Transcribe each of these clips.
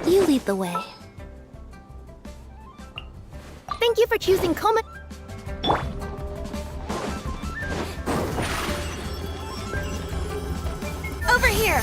You lead the way. Thank you for choosing Comet. Over here!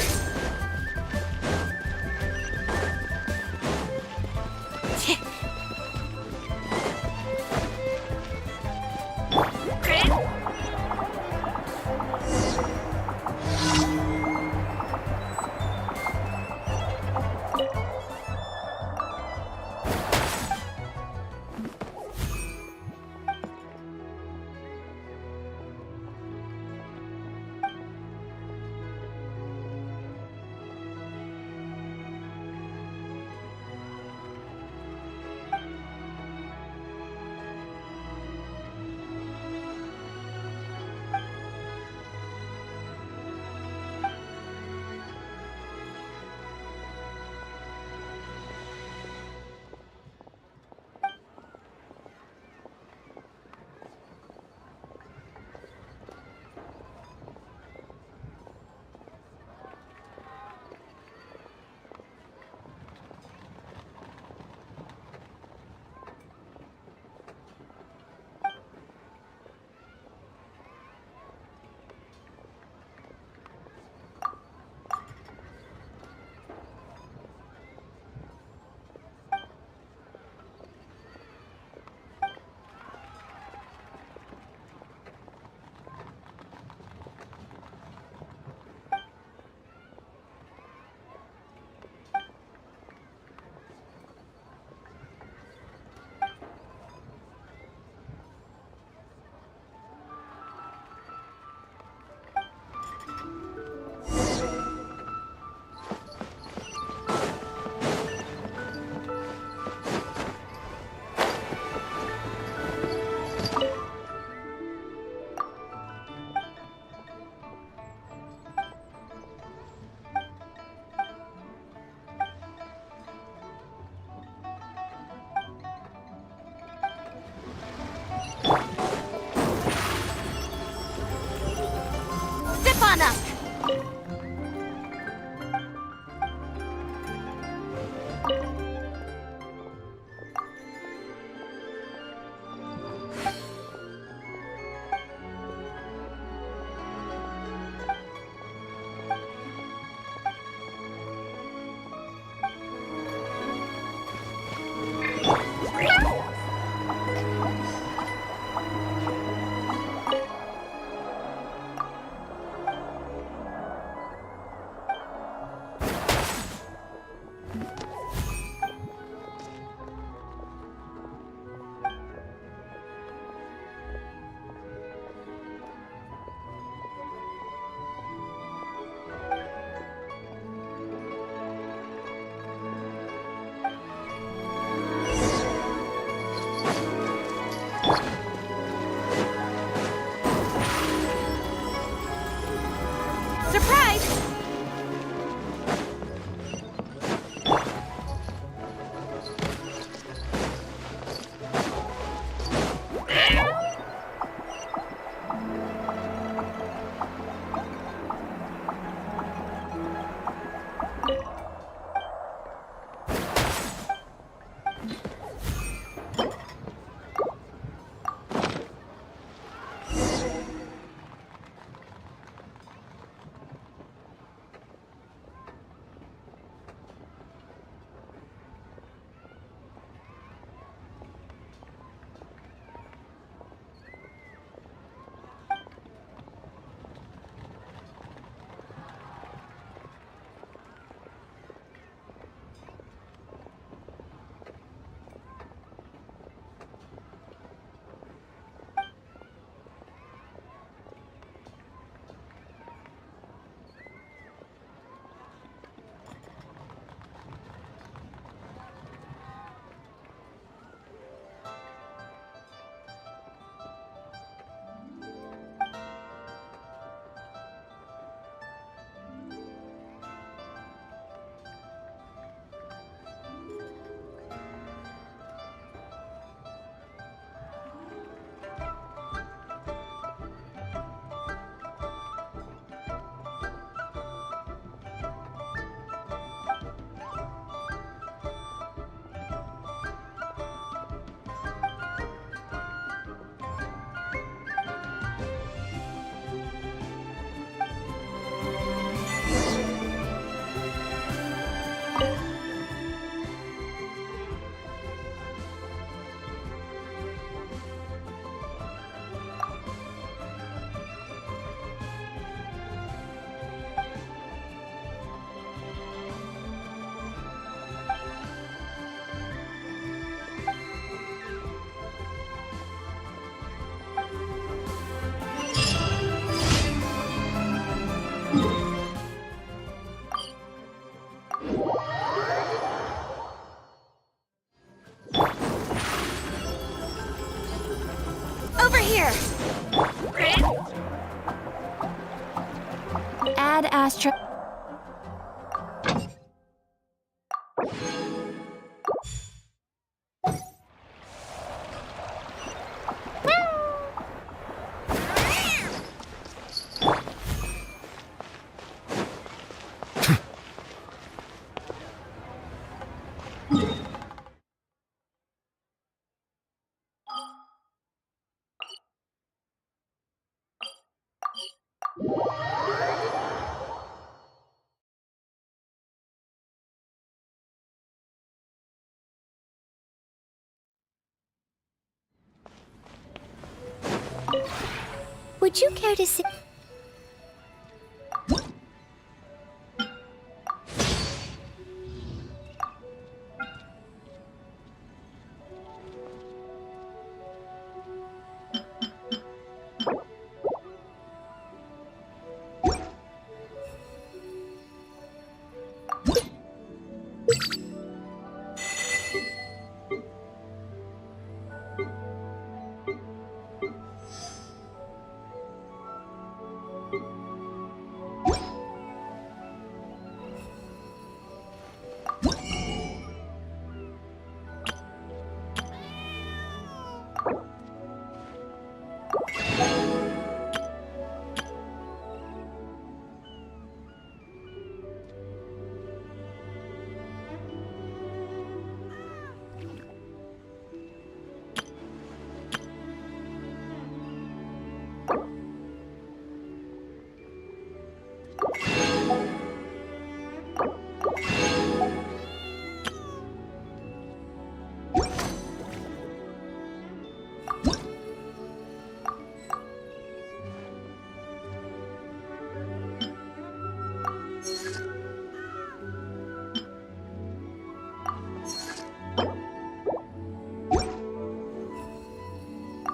here! Add Astra. Would you care to see?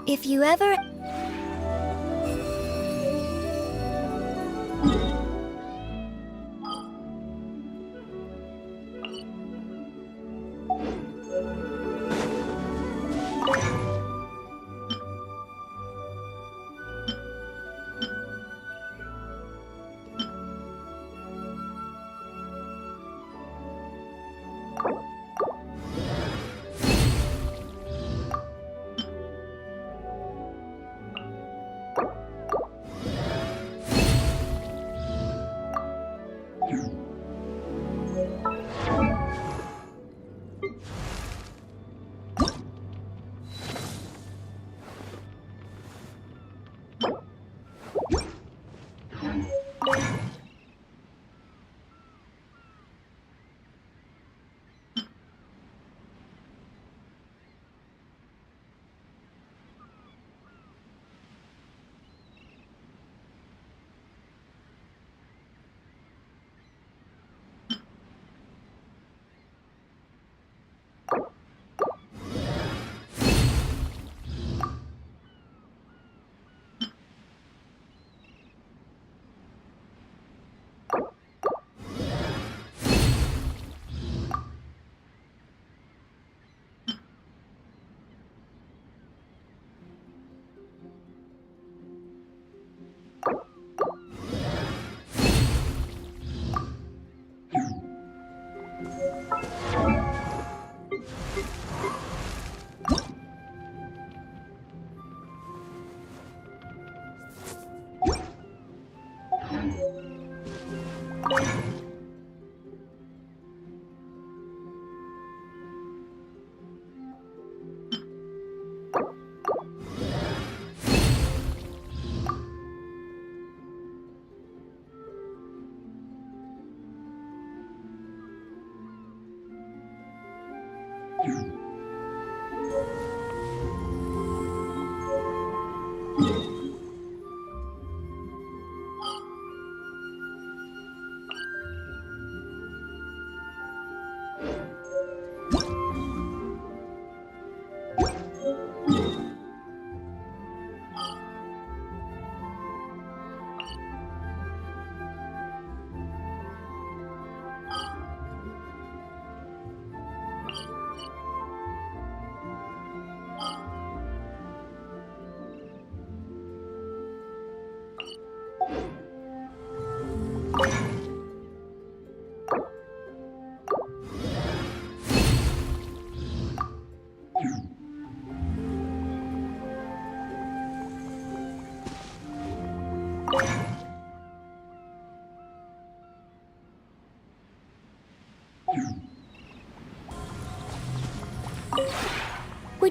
If you ever...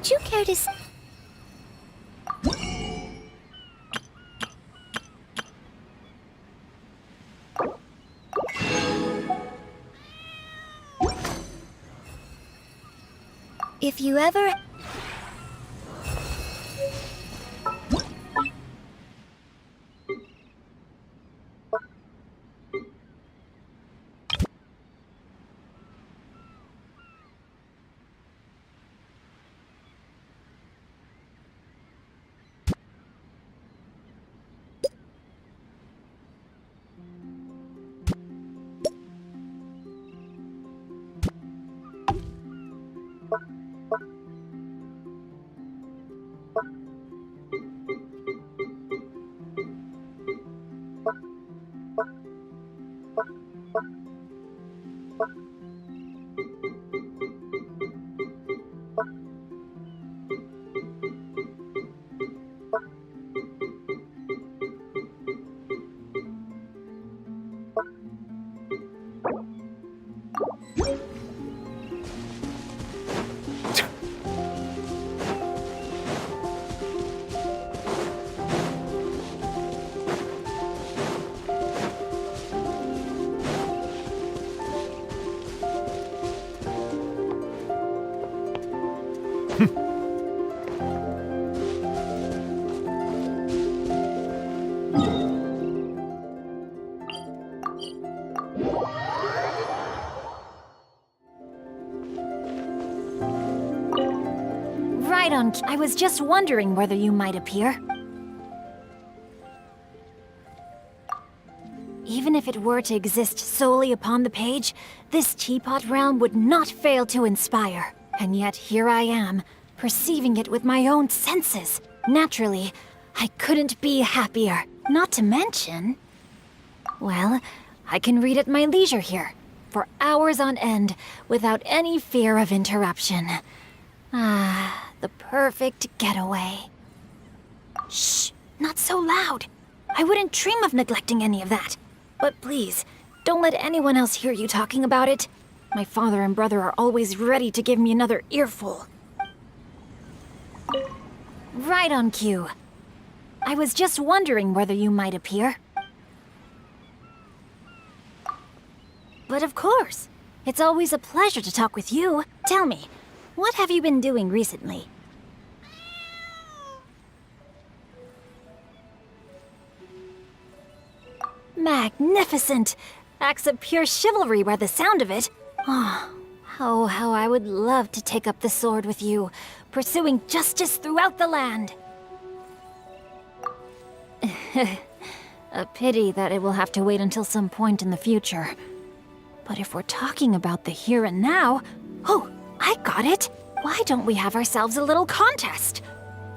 Would you care to... If you ever... Right on. I was just wondering whether you might appear. Even if it were to exist solely upon the page, this teapot realm would not fail to inspire. And yet here I am, perceiving it with my own senses. Naturally, I couldn't be happier. Not to mention... Well, I can read at my leisure here, for hours on end, without any fear of interruption. Ah, the perfect getaway. Shh, not so loud. I wouldn't dream of neglecting any of that. But please, don't let anyone else hear you talking about it. My father and brother are always ready to give me another earful. Right on cue. I was just wondering whether you might appear. But of course, it's always a pleasure to talk with you. Tell me, what have you been doing recently? Magnificent! Acts of pure chivalry by the sound of it. Oh, how I would love to take up the sword with you, pursuing justice throughout the land. A pity that it will have to wait until some point in the future. But if we're talking about the here and now... Oh, I got it! Why don't we have ourselves a little contest?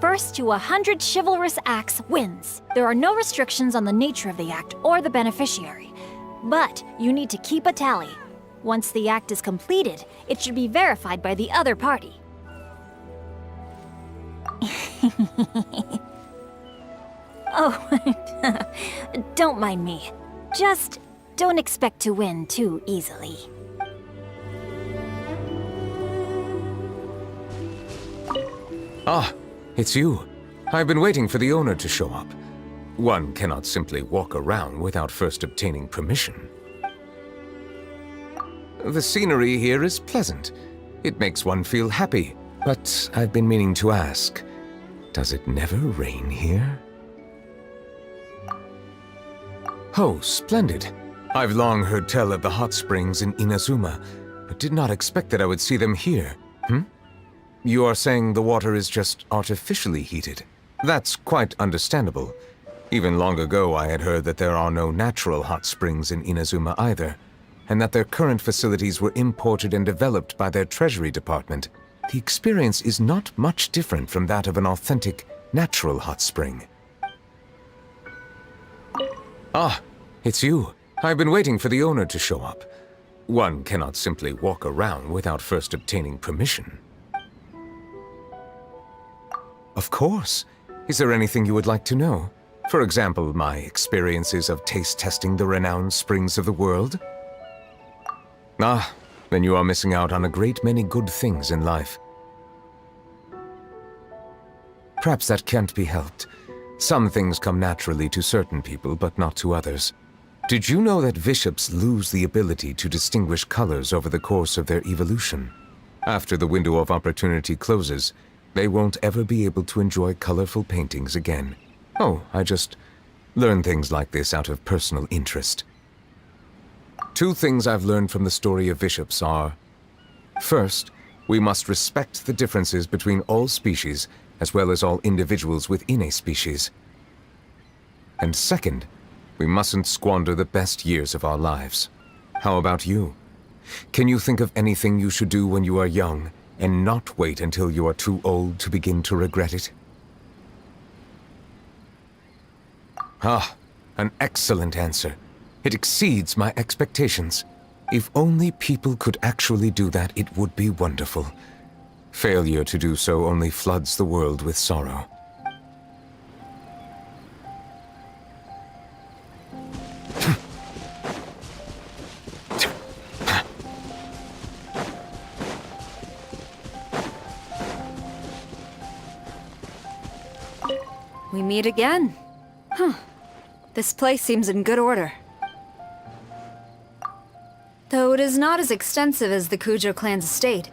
First to 100 chivalrous acts wins. There are no restrictions on the nature of the act or the beneficiary. But you need to keep a tally. Once the act is completed, it should be verified by the other party. Oh, don't mind me. Just don't expect to win too easily. Ah, it's you. I've been waiting for the owner to show up. One cannot simply walk around without first obtaining permission. The scenery here is pleasant. It makes one feel happy. But I've been meaning to ask, does it never rain here? Oh, splendid. I've long heard tell of the hot springs in Inazuma, but did not expect that I would see them here. You are saying the water is just artificially heated. That's quite understandable. Even long ago I had heard that there are no natural hot springs in Inazuma either, and that their current facilities were imported and developed by their treasury department. The experience is not much different from that of an authentic, natural hot spring. Ah, it's you. I've been waiting for the owner to show up. One cannot simply walk around without first obtaining permission. Of course. Is there anything you would like to know? For example, my experiences of taste testing the renowned springs of the world? Ah, then you are missing out on a great many good things in life. Perhaps that can't be helped. Some things come naturally to certain people, but not to others. Did you know that Vishops lose the ability to distinguish colors over the course of their evolution? After the window of opportunity closes, they won't ever be able to enjoy colorful paintings again. Oh, I just learn things like this out of personal interest. 2 things I've learned from the story of Vishops are: first, we must respect the differences between all species, as well as all individuals within a species. And second, we mustn't squander the best years of our lives. How about you? Can you think of anything you should do when you are young, and not wait until you are too old to begin to regret it? Ah, an excellent answer. It exceeds my expectations. If only people could actually do that, it would be wonderful. Failure to do so only floods the world with sorrow. We meet again. Huh. This place seems in good order. Though it is not as extensive as the Kujo clan's estate,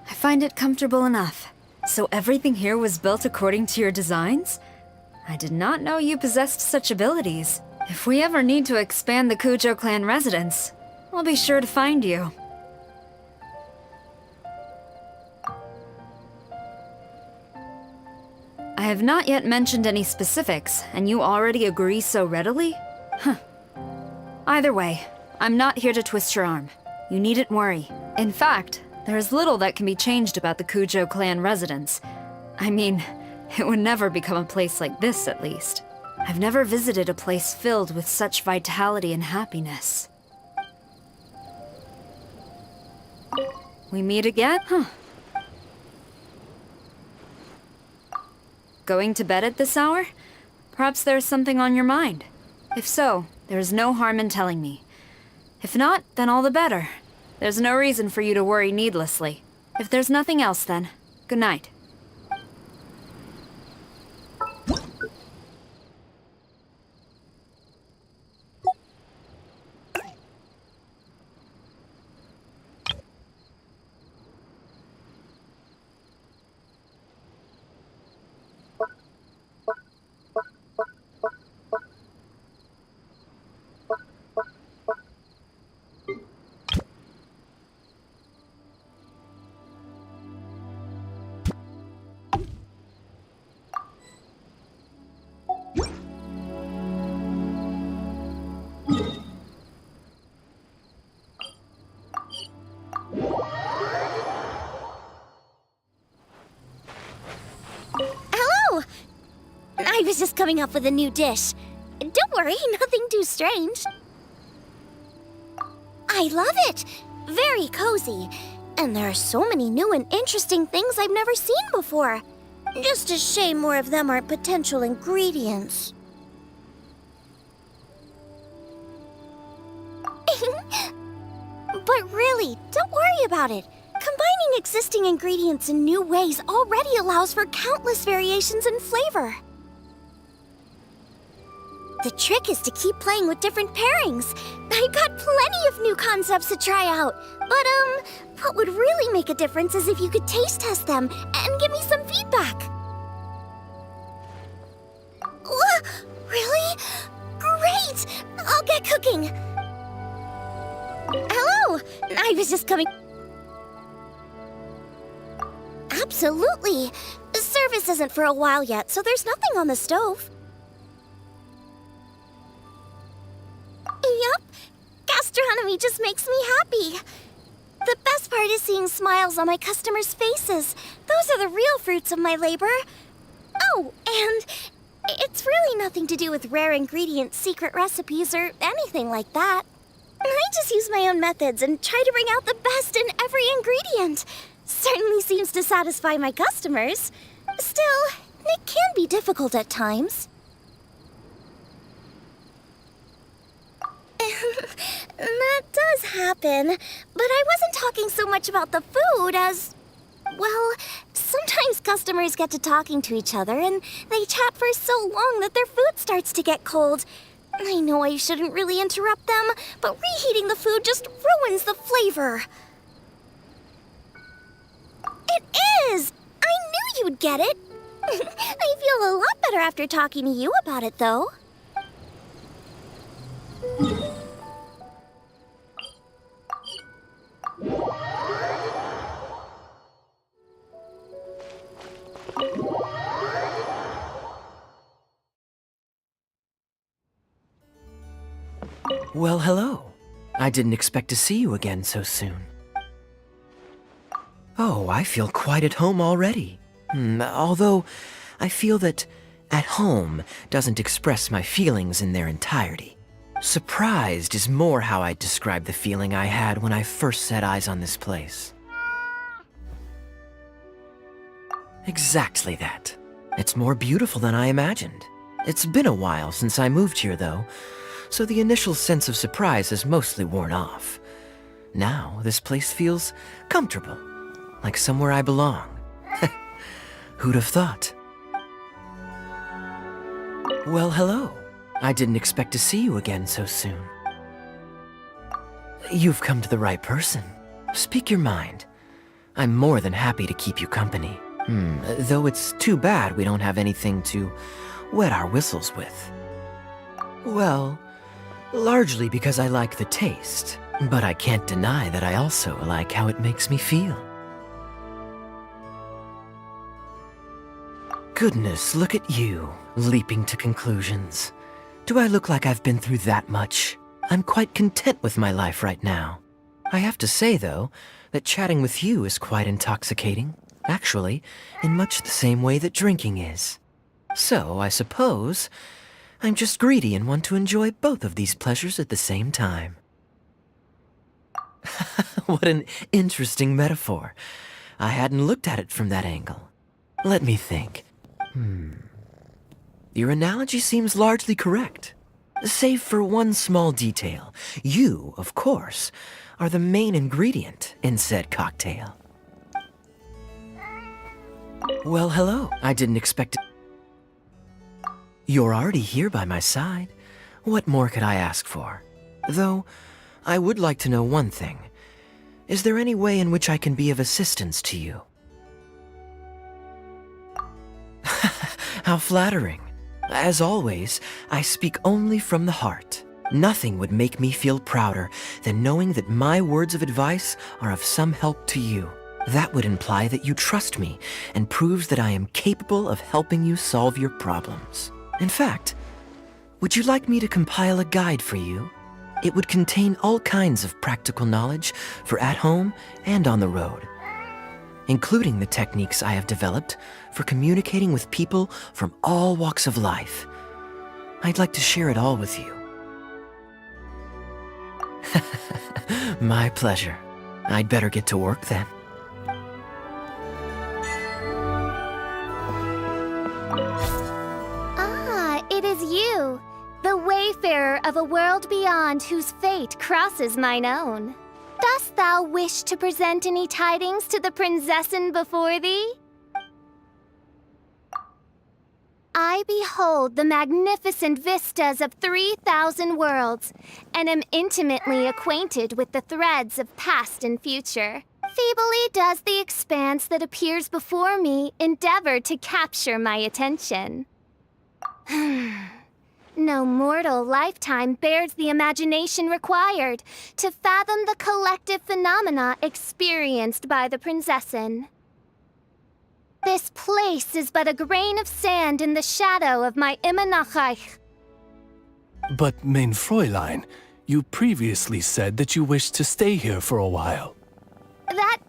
I find it comfortable enough. So everything here was built according to your designs? I did not know you possessed such abilities. If we ever need to expand the Kujo clan residence, I'll be sure to find you. I have not yet mentioned any specifics, and you already agree so readily? Huh. Either way, I'm not here to twist your arm. You needn't worry. In fact, there is little that can be changed about the Kujo clan residence. I mean, it would never become a place like this, at least. I've never visited a place filled with such vitality and happiness. We meet again? Huh. Going to bed at this hour? Perhaps there's something on your mind. If so, there is no harm in telling me. If not, then all the better. There's no reason for you to worry needlessly. If there's nothing else, then, good night. Hello! I was just coming up with a new dish. Don't worry, nothing too strange. I love it! Very cozy. And there are so many new and interesting things I've never seen before. Just a shame more of them aren't potential ingredients. But really, don't worry about it. Combining existing ingredients in new ways already allows for countless variations in flavor. The trick is to keep playing with different pairings. I've got plenty of new concepts to try out. But, what would really make a difference is if you could taste test them and give me some feedback. Really? Great! I'll get cooking. Hello! I was just coming... Absolutely. Service isn't for a while yet, so there's nothing on the stove. Yup. Gastronomy just makes me happy. The best part is seeing smiles on my customers' faces. Those are the real fruits of my labor. Oh, and it's really nothing to do with rare ingredients, secret recipes, or anything like that. I just use my own methods and try to bring out the best in every ingredient. Certainly seems to satisfy my customers. Still, it can be difficult at times. That does happen, but I wasn't talking so much about the food as, well, Sometimes customers get to talking to each other and they chat for so long that their food starts to get cold. I know I shouldn't really interrupt them, but reheating the food just ruins the flavor. It is! I knew you'd get it! I feel a lot better after talking to you about it, though. Well, hello. I didn't expect to see you again so soon. Oh, I feel quite at home already. Although, I feel that at home doesn't express my feelings in their entirety. Surprised is more how I'd describe the feeling I had when I first set eyes on this place. Exactly that. It's more beautiful than I imagined. It's been a while since I moved here, though, so the initial sense of surprise has mostly worn off. Now, this place feels comfortable, like somewhere I belong. Who'd have thought? Well, hello. I didn't expect to see you again so soon. You've come to the right person. Speak your mind. I'm more than happy to keep you company. Though it's too bad we don't have anything to wet our whistles with. Well, largely because I like the taste, but I can't deny that I also like how it makes me feel. Goodness, look at you, leaping to conclusions. Do I look like I've been through that much? I'm quite content with my life right now. I have to say, though, that chatting with you is quite intoxicating. Actually, in much the same way that drinking is. So, I suppose, I'm just greedy and want to enjoy both of these pleasures at the same time. What an interesting metaphor. I hadn't looked at it from that angle. Let me think. Your analogy seems largely correct. Save for one small detail. You, of course, are the main ingredient in said cocktail. Well, hello. I didn't expect it. You're already here by my side. What more could I ask for? Though, I would like to know one thing. Is there any way in which I can be of assistance to you? How flattering. As always, I speak only from the heart. Nothing would make me feel prouder than knowing that my words of advice are of some help to you. That would imply that you trust me and proves that I am capable of helping you solve your problems. In fact, would you like me to compile a guide for you? It would contain all kinds of practical knowledge for at home and on the road, including the techniques I have developed for communicating with people from all walks of life. I'd like to share it all with you. My pleasure. I'd better get to work then. Ah, it is you, the wayfarer of a world beyond whose fate crosses mine own. Dost thou wish to present any tidings to the prinzessin before thee? I behold the magnificent vistas of 3,000 worlds, and am intimately acquainted with the threads of past and future. Feebly does the expanse that appears before me endeavor to capture my attention. No mortal lifetime bears the imagination required to fathom the collective phenomena experienced by the prinzessin. This place is but a grain of sand in the shadow of my Immenachreich. But, mein Fräulein, you previously said that you wished to stay here for a while. That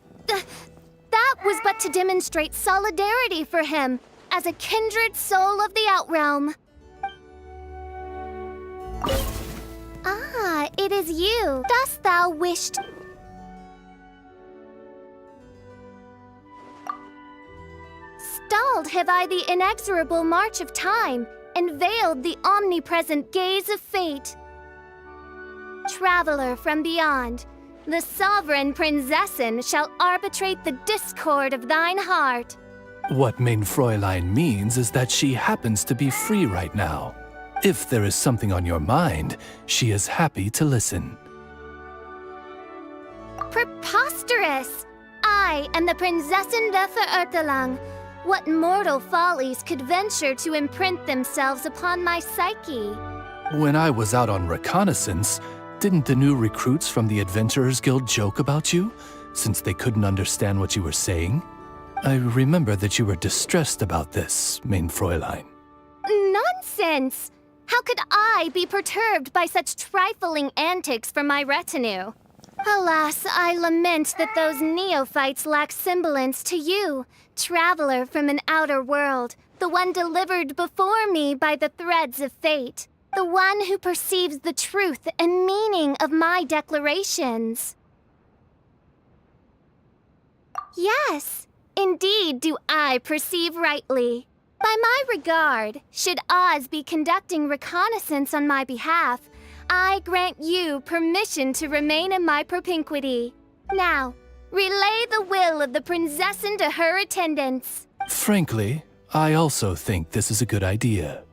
was but to demonstrate solidarity for him as a kindred soul of the Outrealm. Ah, it is you. Dost thou wish to... Stalled have I the inexorable march of time, and veiled the omnipresent gaze of fate. Traveler from beyond, the sovereign prinzessin shall arbitrate the discord of thine heart. What main Fräulein means is that she happens to be free right now. If there is something on your mind, she is happy to listen. Preposterous! I am the Prinzessin der Verurteilung. What mortal follies could venture to imprint themselves upon my psyche? When I was out on reconnaissance, didn't the new recruits from the Adventurers Guild joke about you, since they couldn't understand what you were saying? I remember that you were distressed about this, main Fräulein. Nonsense! How could I be perturbed by such trifling antics from my retinue? Alas, I lament that those neophytes lack semblance to you, traveler from an outer world, the one delivered before me by the threads of fate, the one who perceives the truth and meaning of my declarations. Yes, indeed do I perceive rightly. By my regard, should Oz be conducting reconnaissance on my behalf, I grant you permission to remain in my propinquity. Now, relay the will of the Prinzessin to her attendants. Frankly, I also think this is a good idea.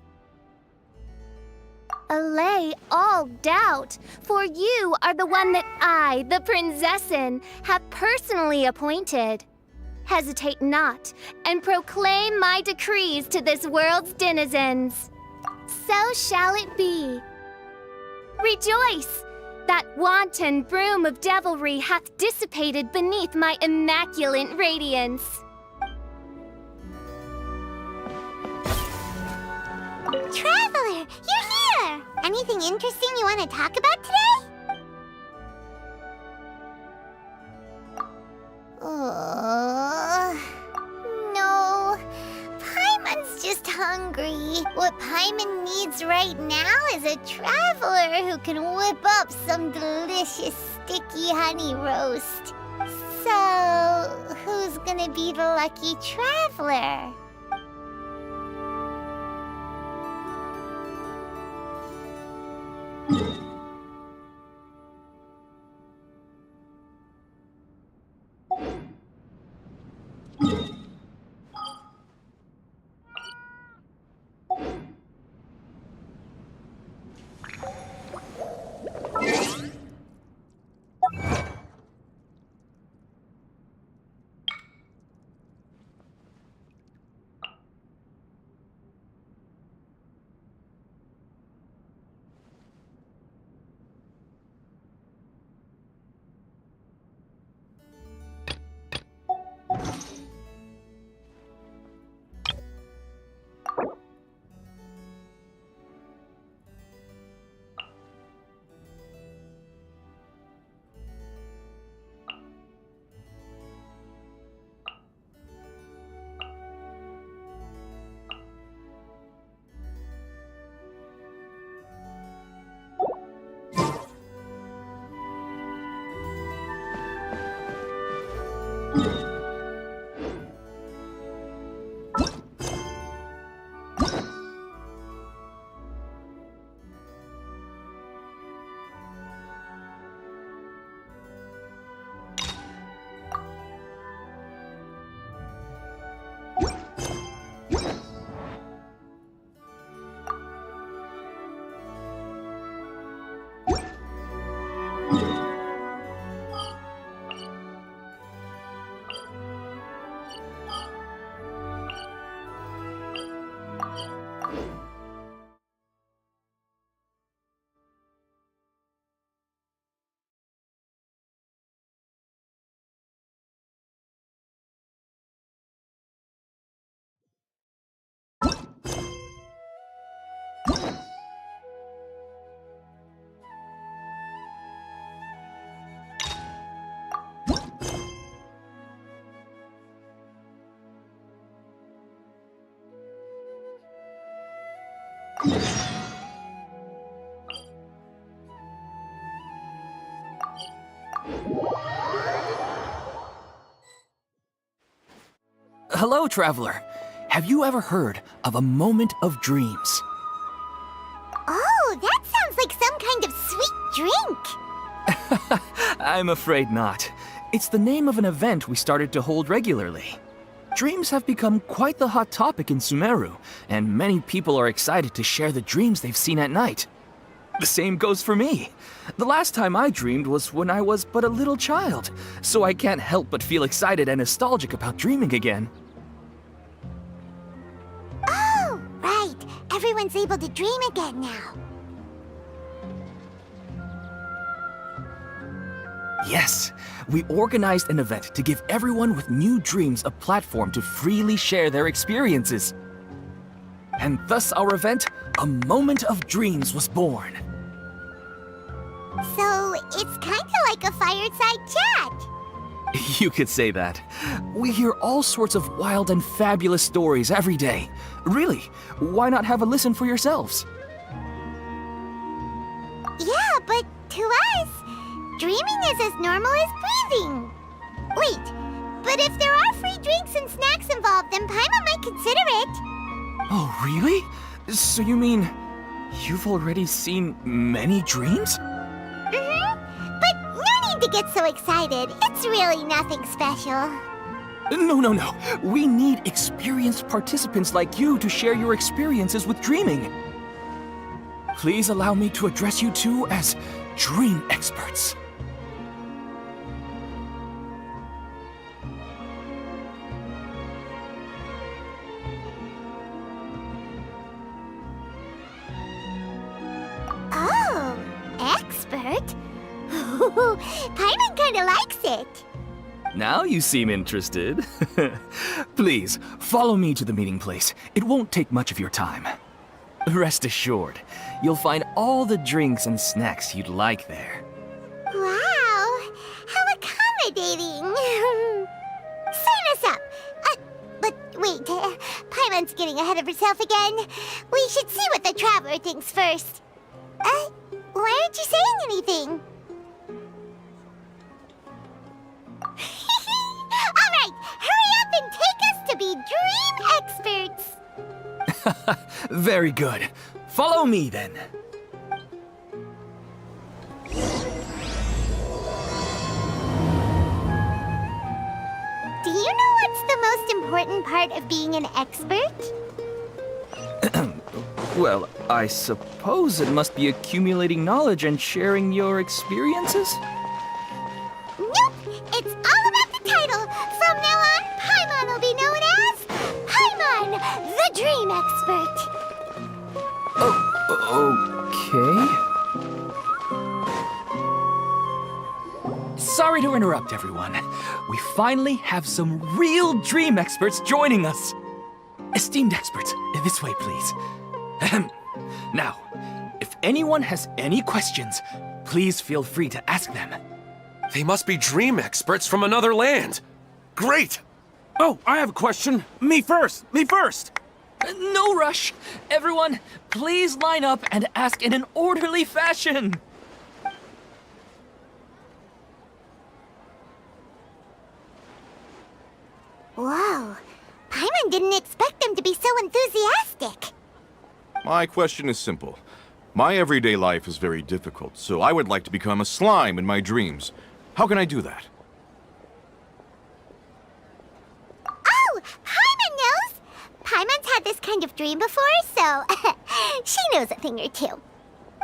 Allay all doubt, for you are the one that I, the Prinzessin, have personally appointed. Hesitate not, and proclaim my decrees to this world's denizens. So shall it be. Rejoice! That wanton broom of devilry hath dissipated beneath my immaculate radiance. Traveler, you're here! Anything interesting you want to talk about today? No. Paimon's just hungry. What Paimon needs right now is a traveler who can whip up some delicious sticky honey roast. So, who's gonna be the lucky traveler? Hello, traveler. Have you ever heard of a moment of dreams? Oh, that sounds like some kind of sweet drink. I'm afraid not. It's the name of an event we started to hold regularly. Dreams have become quite the hot topic in Sumeru, and many people are excited to share the dreams they've seen at night. The same goes for me. The last time I dreamed was when I was but a little child, so I can't help but feel excited and nostalgic about dreaming again. Oh, right. Everyone's able to dream again now. Yes, we organized an event to give everyone with new dreams a platform to freely share their experiences. And thus our event, A Moment of Dreams, was born. So, it's kinda like a fireside chat. You could say that. We hear all sorts of wild and fabulous stories every day. Really, why not have a listen for yourselves? Yeah, but to us, dreaming is as normal as breathing. Wait, but if there are free drinks and snacks involved, then Paimon might consider it. Oh, really? So you mean you've already seen many dreams? But no need to get so excited. It's really nothing special. No. We need experienced participants like you to share your experiences with dreaming. Please allow me to address you two as dream experts. Oh, expert? Paimon kinda likes it. Now you seem interested. Please, follow me to the meeting place. It won't take much of your time. Rest assured, you'll find all the drinks and snacks you'd like there. Wow, how accommodating. Sign us up. But wait, Paimon's getting ahead of herself again. We should see what the traveler thinks first. Why aren't you saying anything? All right, hurry up and take us to be dream experts. Very good. Follow me then. Do you know what's the most important part of being an expert? Well, I suppose it must be accumulating knowledge and sharing your experiences? Nope, it's all about the title. From now on, Paimon will be known as Paimon, the Dream Expert. Okay. Sorry to interrupt, everyone. We finally have some real dream experts joining us. Esteemed experts, this way, please. Ahem. Now, if anyone has any questions, please feel free to ask them. They must be dream experts from another land. Great! Oh, I have a question. Me first! Me first! No rush. Everyone, please line up and ask in an orderly fashion. Whoa, Paimon didn't expect them to be so enthusiastic. My question is simple. My everyday life is very difficult, so I would like to become a slime in my dreams. How can I do that? Oh, Paimon knows! Paimon's had this kind of dream before, so she knows a thing or two.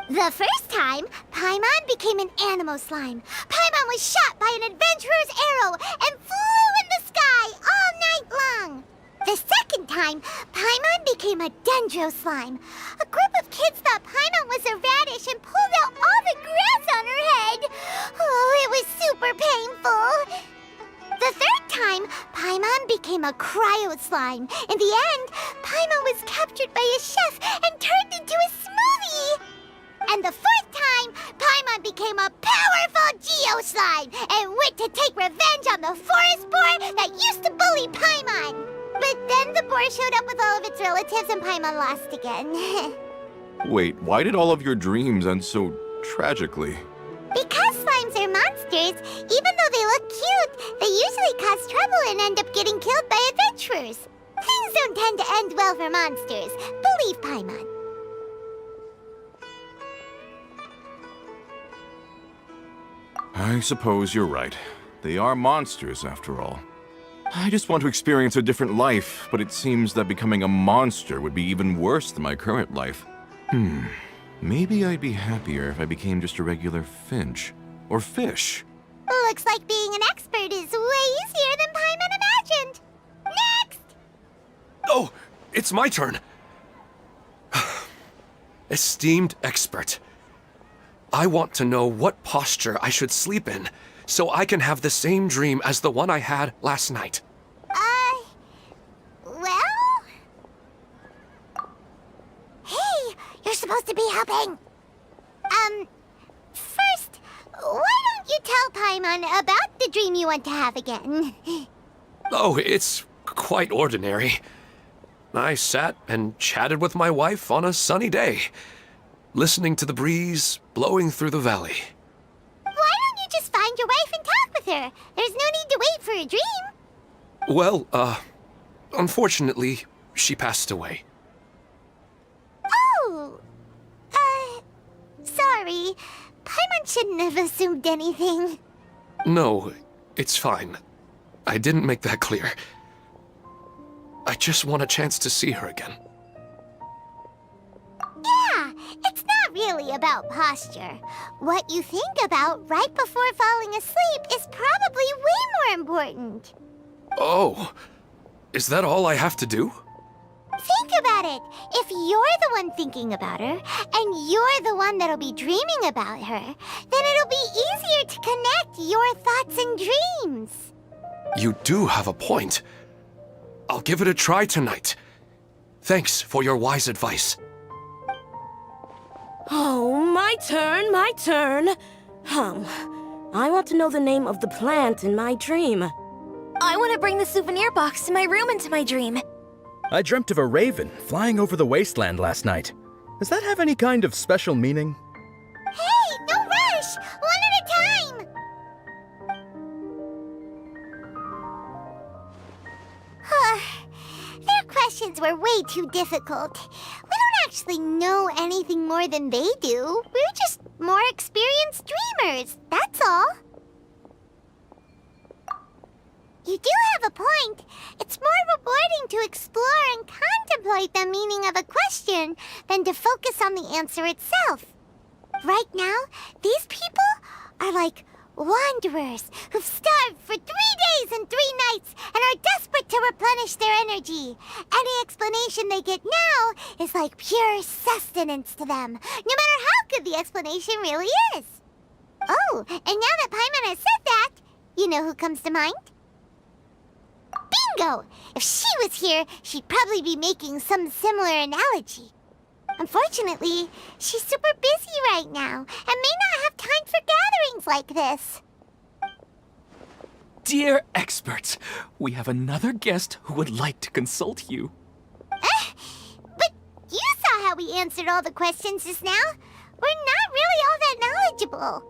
The first time, Paimon became an animal slime. Paimon was shot by an adventurer's arrow and flew in the sky all night long. The second time, Paimon became a dendro slime. A group of kids thought Paimon was a radish and pulled out all the grass on her head. Oh, it was super painful. The third time, Paimon became a cryo slime. In the end, Paimon was captured by a chef and turned into a smoothie. And the fourth time, Paimon became a powerful Geo slime and went to take revenge on the forest boar that used to bully Paimon. But then the boar showed up with all of its relatives and Paimon lost again. Wait, why did all of your dreams end so tragically? Because slimes are monsters, even though they look cute, they usually cause trouble and end up getting killed by adventurers. Things don't tend to end well for monsters. Believe Paimon. I suppose you're right. They are monsters, after all. I just want to experience a different life, but it seems that becoming a monster would be even worse than my current life. Maybe I'd be happier if I became just a regular finch. Or fish. Looks like being an expert is way easier than Paimon imagined. Next! Oh, it's my turn. Esteemed expert, I want to know what posture I should sleep in so I can have the same dream as the one I had last night. Well? Hey, you're supposed to be helping. First, why don't you tell Paimon about the dream you want to have again? Oh, it's quite ordinary. I sat and chatted with my wife on a sunny day, listening to the breeze blowing through the valley. Why don't you just find your wife and talk with her? There's no need to wait for a dream. Well, unfortunately, she passed away. Oh, sorry. Paimon shouldn't have assumed anything. No, it's fine. I didn't make that clear. I just want a chance to see her again. Yeah, it's not really about posture. What you think about right before falling asleep is probably way more important. Oh, is that all I have to do? Think about it. If you're the one thinking about her, and you're the one that'll be dreaming about her, then it'll be easier to connect your thoughts and dreams. You do have a point. I'll give it a try tonight. Thanks for your wise advice. Oh, my turn, my turn. I want to know the name of the plant in my dream. I want to bring the souvenir box to my room into my dream. I dreamt of a raven flying over the wasteland last night. Does that have any kind of special meaning? Hey, no rush! One at a time! Their questions were way too difficult. We don't actually know anything more than they do. We're just more experienced dreamers, that's all. You do have a point. It's more rewarding to explore and contemplate the meaning of a question than to focus on the answer itself. Right now, these people are like wanderers who've starved for 3 days and 3 nights and are desperate to replenish their energy. Any explanation they get now is like pure sustenance to them, no matter how good the explanation really is. Oh, and now that Paimon has said that, you know who comes to mind? Bingo! If she was here, she'd probably be making some similar analogy. Unfortunately, she's super busy right now and may not have time for gatherings like this. Dear experts, we have another guest who would like to consult you. But you saw how we answered all the questions just now. We're not really all that knowledgeable.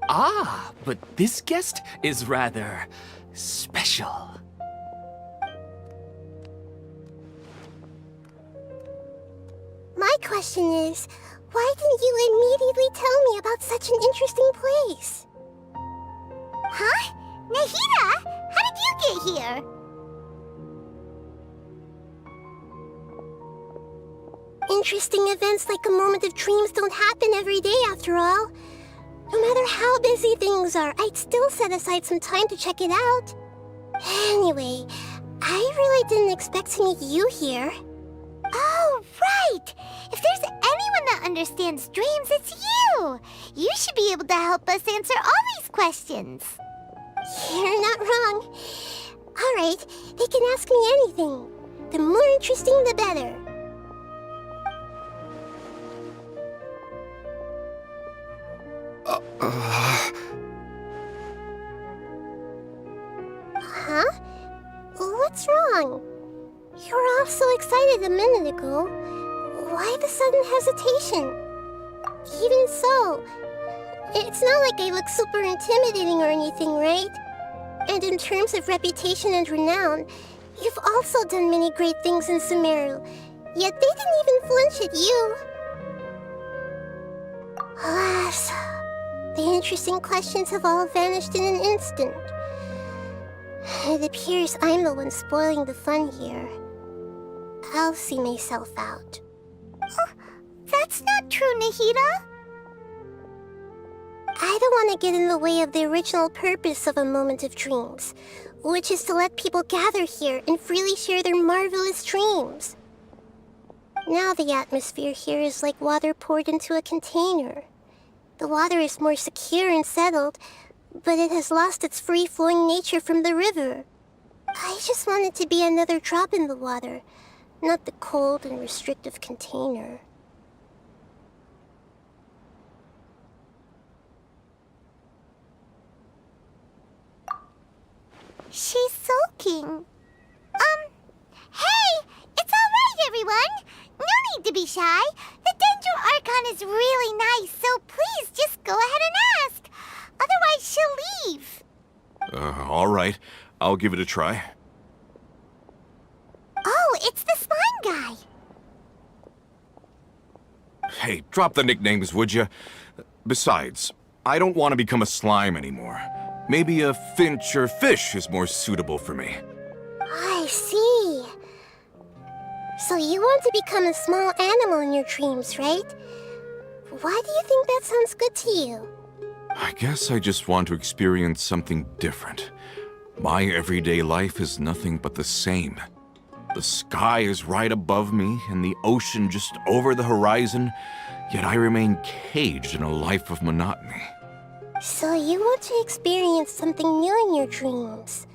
Ah, but this guest is rather special. My question is, why didn't you immediately tell me about such an interesting place? Huh? Nahida? How did you get here? Interesting events like a moment of dreams don't happen every day after all. No matter how busy things are, I'd still set aside some time to check it out. Anyway, I really didn't expect to meet you here. Oh, right! If there's anyone that understands dreams, it's you! You should be able to help us answer all these questions. You're not wrong. All right, they can ask me anything. The more interesting, the better. Huh? What's wrong? You were all so excited a minute ago. Why the sudden hesitation? Even so, it's not like I look super intimidating or anything, right? And in terms of reputation and renown, you've also done many great things in Sumeru, yet they didn't even flinch at you. Alas, the interesting questions have all vanished in an instant. It appears I'm the one spoiling the fun here. I'll see myself out. Oh, that's not true, Nahida. I don't want to get in the way of the original purpose of a Moment of Dreams, which is to let people gather here and freely share their marvelous dreams. Now the atmosphere here is like water poured into a container. The water is more secure and settled, but it has lost its free-flowing nature from the river. I just want it to be another drop in the water, not the cold and restrictive container. She's sulking. Hey! It's alright, everyone! No need to be shy. The Dendro Archon is really nice, so please just go ahead and ask. Otherwise, she'll leave. All right. I'll give it a try. Oh, it's the slime guy. Hey, drop the nicknames, would you? Besides, I don't want to become a slime anymore. Maybe a finch or fish is more suitable for me. I see. So you want to become a small animal in your dreams, right? Why do you think that sounds good to you? I guess I just want to experience something different. My everyday life is nothing but the same. The sky is right above me and the ocean just over the horizon, yet I remain caged in a life of monotony. So you want to experience something new in your dreams?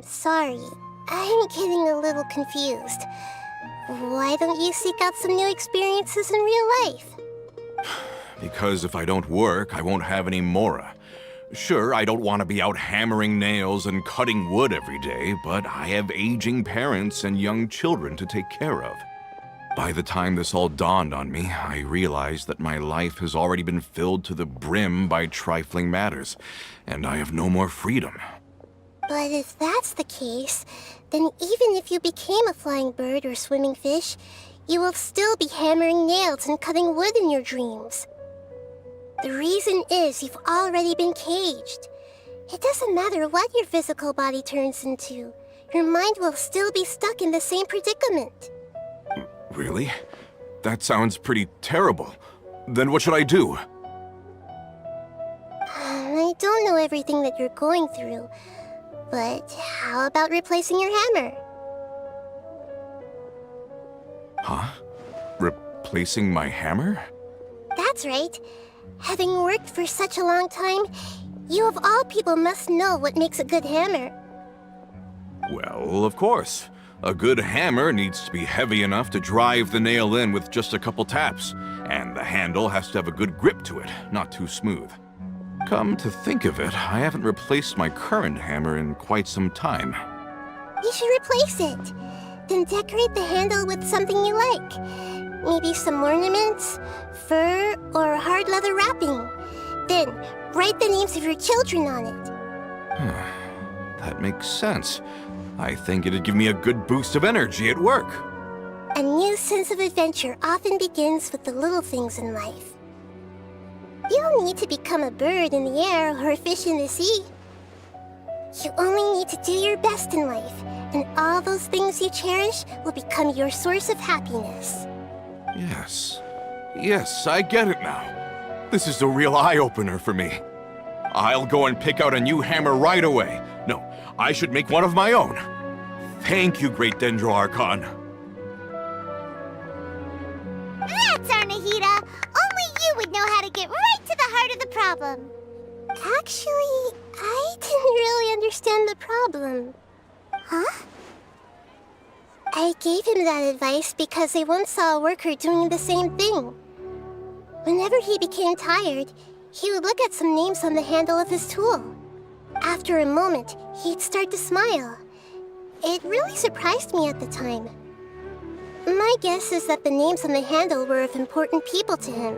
Sorry. I'm getting a little confused. Why don't you seek out some new experiences in real life? Because if I don't work, I won't have any mora. Sure, I don't want to be out hammering nails and cutting wood every day, but I have aging parents and young children to take care of. By the time this all dawned on me, I realized that my life has already been filled to the brim by trifling matters, and I have no more freedom. But if that's the case, then even if you became a flying bird or swimming fish, you will still be hammering nails and cutting wood in your dreams. The reason is you've already been caged. It doesn't matter what your physical body turns into. Your mind will still be stuck in the same predicament. Really? That sounds pretty terrible. Then what should I do? I don't know everything that you're going through, but how about replacing your hammer? Huh? Replacing my hammer? That's right. Having worked for such a long time, you of all people must know what makes a good hammer. Well, of course. A good hammer needs to be heavy enough to drive the nail in with just a couple taps, and the handle has to have a good grip to it, not too smooth. Come to think of it, I haven't replaced my current hammer in quite some time. You should replace it. Then decorate the handle with something you like. Maybe some ornaments, fur, or hard leather wrapping. Then, write the names of your children on it. That makes sense. I think it'd give me a good boost of energy at work. A new sense of adventure often begins with the little things in life. You don't need to become a bird in the air or a fish in the sea. You only need to do your best in life, and all those things you cherish will become your source of happiness. Yes, I get it now. This is a real eye-opener for me. I'll go and pick out a new hammer right away. No, I should make one of my own. Thank you, Great Dendro Archon. That's our Nahida! Only you would know how to get right to the heart of the problem. Actually, I didn't really understand the problem. Huh? I gave him that advice because I once saw a worker doing the same thing. Whenever he became tired, he would look at some names on the handle of his tool. After a moment, he'd start to smile. It really surprised me at the time. My guess is that the names on the handle were of important people to him.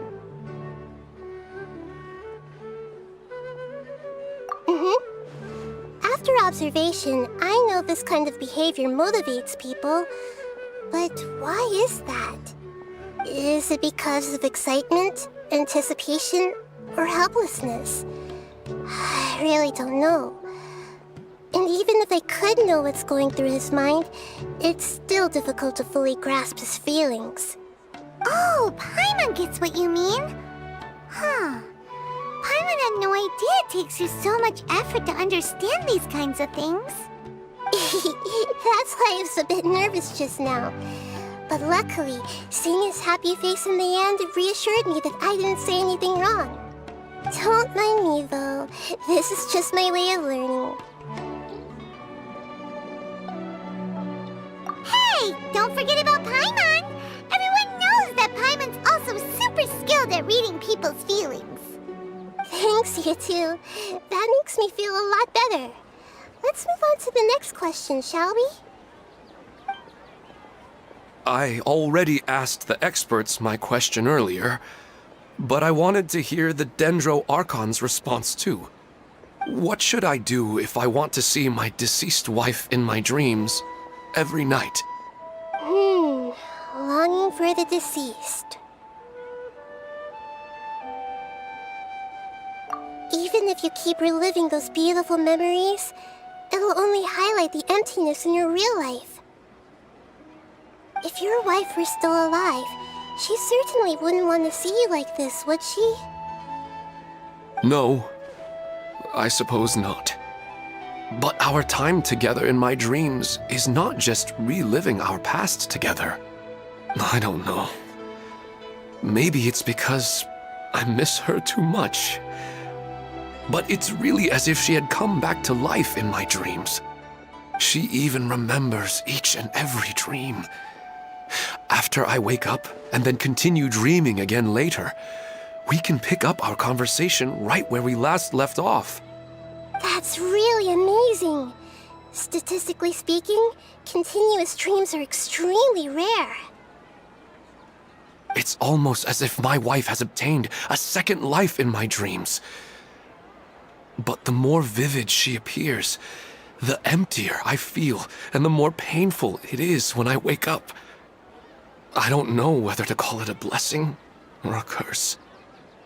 After observation, I know this kind of behavior motivates people. But why is that? Is it because of excitement, anticipation, or helplessness? I really don't know. And even if I could know what's going through his mind, it's still difficult to fully grasp his feelings. Oh, Paimon gets what you mean. Huh. Paimon had no idea it takes you so much effort to understand these kinds of things. That's why I was a bit nervous just now. But luckily, seeing his happy face in the end reassured me that I didn't say anything wrong. Don't mind me, though. This is just my way of learning. Hey, don't forget about Paimon! Everyone knows that Paimon's also super skilled at reading people's feelings. Thanks, you two. That makes me feel a lot better. Let's move on to the next question, shall we? I already asked the experts my question earlier, but I wanted to hear the Dendro Archon's response too. What should I do if I want to see my deceased wife in my dreams every night? Longing for the deceased. Even if you keep reliving those beautiful memories, it'll only highlight the emptiness in your real life. If your wife were still alive, she certainly wouldn't want to see you like this, would she? No, I suppose not. But our time together in my dreams is not just reliving our past together. I don't know. Maybe it's because I miss her too much. But it's really as if she had come back to life in my dreams. She even remembers each and every dream. After I wake up and then continue dreaming again later, we can pick up our conversation right where we last left off. That's really amazing. Statistically speaking, continuous dreams are extremely rare. It's almost as if my wife has obtained a second life in my dreams. But the more vivid she appears, the emptier I feel and the more painful it is when I wake up. I don't know whether to call it a blessing or a curse.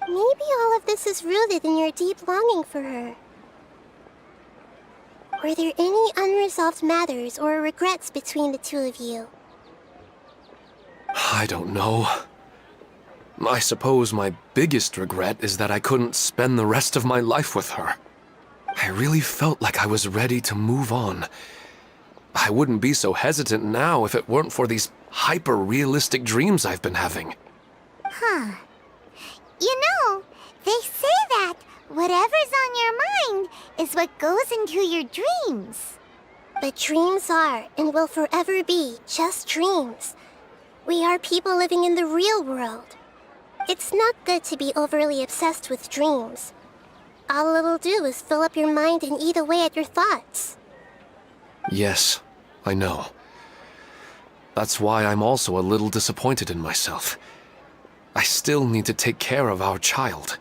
Maybe all of this is rooted in your deep longing for her. Were there any unresolved matters or regrets between the two of you? I don't know. I suppose my biggest regret is that I couldn't spend the rest of my life with her. I really felt like I was ready to move on. I wouldn't be so hesitant now if it weren't for these hyper-realistic dreams I've been having. Huh. You know, they say that whatever's on your mind is what goes into your dreams. But dreams are, and will forever be, just dreams. We are people living in the real world. It's not good to be overly obsessed with dreams. All it'll do is fill up your mind and eat away at your thoughts. Yes, I know. That's why I'm also a little disappointed in myself. I still need to take care of our child.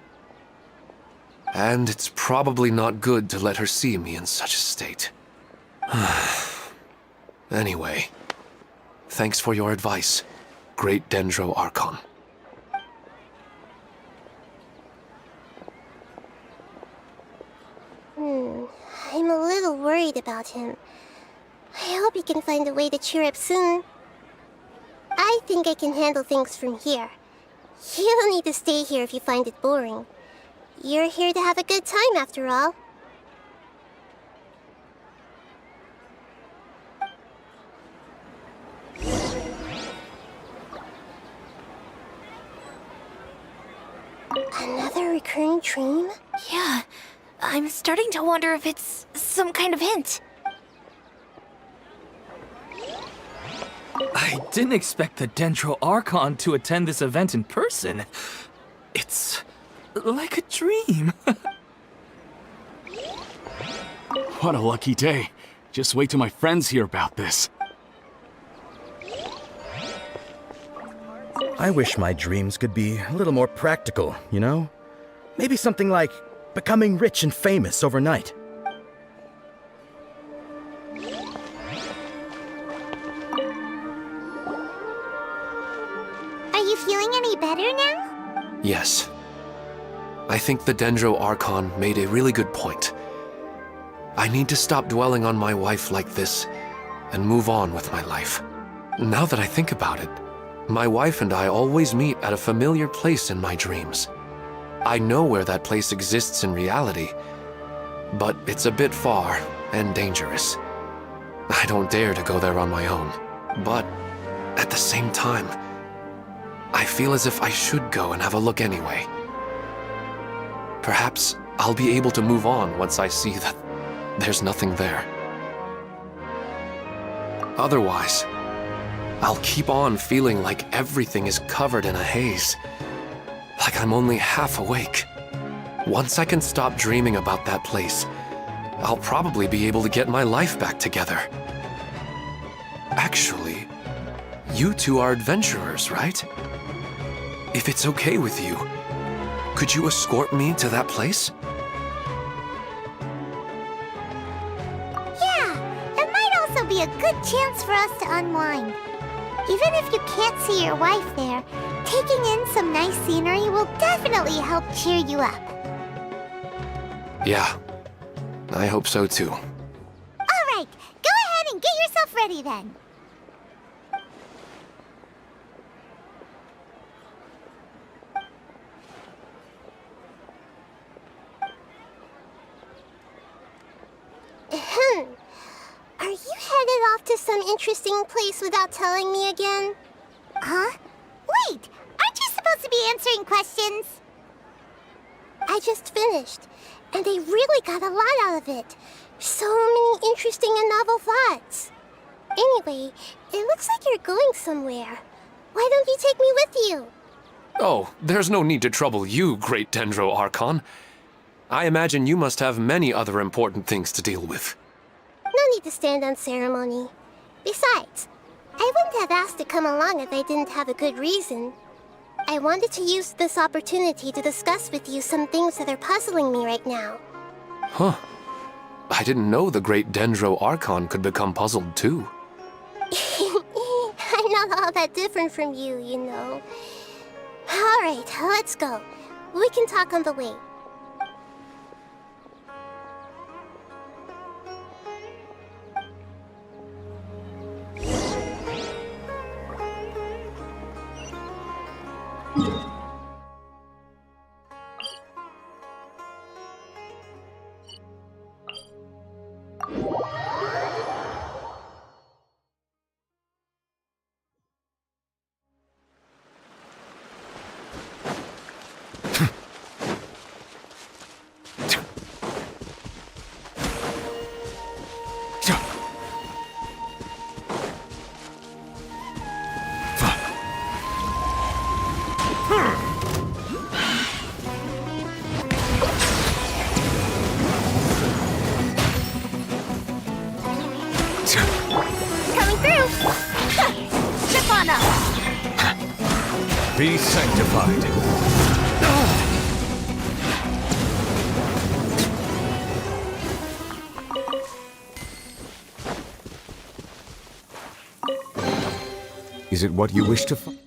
And it's probably not good to let her see me in such a state. Anyway, thanks for your advice, Great Dendro Archon. I'm a little worried about him. I hope he can find a way to cheer up soon. I think I can handle things from here. You don't need to stay here if you find it boring. You're here to have a good time, after all. Another recurring dream? Yeah, I'm starting to wonder if it's some kind of hint. I didn't expect the Dendro Archon to attend this event in person. It's like a dream. What a lucky day. Just wait till my friends hear about this. I wish my dreams could be a little more practical, you know? Maybe something like becoming rich and famous overnight. Are you feeling any better now? Yes. I think the Dendro Archon made a really good point. I need to stop dwelling on my wife like this and move on with my life. Now that I think about it, my wife and I always meet at a familiar place in my dreams. I know where that place exists in reality, but it's a bit far and dangerous. I don't dare to go there on my own. But at the same time, I feel as if I should go and have a look anyway. Perhaps I'll be able to move on once I see that there's nothing there. Otherwise, I'll keep on feeling like everything is covered in a haze, like I'm only half awake. Once I can stop dreaming about that place, I'll probably be able to get my life back together. Actually, you two are adventurers, right? If it's okay with you, could you escort me to that place? Yeah, it might also be a good chance for us to unwind. Even if you can't see your wife there, taking in some nice scenery will definitely help cheer you up. Yeah, I hope so too. All right, go ahead and get yourself ready then. Are you headed off to some interesting place without telling me again? Huh? Wait, aren't you supposed to be answering questions? I just finished, and I really got a lot out of it. So many interesting and novel thoughts. Anyway, it looks like you're going somewhere. Why don't you take me with you? Oh, there's no need to trouble you, Great Dendro Archon. I imagine you must have many other important things to deal with. No need to stand on ceremony. Besides, I wouldn't have asked to come along if I didn't have a good reason. I wanted to use this opportunity to discuss with you some things that are puzzling me right now. Huh. I didn't know the Great Dendro Archon could become puzzled too. I'm not all that different from you, you know. Alright, let's go. We can talk on the way. Coming through! Trip on up! Be sanctified. Is it what you wish to find?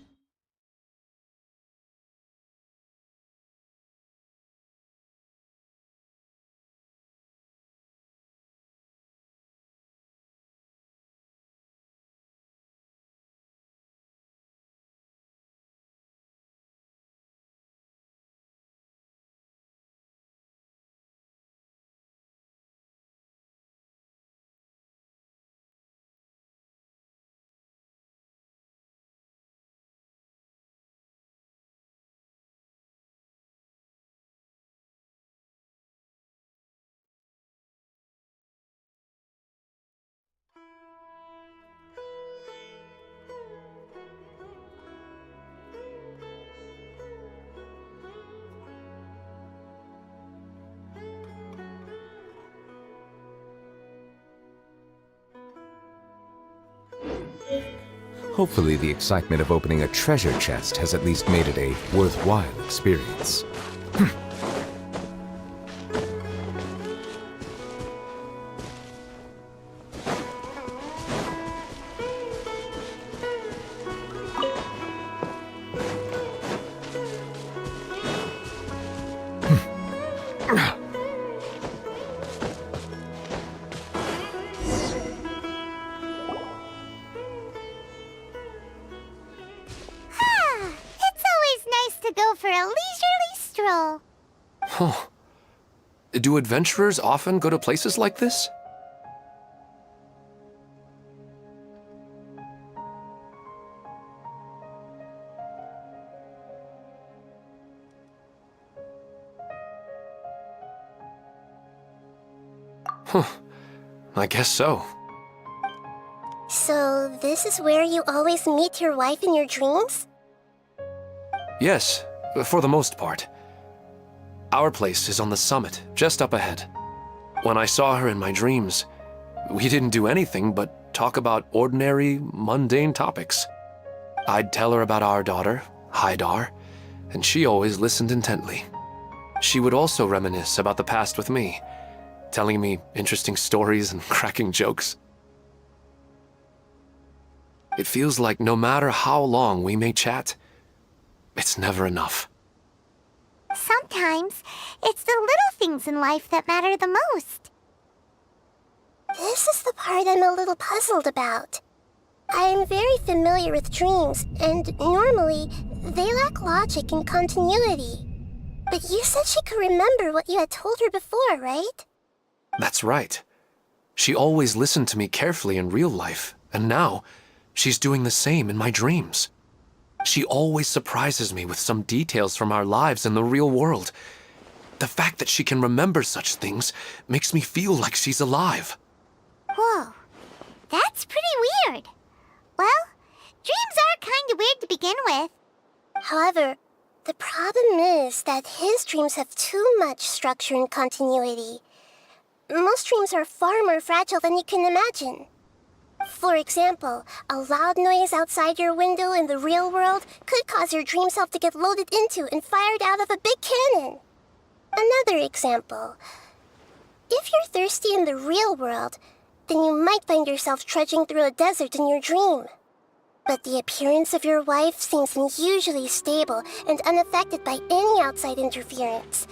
Hopefully the excitement of opening a treasure chest has at least made it a worthwhile experience. go for a leisurely stroll. Huh. Do adventurers often go to places like this? Huh. I guess so. So, this is where you always meet your wife in your dreams? Yes, for the most part. Our place is on the summit, just up ahead. When I saw her in my dreams, we didn't do anything but talk about ordinary, mundane topics. I'd tell her about our daughter, Haidar, and she always listened intently. She would also reminisce about the past with me, telling me interesting stories and cracking jokes. It feels like no matter how long we may chat, it's never enough. Sometimes, it's the little things in life that matter the most. This is the part I'm a little puzzled about. I am very familiar with dreams, and normally, they lack logic and continuity. But you said she could remember what you had told her before, right? That's right. She always listened to me carefully in real life, and now, she's doing the same in my dreams. She always surprises me with some details from our lives in the real world. The fact that she can remember such things makes me feel like she's alive. Whoa, that's pretty weird. Well, dreams are kind of weird to begin with. However, the problem is that his dreams have too much structure and continuity. Most dreams are far more fragile than you can imagine. For example, a loud noise outside your window in the real world could cause your dream self to get loaded into and fired out of a big cannon. Another example. If you're thirsty in the real world, then you might find yourself trudging through a desert in your dream. But the appearance of your wife seems unusually stable and unaffected by any outside interference.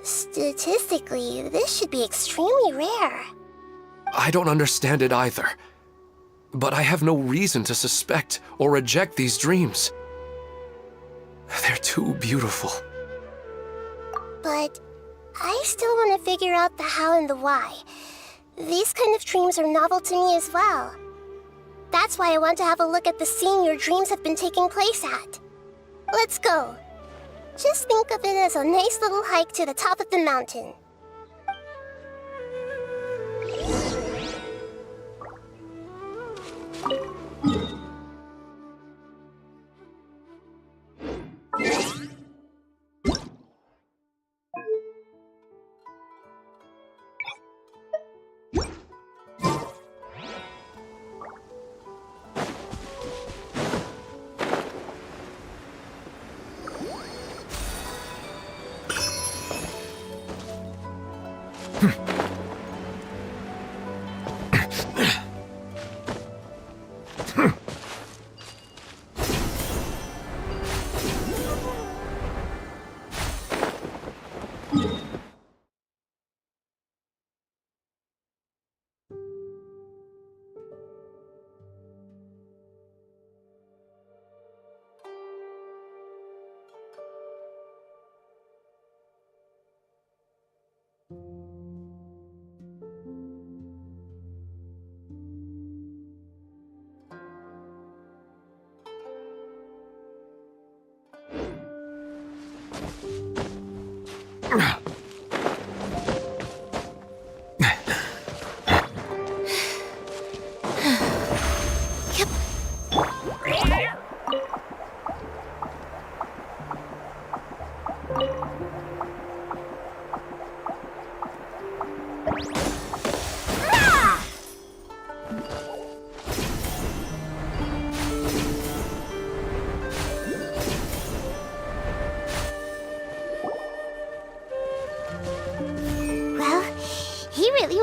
Statistically, this should be extremely rare. I don't understand it either. But I have no reason to suspect or reject these dreams. They're too beautiful. But I still want to figure out the how and the why. These kind of dreams are novel to me as well. That's why I want to have a look at the scene your dreams have been taking place at. Let's go. Just think of it as a nice little hike to the top of the mountain.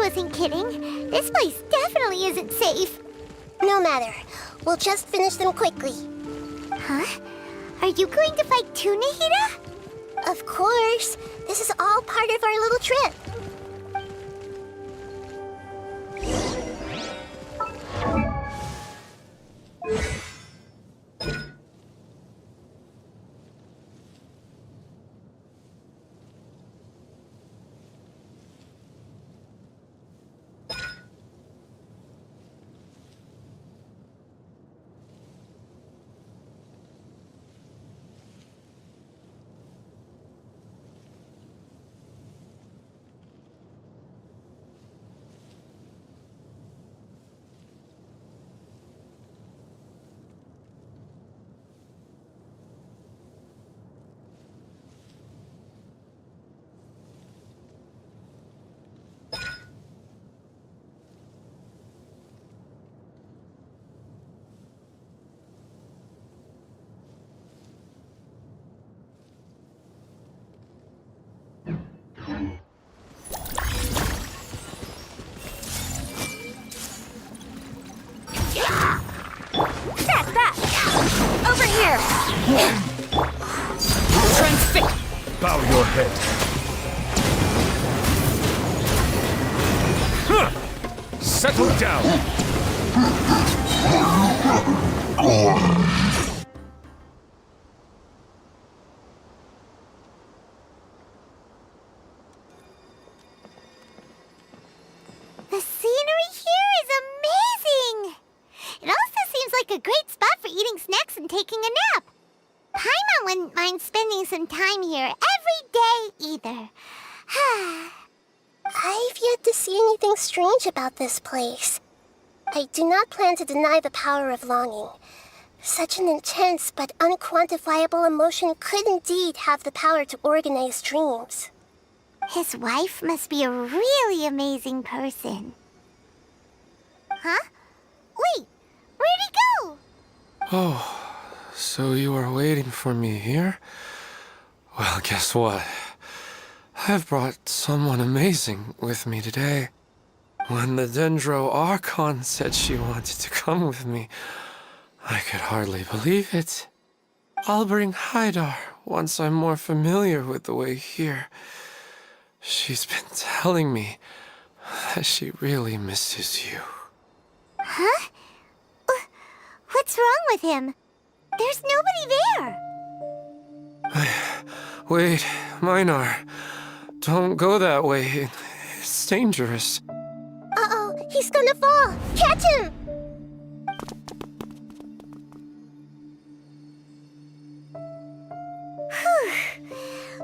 Wasn't kidding. This place definitely isn't safe. No matter. We'll just finish them quickly. Huh? Are you going to fight too, Nahida? Of course. This is all part of our little trip. Transfix! Bow your head. Settle down. The scenery here is amazing! It also seems like a great spot for eating snacks and taking a nap. Paimon wouldn't mind spending some time here every day either. I've yet to see anything strange about this place. I do not plan to deny the power of longing. Such an intense but unquantifiable emotion could indeed have the power to organize dreams. His wife must be a really amazing person. Huh? Wait, where'd he go? Oh, so you were waiting for me here? Well, guess what? I've brought someone amazing with me today. When the Dendro Archon said she wanted to come with me, I could hardly believe it. I'll bring Haidar once I'm more familiar with the way here. She's been telling me that she really misses you. Huh? What's wrong with him? There's nobody there. Wait, Minar. Don't go that way. It's dangerous. Uh-oh, he's gonna fall! Catch him!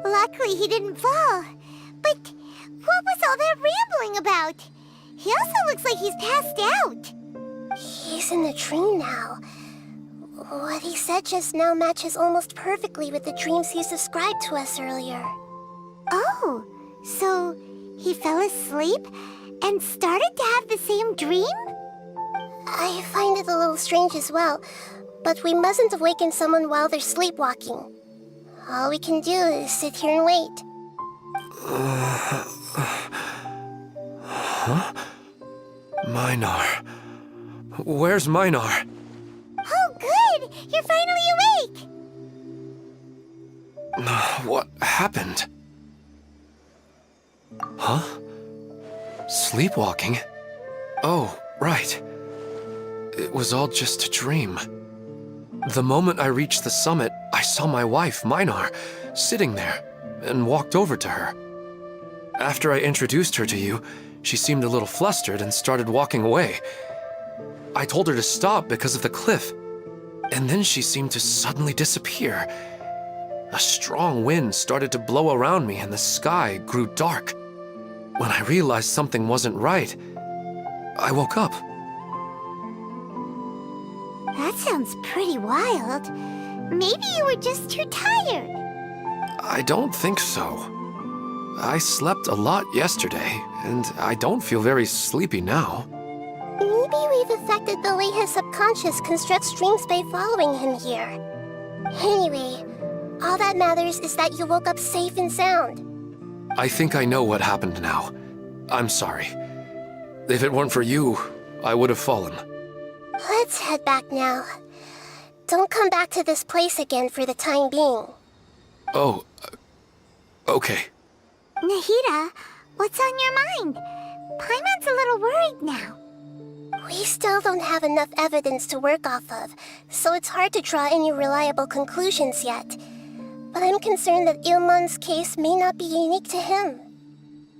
Luckily he didn't fall. But what was all that rambling about? He also looks like he's passed out. He's in a dream now. What he said just now matches almost perfectly with the dreams he's described to us earlier. Oh, so he fell asleep and started to have the same dream? I find it a little strange as well, but we mustn't awaken someone while they're sleepwalking. All we can do is sit here and wait. Huh? Minar. Where's Minar? Oh, good! You're finally awake! What happened? Huh? Sleepwalking? Oh, right. It was all just a dream. The moment I reached the summit, I saw my wife, Minar, sitting there, and walked over to her. After I introduced her to you, she seemed a little flustered and started walking away. I told her to stop because of the cliff, and then she seemed to suddenly disappear. A strong wind started to blow around me and the sky grew dark. When I realized something wasn't right, I woke up. That sounds pretty wild. Maybe you were just too tired. I don't think so. I slept a lot yesterday, and I don't feel very sleepy now. Maybe we've affected the way his subconscious constructs dreams by following him here. Anyway, all that matters is that you woke up safe and sound. I think I know what happened now. I'm sorry. If it weren't for you, I would have fallen. Let's head back now. Don't come back to this place again for the time being. Oh, okay. Nahida, what's on your mind? Paimon's a little worried now. We still don't have enough evidence to work off of, so it's hard to draw any reliable conclusions yet. But I'm concerned that Ilmon's case may not be unique to him.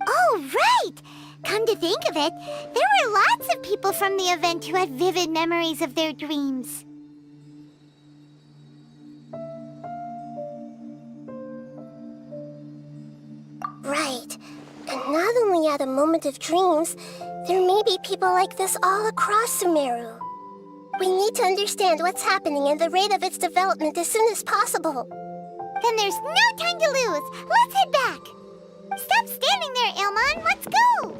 Oh, right! Come to think of it, there were lots of people from the event who had vivid memories of their dreams. Right. And not only at a moment of dreams, there may be people like this all across Sumeru. We need to understand what's happening and the rate of its development as soon as possible. Then there's no time to lose. Let's head back. Stop standing there, Ilmon. Let's go.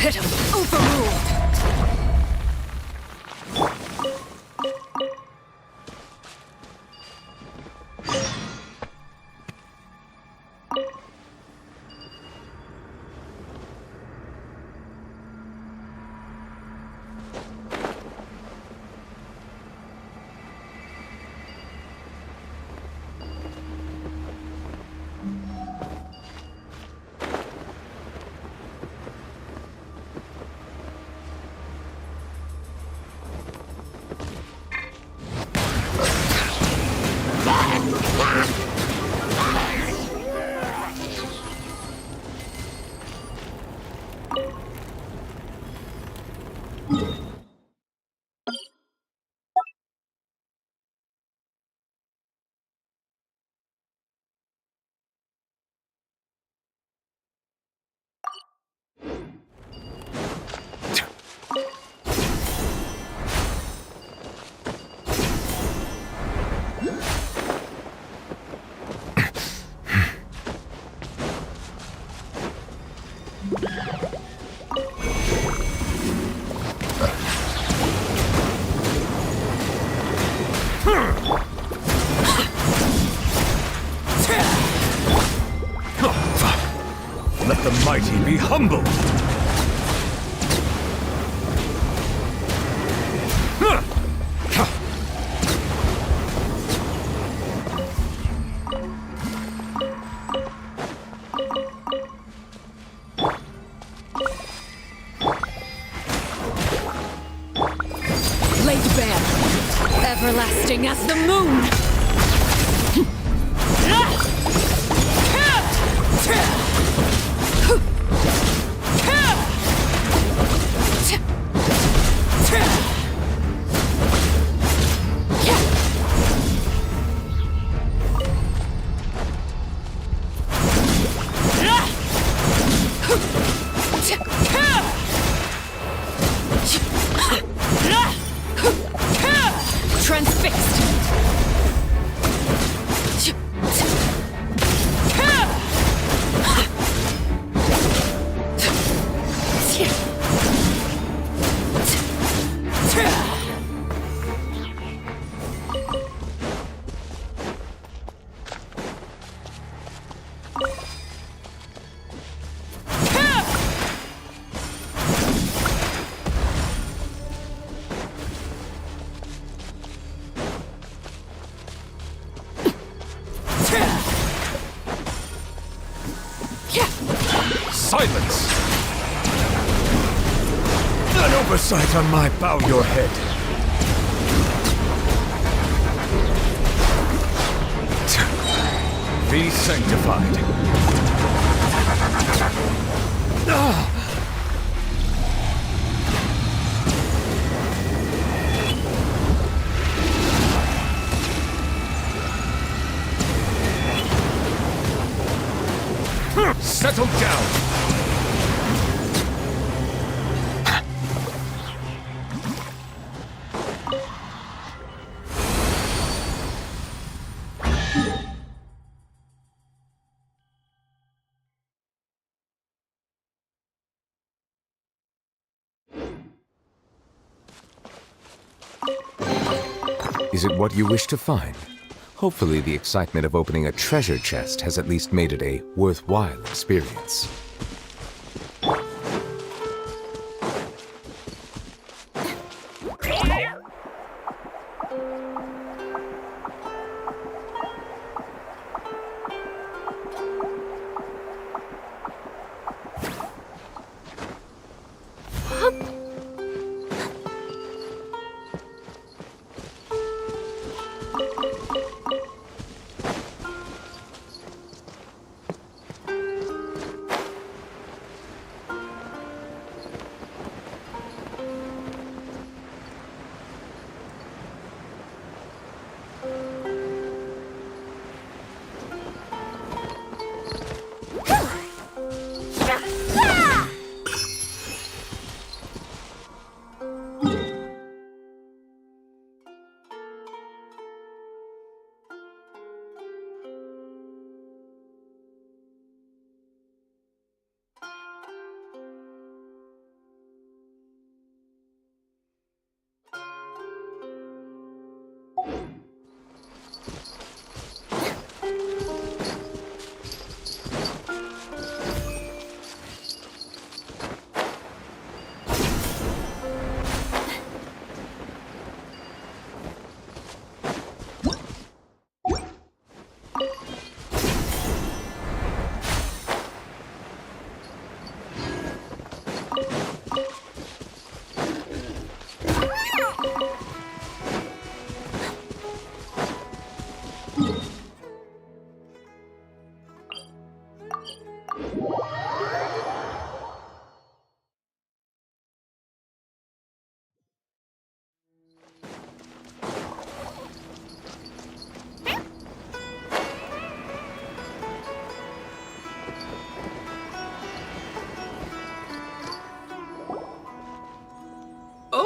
Overruled. Let the mighty be humbled! Laid bare, everlasting as the moon! Transfixed! Silence! An oversight on my bow your head. Be sanctified. Settle down! Is it what you wish to find? Hopefully the excitement of opening a treasure chest has at least made it a worthwhile experience.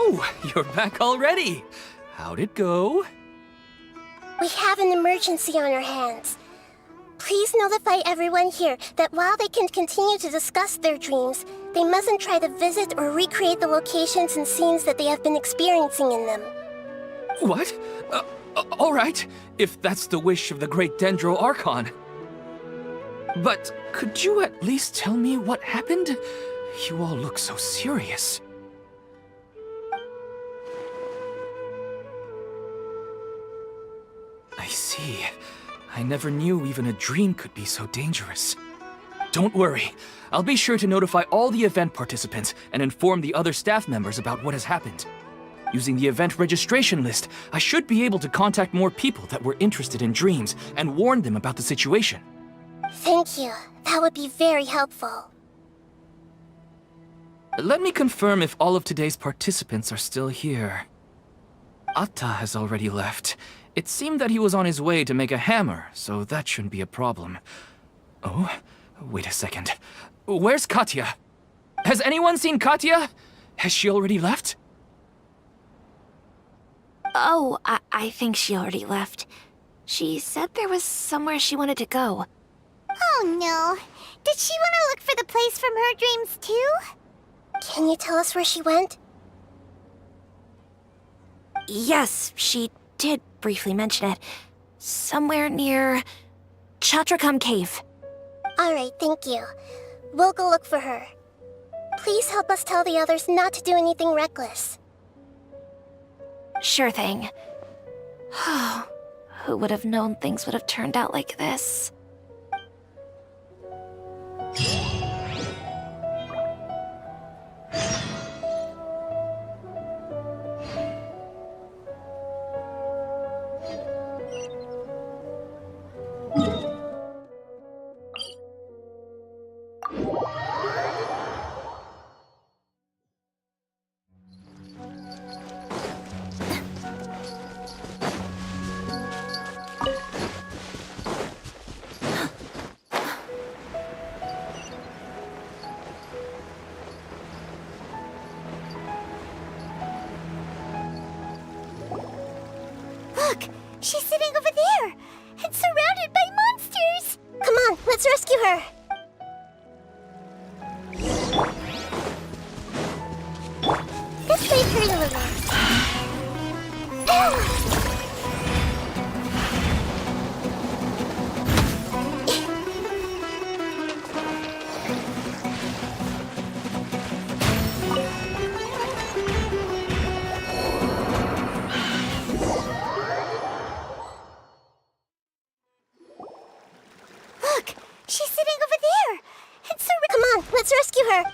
Oh, you're back already. How'd it go? We have an emergency on our hands. Please notify everyone here that while they can continue to discuss their dreams, they mustn't try to visit or recreate the locations and scenes that they have been experiencing in them. What? All right, if that's the wish of the great Dendro Archon. But could you at least tell me what happened? You all look so serious. I see. I never knew even a dream could be so dangerous. Don't worry. I'll be sure to notify all the event participants and inform the other staff members about what has happened. Using the event registration list, I should be able to contact more people that were interested in dreams and warn them about the situation. Thank you. That would be very helpful. Let me confirm if all of today's participants are still here. Atta has already left. It seemed that he was on his way to make a hammer, so that shouldn't be a problem. Oh, wait a second. Where's Katya? Has anyone seen Katya? Has she already left? Oh, I think she already left. She said there was somewhere she wanted to go. Oh no. Did she want to look for the place from her dreams too? Can you tell us where she went? Yes, she did briefly mention it. Somewhere near Chatrakam Cave. Alright, thank you. We'll go look for her. Please help us tell the others not to do anything reckless. Sure thing. Who would have known things would have turned out like this? Look! She's sitting over there! And surrounded by monsters! Come on, let's rescue her! Let's leave her a little. Look! She's sitting over there! And Come on, let's rescue her!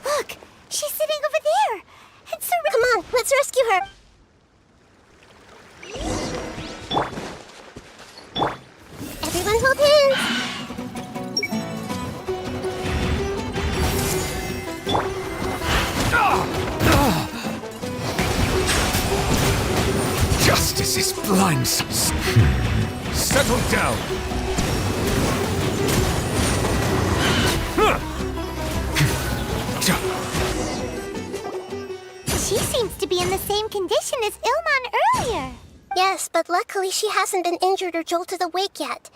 Look! She's sitting over there! And Come on, let's rescue her! Everyone hold hands! Justice is blind. Settle down. She seems to be in the same condition as Ilman earlier. Yes, but luckily she hasn't been injured or jolted awake yet.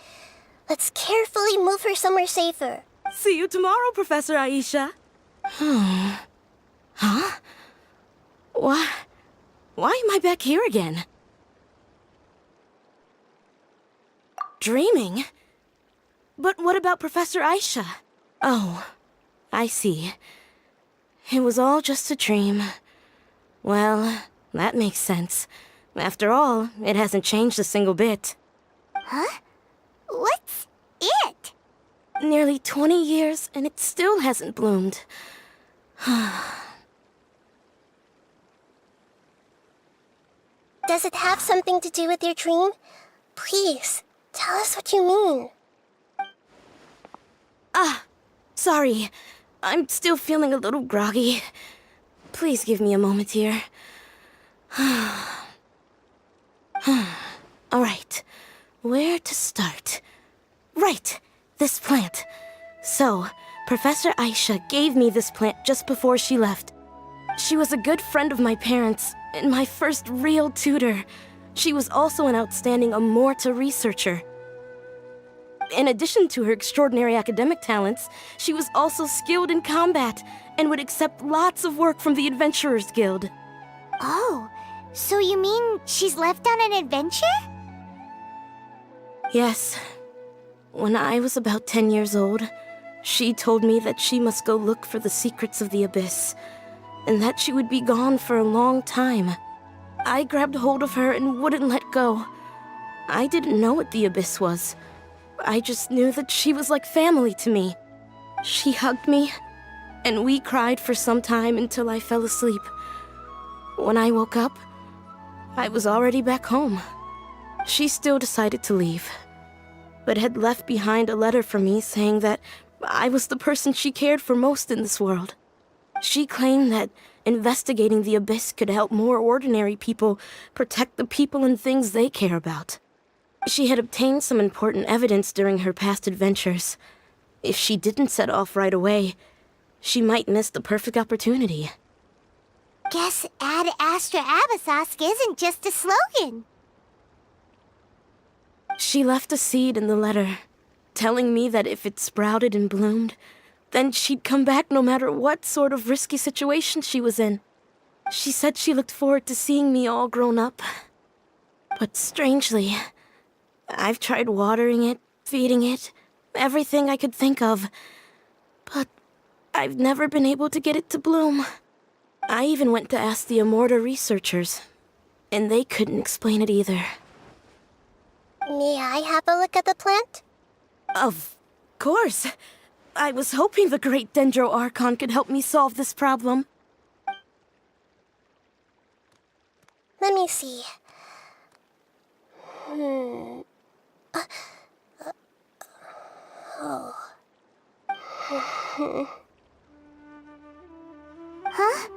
Let's carefully move her somewhere safer. See you tomorrow, Professor Aisha. Huh? Why am I back here again? Dreaming? But what about Professor Aisha? Oh, I see. It was all just a dream. Well, that makes sense. After all, it hasn't changed a single bit. Huh? What's it? Nearly 20 years, and it still hasn't bloomed. Does it have something to do with your dream? Please, tell us what you mean. Sorry. I'm still feeling a little groggy. Please give me a moment here. Alright, where to start? Right, this plant. So, Professor Aisha gave me this plant just before she left. She was a good friend of my parents, and my first real tutor. She was also an outstanding Amorta researcher. In addition to her extraordinary academic talents, she was also skilled in combat and would accept lots of work from the Adventurers Guild. Oh, so you mean she's left on an adventure? Yes. When I was about 10 years old, she told me that she must go look for the secrets of the Abyss, and that she would be gone for a long time. I grabbed hold of her and wouldn't let go. I didn't know what the Abyss was. I just knew that she was like family to me. She hugged me, and we cried for some time until I fell asleep. When I woke up, I was already back home. She still decided to leave, but had left behind a letter for me saying that I was the person she cared for most in this world. She claimed that investigating the Abyss could help more ordinary people protect the people and things they care about. She had obtained some important evidence during her past adventures. If she didn't set off right away, she might miss the perfect opportunity. Guess Ad Astra Abyssosque isn't just a slogan. She left a seed in the letter, telling me that if it sprouted and bloomed, then she'd come back no matter what sort of risky situation she was in. She said she looked forward to seeing me all grown up. But strangely, I've tried watering it, feeding it, everything I could think of. But I've never been able to get it to bloom. I even went to ask the Amorta researchers, and they couldn't explain it either. May I have a look at the plant? Of course. I was hoping the great Dendro Archon could help me solve this problem. Let me see. Huh?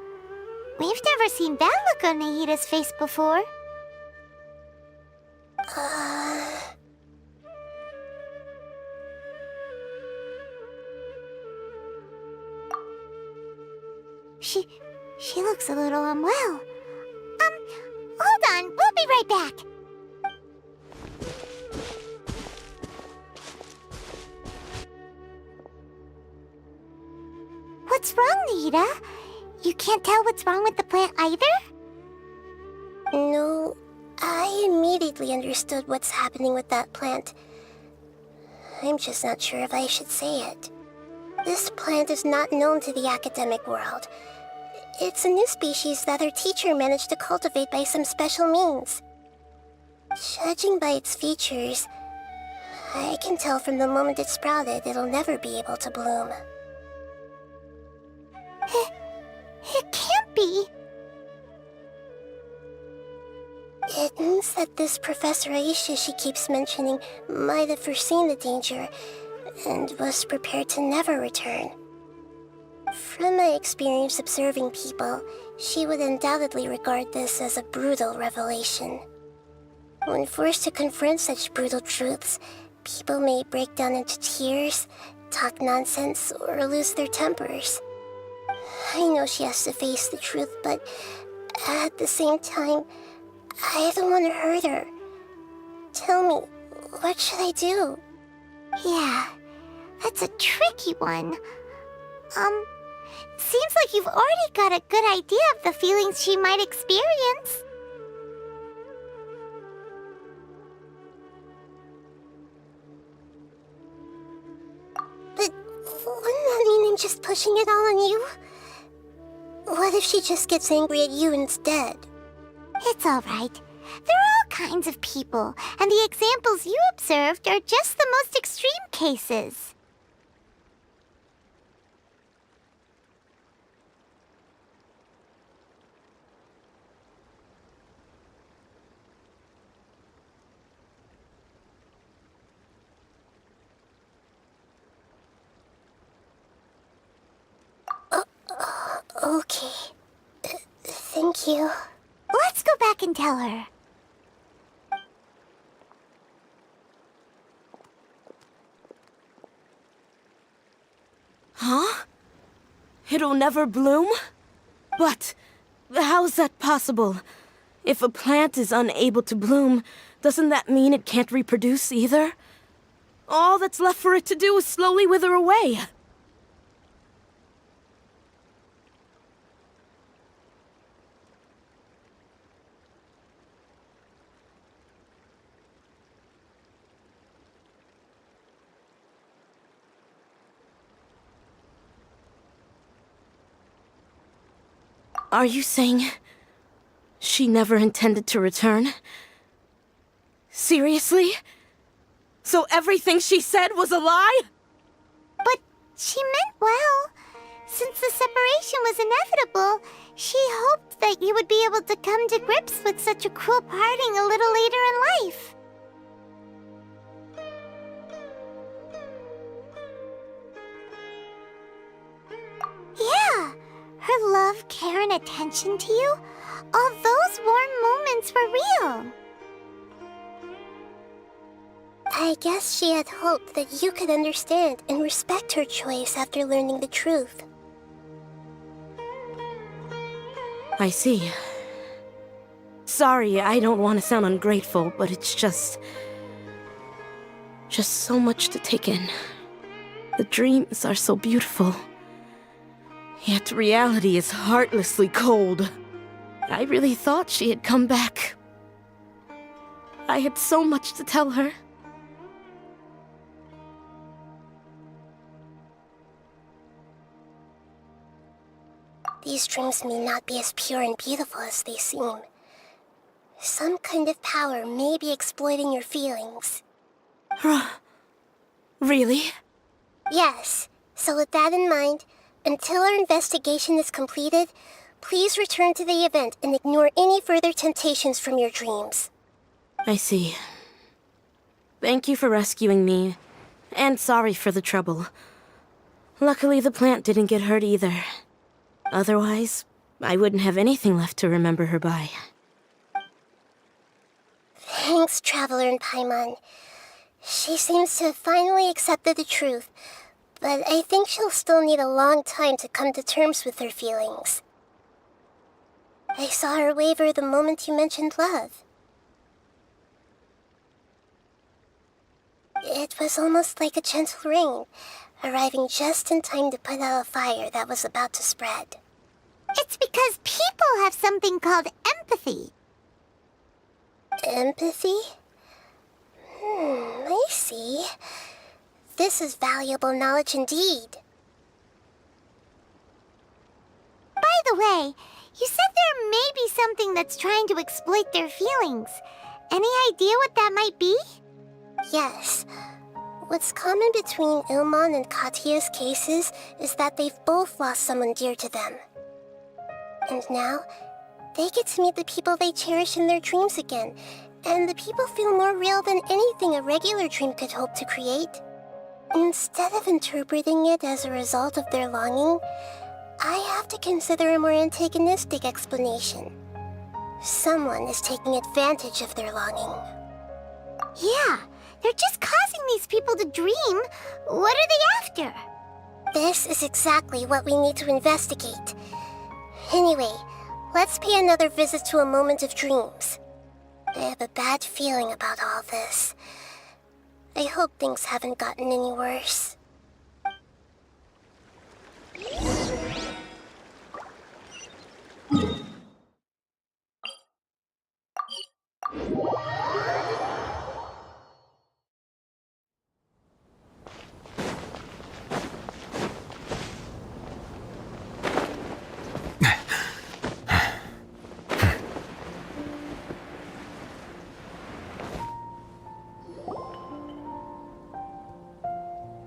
We've never seen that look on Nahida's face before. She looks a little unwell. Hold on, we'll be right back. What's wrong, Nahida? You can't tell what's wrong with the plant either? No, I immediately understood what's happening with that plant. I'm just not sure if I should say it. This plant is not known to the academic world. It's a new species that our teacher managed to cultivate by some special means. Judging by its features, I can tell from the moment it sprouted it'll never be able to bloom. It can't be. It means that this Professor Aisha she keeps mentioning might have foreseen the danger and was prepared to never return. From my experience observing people, she would undoubtedly regard this as a brutal revelation. When forced to confront such brutal truths, people may break down into tears, talk nonsense, or lose their tempers. I know she has to face the truth, but at the same time, I don't want to hurt her. Tell me, what should I do? Yeah, that's a tricky one. Seems like you've already got a good idea of the feelings she might experience. But wouldn't that mean I'm just pushing it all on you? What if she just gets angry at you instead? It's all right. There are all kinds of people, and the examples you observed are just the most extreme cases. Okay. Thank you. Let's go back and tell her. Huh? It'll never bloom? But how's that possible? If a plant is unable to bloom, doesn't that mean it can't reproduce either? All that's left for it to do is slowly wither away. Are you saying she never intended to return? Seriously? So everything she said was a lie? But she meant well. Since the separation was inevitable, she hoped that you would be able to come to grips with such a cruel parting a little later in life. Yeah, her love, care, and attention to you, all those warm moments were real. I guess she had hoped that you could understand and respect her choice after learning the truth. I see. Sorry, I don't want to sound ungrateful, but it's just so much to take in. The dreams are so beautiful. Yet reality is heartlessly cold. I really thought she had come back. I had so much to tell her. These dreams may not be as pure and beautiful as they seem. Some kind of power may be exploiting your feelings. Really? Yes. So with that in mind, until our investigation is completed, please return to the event and ignore any further temptations from your dreams. I see. Thank you for rescuing me, and sorry for the trouble. Luckily, the plant didn't get hurt either. Otherwise, I wouldn't have anything left to remember her by. Thanks, Traveler and Paimon. She seems to have finally accepted the truth, but I think she'll still need a long time to come to terms with her feelings. I saw her waver the moment you mentioned love. It was almost like a gentle rain, arriving just in time to put out a fire that was about to spread. It's because people have something called empathy. Empathy? I see. This is valuable knowledge indeed. By the way, you said there may be something that's trying to exploit their feelings. Any idea what that might be? Yes. What's common between Ilmon and Katya's cases is that they've both lost someone dear to them. And now, they get to meet the people they cherish in their dreams again, and the people feel more real than anything a regular dream could hope to create. Instead of interpreting it as a result of their longing, I have to consider a more antagonistic explanation. Someone is taking advantage of their longing. Yeah, they're just causing these people to dream. What are they after? This is exactly what we need to investigate. Anyway, let's pay another visit to a moment of dreams. I have a bad feeling about all this. I hope things haven't gotten any worse.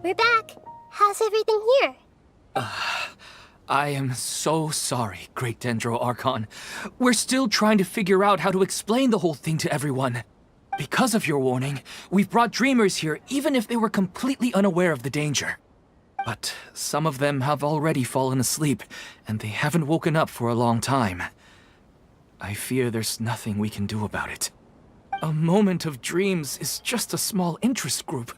We're back. How's everything here? I am so sorry, Great Dendro Archon. We're still trying to figure out how to explain the whole thing to everyone. Because of your warning, we've brought dreamers here even if they were completely unaware of the danger. But some of them have already fallen asleep, and they haven't woken up for a long time. I fear there's nothing we can do about it. A moment of dreams is just a small interest group.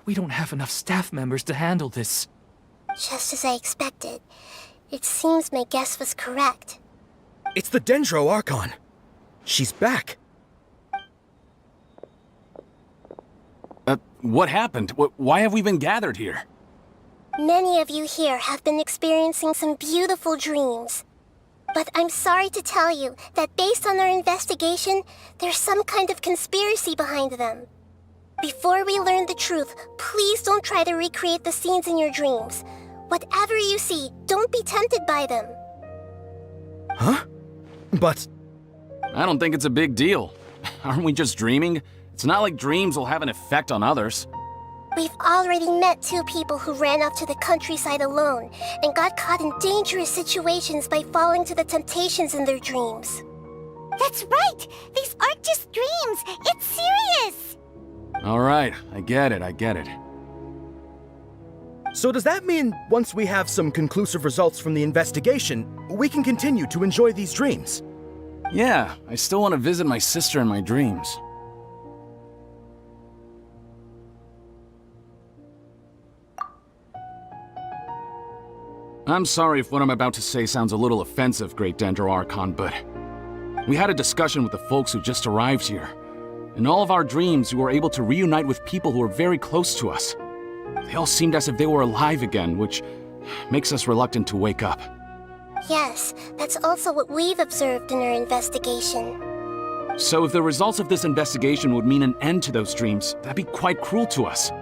We don't have enough staff members to handle this. Just as I expected. It seems my guess was correct. It's the Dendro Archon. She's back. What happened? Why have we been gathered here? Many of you here have been experiencing some beautiful dreams. But I'm sorry to tell you that based on our investigation, there's some kind of conspiracy behind them. Before we learn the truth, please don't try to recreate the scenes in your dreams. Whatever you see, don't be tempted by them. Huh? But... I don't think it's a big deal. Aren't we just dreaming? It's not like dreams will have an effect on others. We've already met 2 people who ran off to the countryside alone and got caught in dangerous situations by falling to the temptations in their dreams. That's right! These aren't just dreams! It's serious! All right, I get it. So does that mean once we have some conclusive results from the investigation, we can continue to enjoy these dreams? Yeah, I still want to visit my sister in my dreams. I'm sorry if what I'm about to say sounds a little offensive, Great Dendro Archon, but we had a discussion with the folks who just arrived here. In all of our dreams, we were able to reunite with people who were very close to us. They all seemed as if they were alive again, which makes us reluctant to wake up. Yes, that's also what we've observed in our investigation. So if the results of this investigation would mean an end to those dreams, that'd be quite cruel to us.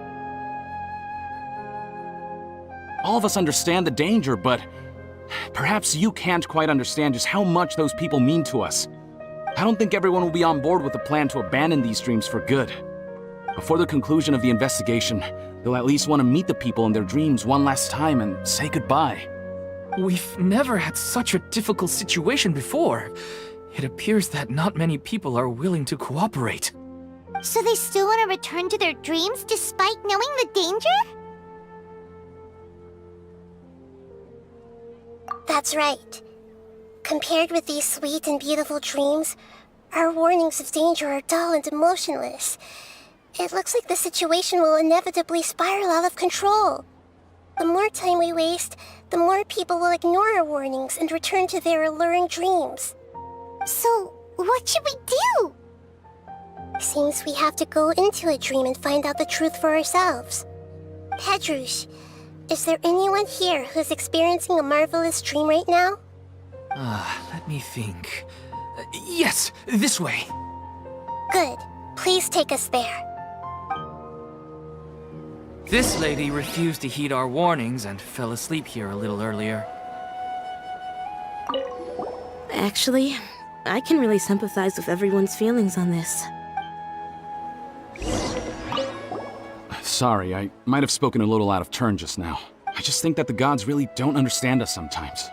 All of us understand the danger, but perhaps you can't quite understand just how much those people mean to us. I don't think everyone will be on board with the plan to abandon these dreams for good. Before the conclusion of the investigation, they'll at least want to meet the people in their dreams one last time and say goodbye. We've never had such a difficult situation before. It appears that not many people are willing to cooperate. So they still want to return to their dreams despite knowing the danger? That's right. Compared with these sweet and beautiful dreams, our warnings of danger are dull and emotionless. It looks like the situation will inevitably spiral out of control. The more time we waste, the more people will ignore our warnings and return to their alluring dreams. So, what should we do? Seems we have to go into a dream and find out the truth for ourselves. Pedrush, is there anyone here who's experiencing a marvelous dream right now? Let me think. Yes, this way. Good. Please take us there. This lady refused to heed our warnings and fell asleep here a little earlier. Actually, I can really sympathize with everyone's feelings on this. Sorry, I might have spoken a little out of turn just now. I just think that the gods really don't understand us sometimes.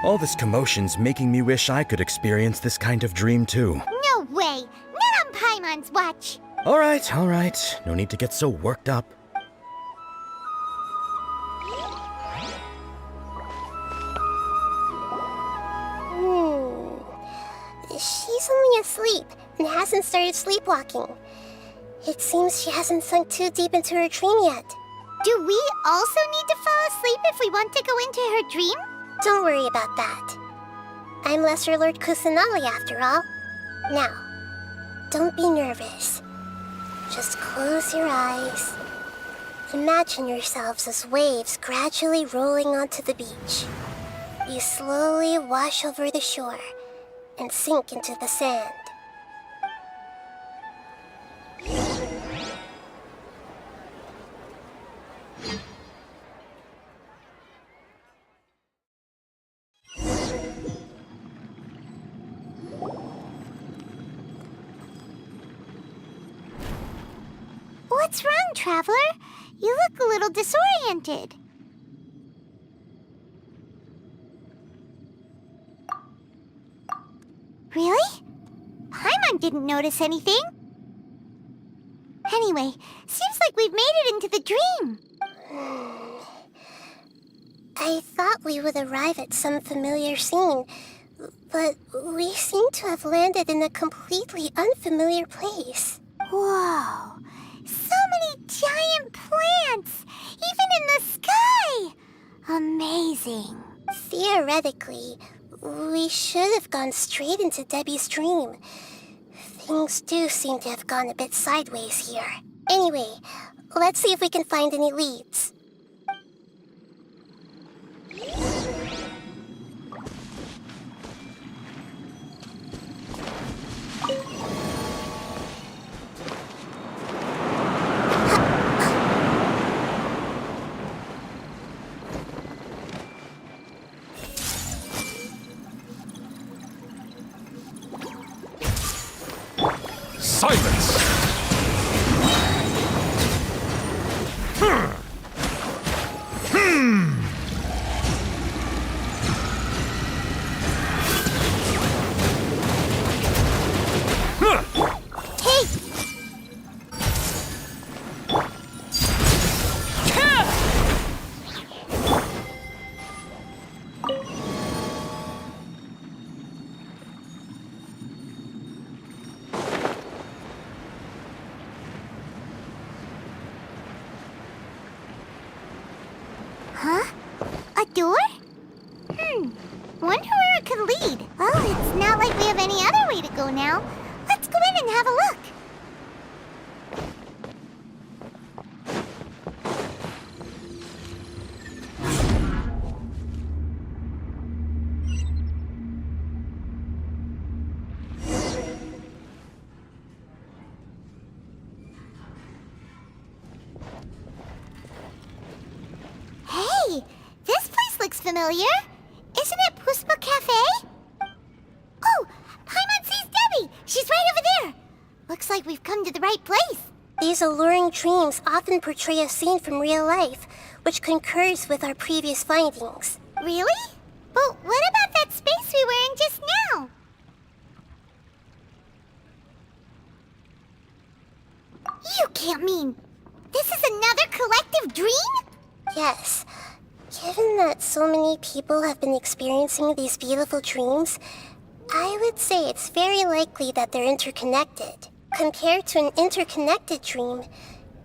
All this commotion's making me wish I could experience this kind of dream too. No way! Not on Paimon's watch! All right. No need to get so worked up. She's only asleep and hasn't started sleepwalking. It seems she hasn't sunk too deep into her dream yet. Do we also need to fall asleep if we want to go into her dream? Don't worry about that. I'm Lesser Lord Kusanali after all. Now, don't be nervous. Just close your eyes. Imagine yourselves as waves gradually rolling onto the beach. You slowly wash over the shore and sink into the sand. What's wrong, Traveler? You look a little disoriented. Really? Paimon didn't notice anything. Anyway, seems like we've made it into the dream. I thought we would arrive at some familiar scene, but we seem to have landed in a completely unfamiliar place. Whoa! So many giant plants! Even in the sky! Amazing. Theoretically, we should have gone straight into Debbie's dream. Things do seem to have gone a bit sideways here. Anyway, let's see if we can find any leads. Silence! Huh? A door? Wonder where it could lead. Well, it's not like we have any other way to go now. Let's go in and have a look. Hey, this place looks familiar. Isn't it Puspa Cafe? Oh, Paimon sees Debbie. She's right over there. Looks like we've come to the right place. These alluring dreams often portray a scene from real life, which concurs with our previous findings. Really? But what about that space we were in just now? You can't mean this is another collective dream? Yes. Given that so many people have been experiencing these beautiful dreams, I would say it's very likely that they're interconnected. Compared to an interconnected dream,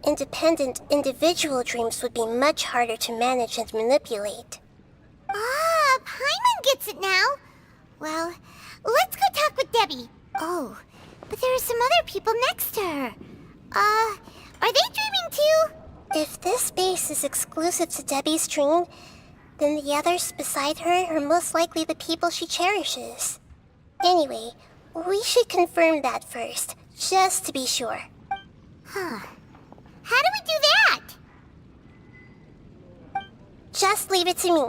independent individual dreams would be much harder to manage and manipulate. Ah, Paimon gets it now. Well, let's go talk with Debbie. Oh, but there are some other people next to her. Are they dreaming too? If this space is exclusive to Debbie's dream, then the others beside her are most likely the people she cherishes. Anyway, we should confirm that first, just to be sure. Huh. How do we do that? Just leave it to me.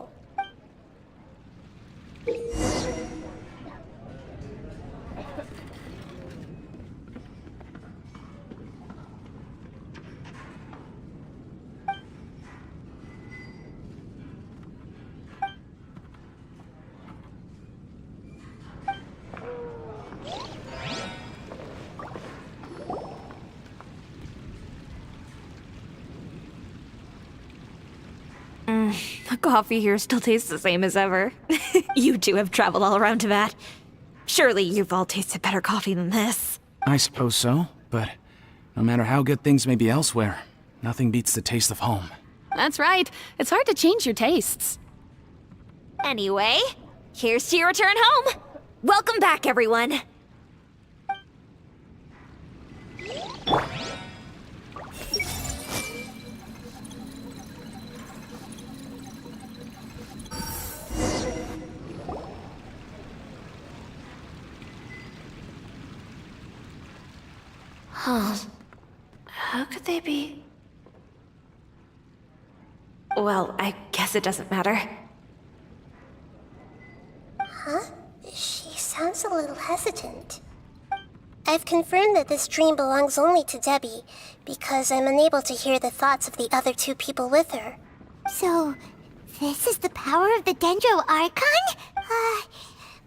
The coffee here still tastes the same as ever. You two have traveled all around Tibet. Surely you've all tasted better coffee than this. I suppose so, but no matter how good things may be elsewhere, nothing beats the taste of home. That's right. It's hard to change your tastes. Anyway, here's to your return home. Welcome back, everyone. Huh. How could they be? Well, I guess it doesn't matter. Huh? She sounds a little hesitant. I've confirmed that this dream belongs only to Debbie, because I'm unable to hear the thoughts of the other two people with her. So, this is the power of the Dendro Archon?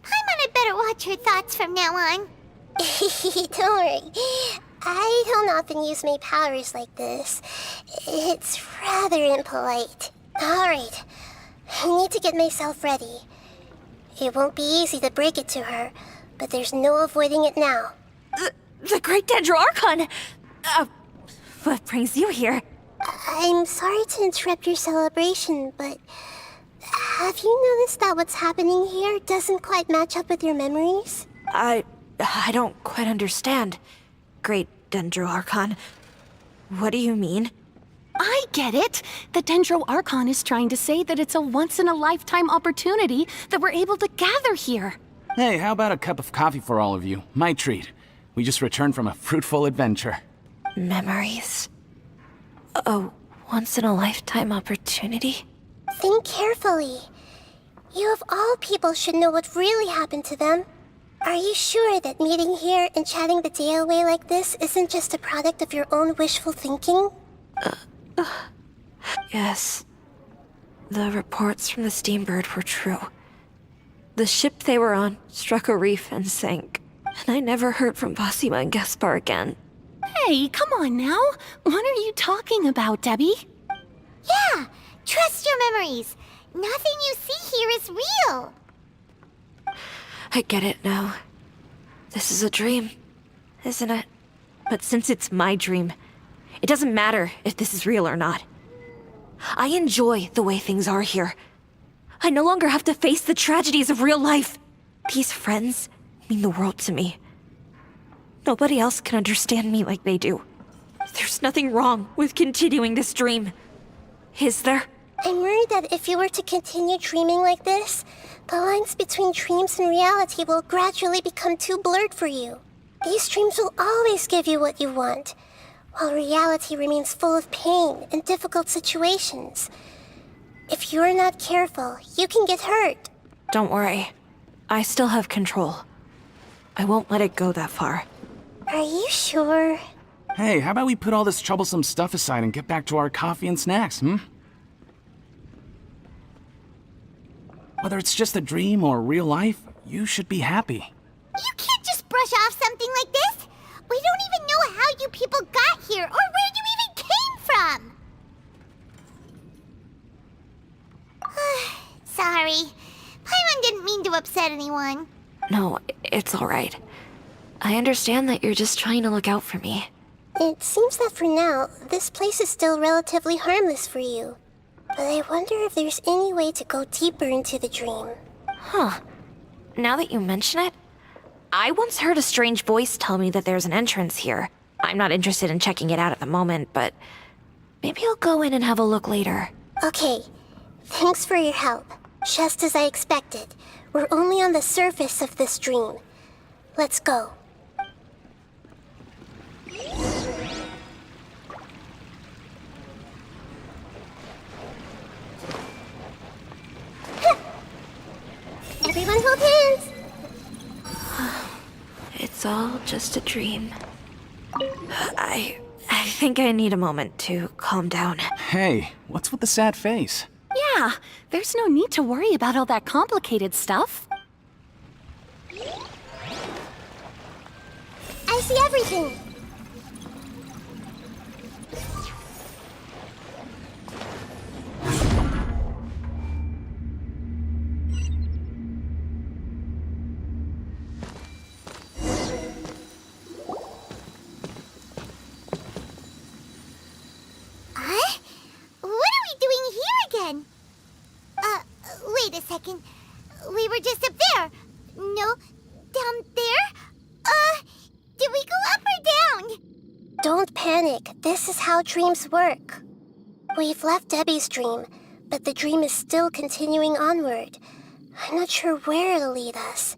Paimon had better watch her thoughts from now on. Don't worry. I don't often use my powers like this. It's rather impolite. Alright, I need to get myself ready. It won't be easy to break it to her, but there's no avoiding it now. The Great Dendroarchon! What brings you here? I'm sorry to interrupt your celebration, but have you noticed that what's happening here doesn't quite match up with your memories? I don't quite understand. Great Dendroarchon. What do you mean? I get it! The Dendroarchon is trying to say that it's a once-in-a-lifetime opportunity that we're able to gather here. Hey, how about a cup of coffee for all of you? My treat. We just returned from a fruitful adventure. Memories? A once-in-a-lifetime opportunity? Think carefully. You of all people should know what really happened to them. Are you sure that meeting here and chatting the day away like this isn't just a product of your own wishful thinking? Yes. The reports from the Steambird were true. The ship they were on struck a reef and sank. And I never heard from Basima and Gaspar again. Hey, come on now! What are you talking about, Debbie? Yeah, trust your memories. Nothing you see here is real. I get it now. This is a dream, isn't it? But since it's my dream, it doesn't matter if this is real or not. I enjoy the way things are here. I no longer have to face the tragedies of real life. These friends mean the world to me. Nobody else can understand me like they do. There's nothing wrong with continuing this dream. Is there? I'm worried that if you were to continue dreaming like this, the lines between dreams and reality will gradually become too blurred for you. These dreams will always give you what you want, while reality remains full of pain and difficult situations. If you're not careful, you can get hurt. Don't worry. I still have control. I won't let it go that far. Are you sure? Hey, how about we put all this troublesome stuff aside and get back to our coffee and snacks, Whether it's just a dream or real life, you should be happy. You can't just brush off something like this. We don't even know how you people got here or where you even came from. Sorry. Paimon didn't mean to upset anyone. No, it's all right. I understand that you're just trying to look out for me. It seems that for now, this place is still relatively harmless for you. But I wonder if there's any way to go deeper into the dream. Huh. Now that you mention it, I once heard a strange voice tell me that there's an entrance here. I'm not interested in checking it out at the moment, but maybe I'll go in and have a look later. Okay. Thanks for your help. Just as I expected, we're only on the surface of this dream. Let's go. Everyone hold hands! It's all just a dream. I think I need a moment to calm down. Hey, what's with the sad face? Yeah, there's no need to worry about all that complicated stuff. I see everything! Wait a second. We were just up there. No, down there? Did we go up or down? Don't panic. This is how dreams work. We've left Debbie's dream, but the dream is still continuing onward. I'm not sure where it'll lead us.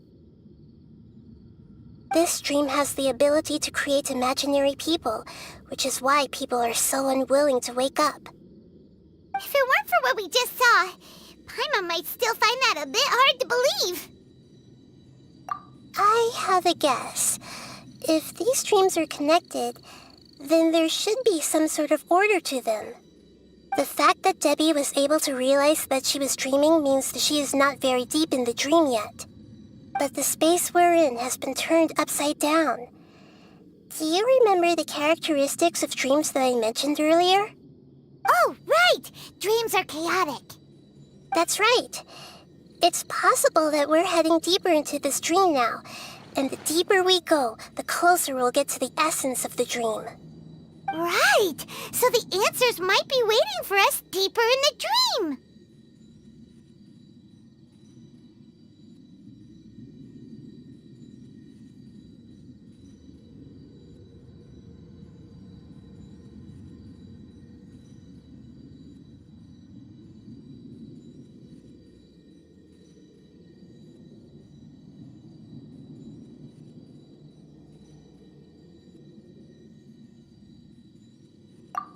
This dream has the ability to create imaginary people, which is why people are so unwilling to wake up. If it weren't for what we just saw, Paimon might still find that a bit hard to believe. I have a guess. If these dreams are connected, then there should be some sort of order to them. The fact that Debbie was able to realize that she was dreaming means that she is not very deep in the dream yet. But the space we're in has been turned upside down. Do you remember the characteristics of dreams that I mentioned earlier? Oh, right! Dreams are chaotic. That's right. It's possible that we're heading deeper into this dream now. And the deeper we go, the closer we'll get to the essence of the dream. Right! So the answers might be waiting for us deeper in the dream!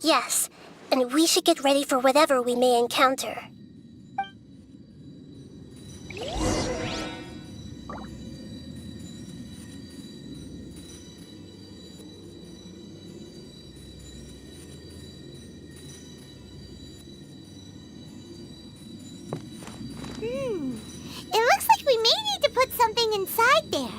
Yes, and we should get ready for whatever we may encounter. It looks like we may need to put something inside there.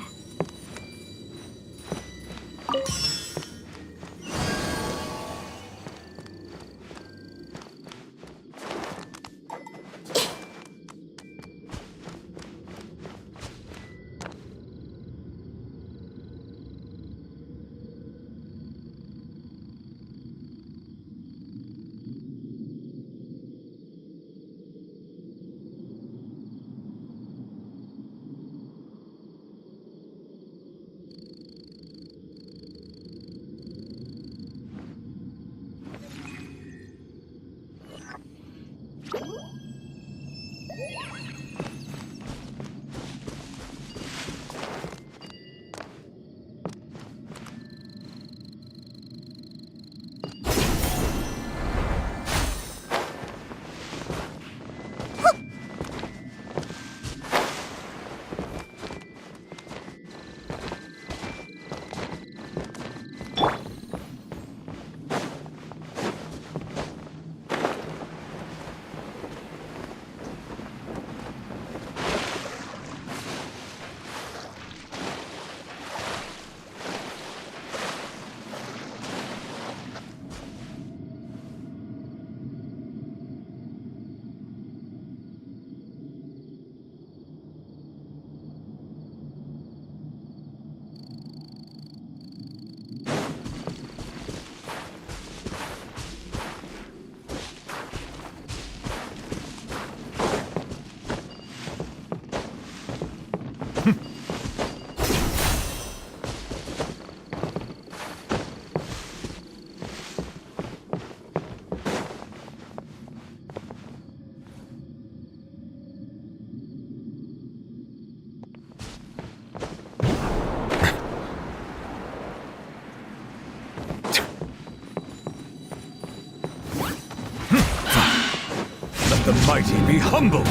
The mighty be humbled!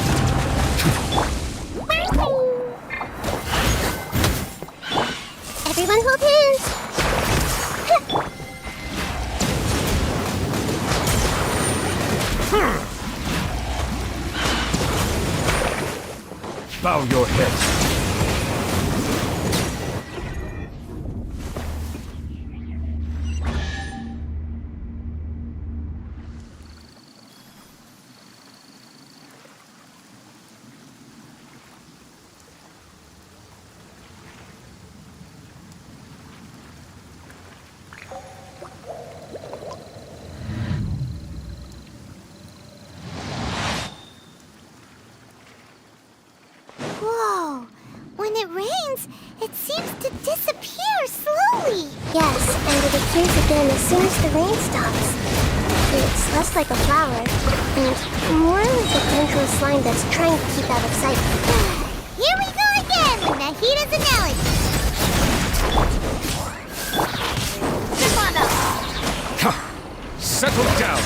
Everyone hold hands! Bow your heads. Whoa! When it rains, it seems to disappear slowly. Yes, and it appears again as soon as the rain stops. It's less like a flower, and more like a dangerous slime that's trying to keep out of sight. Here we go again with Nahida's analogy. Come on up. Settle down!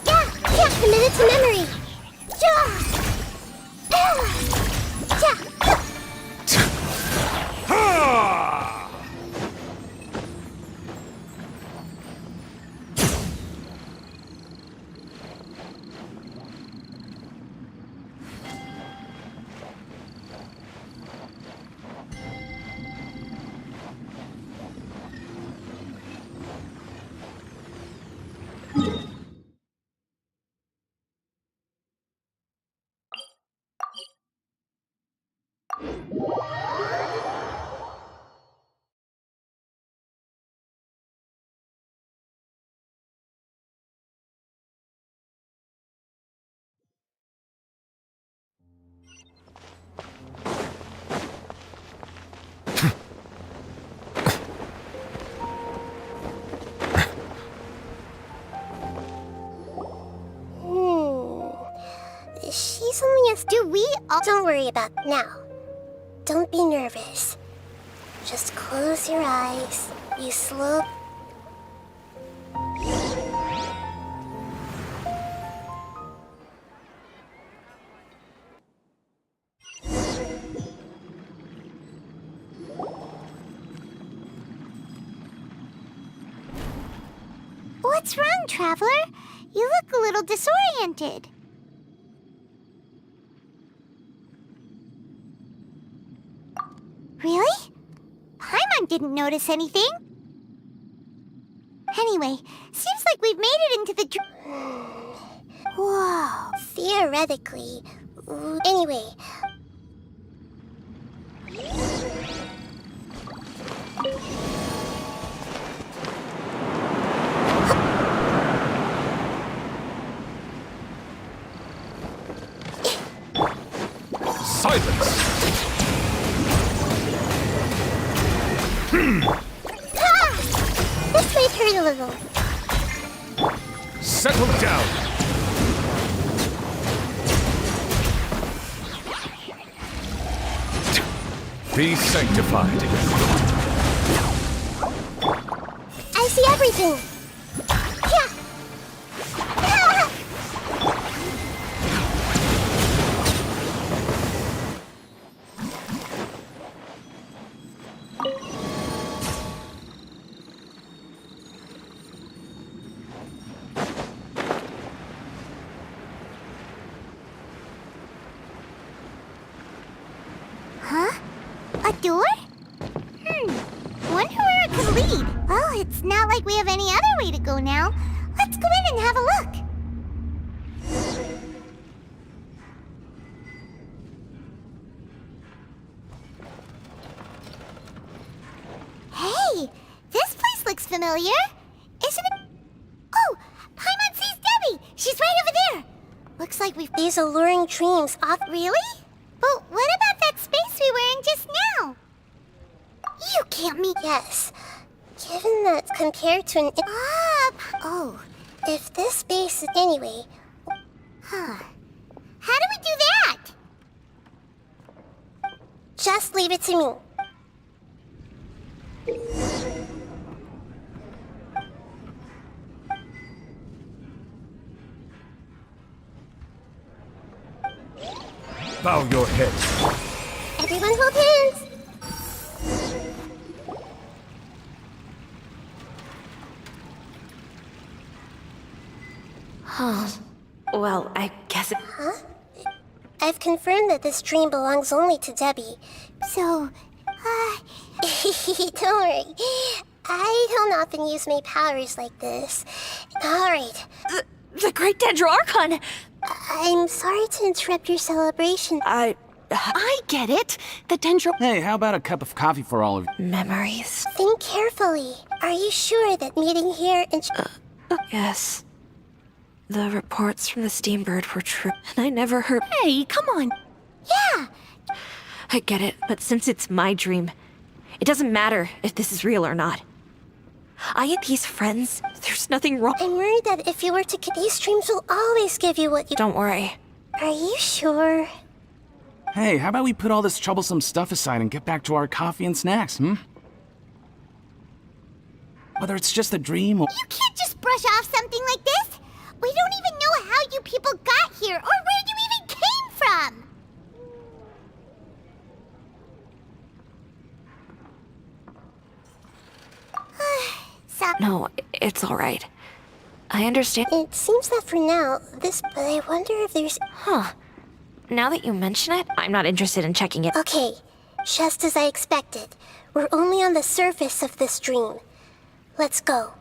Yeah, committed to memory. She's only as do we all. Don't worry about now. Don't be nervous. Just close your eyes. You slow. What's wrong, Traveler? You look a little disoriented. Really? Paimon didn't notice anything. Anyway, seems like we've made it into the Whoa. Theoretically. Anyway. Silence! This might hurt a little. Settle down! Be sanctified. I see everything. Yeah. Ah! Huh? A door? Wonder where it could lead. Well, it's not like we have any other way to go now. Let's go in and have a look. Hey, this place looks familiar. Isn't it? Oh, Paimon sees Debbie. She's right over there. Looks like we've... These alluring dreams off. Really? But what about that space we were in just now? You can't mean... Yes. Given that compared to an... Oh. If this space is... Anyway. Huh. How do we do that? Just leave it to me. Bow your head. Everyone hold hands. Well, I guess it... Huh? I've confirmed that this dream belongs only to Debbie. So, don't worry. I don't often use my powers like this. Alright. The Great Dendro Archon! I'm sorry to interrupt your celebration. I get it. The Dendro... Hey, how about a cup of coffee for all of you? Memories. Think carefully. Are you sure that meeting here in... Yes. The reports from the Steambird were true, and I never heard... Hey, come on. yeah. I get it, but since it's my dream, it doesn't matter if this is real or not. I and these friends, there's nothing wrong. I'm worried that if you were to... These dreams will always give you what you... Don't worry. Are you sure? Hey, how about we put all this troublesome stuff aside and get back to our coffee and snacks, Whether it's just a dream or... You can't just brush off something like this. We don't even know how you people got here or where you even came from. No, it's all right. I understand. It seems that for now, this... But I wonder if there's... Huh. Now that you mention it, I'm not interested in checking it. Okay, just as I expected. We're only on the surface of this dream. Let's go.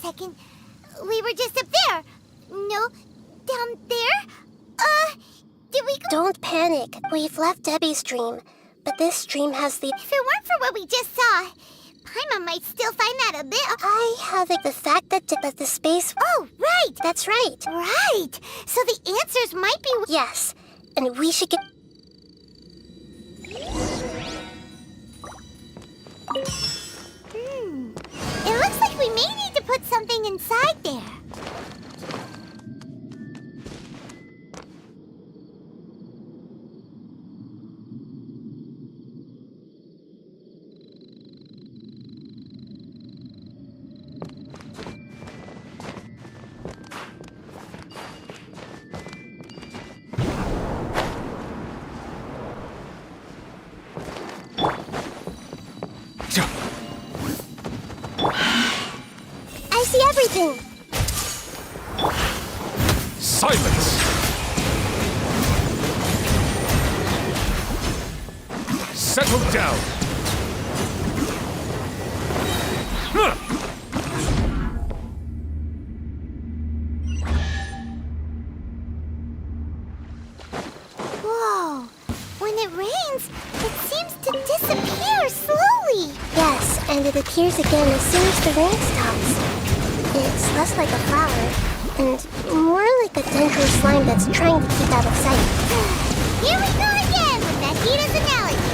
second. We were just up there. No, down there? Did we go? Don't panic. We've left Debbie's dream. But this dream has the... If it weren't for what we just saw, Paimon might still find that a bit... I have the fact that the space... Oh, right! That's right. Right! So the answers might be... Yes. And we should get... It looks like we may need to put something inside there. I see everything. Silence! Settle down! Huh. Whoa. When it rains, it seems to disappear slowly. Yes, and it appears again as soon as the rain stops. It's less like a flower, and more like a dendro slime that's trying to keep out of sight. Here we go again with Nahida's analogy.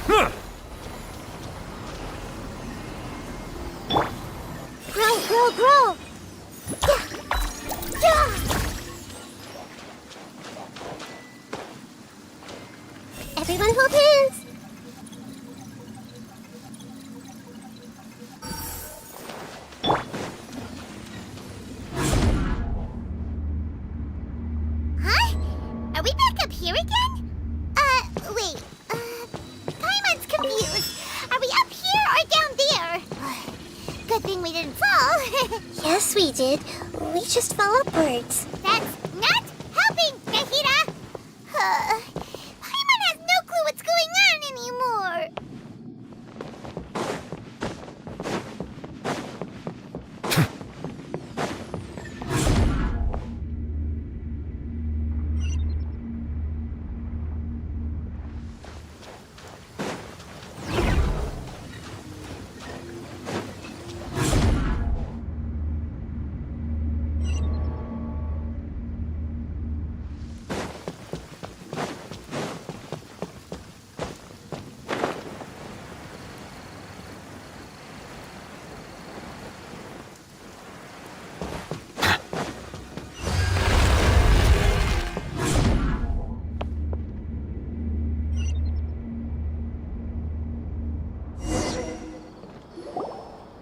Huh. Grow, grow, grow! Everyone hold hands! Huh? Are we back up here again? Wait. Paimon's confused. Are we up here or down there? Good thing we didn't fall. Yes, we did. We just fell upwards. That's not helping, Nahida! Paimon has no clue what's going on anymore.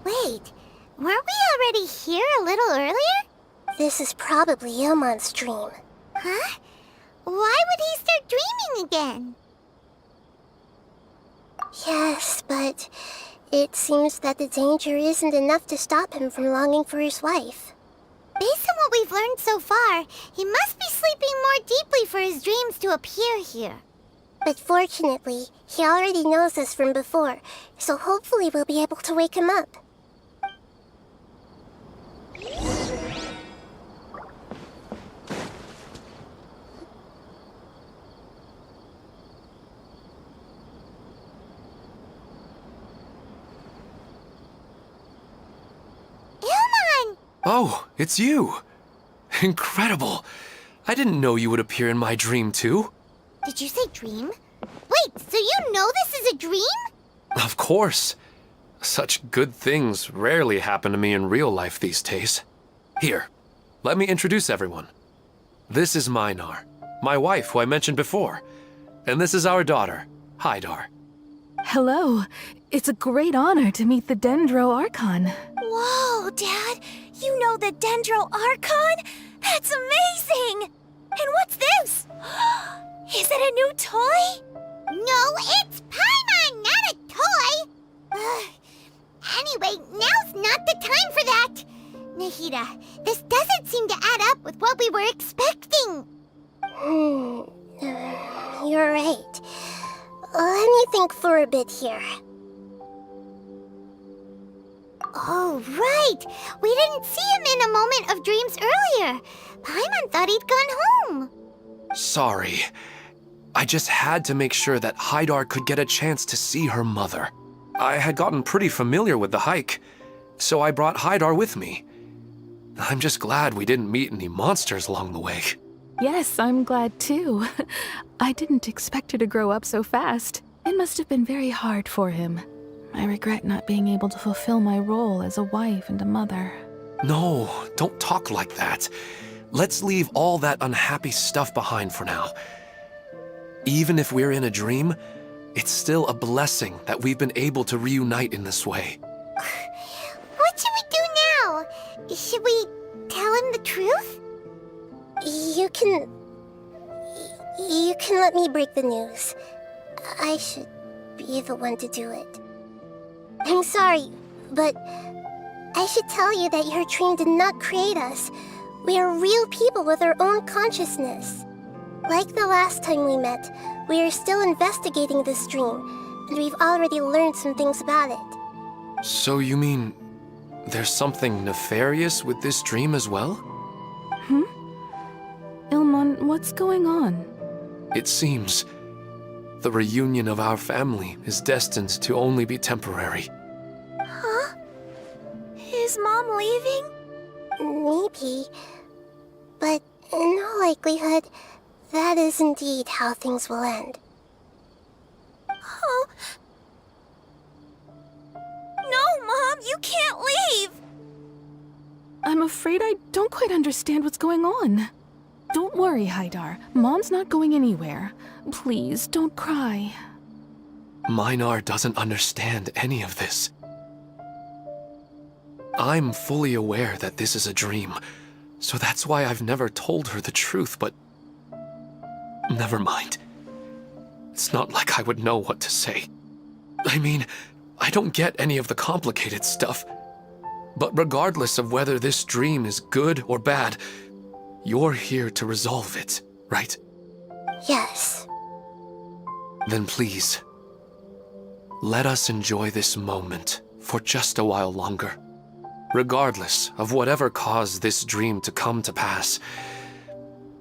Wait, weren't we already here a little earlier? This is probably Ilmon's dream. Huh? Why would he start dreaming again? Yes, but it seems that the danger isn't enough to stop him from longing for his wife. Based on what we've learned so far, he must be sleeping more deeply for his dreams to appear here. But fortunately, he already knows us from before, so hopefully we'll be able to wake him up. Ilmon! Oh, it's you! Incredible! I didn't know you would appear in my dream, too. Did you say dream? Wait, so you know this is a dream? Of course. Such good things rarely happen to me in real life these days. Here, let me introduce everyone. This is Minar, my wife who I mentioned before. And this is our daughter, Hydar. Hello. It's a great honor to meet the Dendro Archon. Whoa, Dad! You know the Dendro Archon? That's amazing! And what's this? Is it a new toy? No, it's Paimon, not a toy! Anyway, now's not the time for that! Nahida, this doesn't seem to add up with what we were expecting. You're right. Let me think for a bit here. Oh, right! We didn't see him in a moment of dreams earlier. Paimon thought he'd gone home. Sorry. I just had to make sure that Haidar could get a chance to see her mother. I had gotten pretty familiar with the hike, so I brought Haidar with me. I'm just glad we didn't meet any monsters along the way. Yes, I'm glad too. I didn't expect her to grow up so fast. It must have been very hard for him. I regret not being able to fulfill my role as a wife and a mother. No, don't talk like that. Let's leave all that unhappy stuff behind for now. Even if we're in a dream, it's still a blessing that we've been able to reunite in this way. What should we do now? Should we tell him the truth? You can let me break the news. I should be the one to do it. I'm sorry, but I should tell you that your dream did not create us. We are real people with our own consciousness. Like the last time we met, we are still investigating this dream, and we've already learned some things about it. So you mean there's something nefarious with this dream as well? Ilmon, what's going on? It seems the reunion of our family is destined to only be temporary. Huh? Is Mom leaving? Maybe. But in all likelihood, that is indeed how things will end. Oh. No, Mom, you can't leave! I'm afraid I don't quite understand what's going on. Don't worry, Haidar. Mom's not going anywhere. Please, don't cry. Minar doesn't understand any of this. I'm fully aware that this is a dream, so that's why I've never told her the truth, but never mind. It's not like I would know what to say. I mean, I don't get any of the complicated stuff. But regardless of whether this dream is good or bad, you're here to resolve it, right? Yes. Then please, let us enjoy this moment for just a while longer. Regardless of whatever caused this dream to come to pass,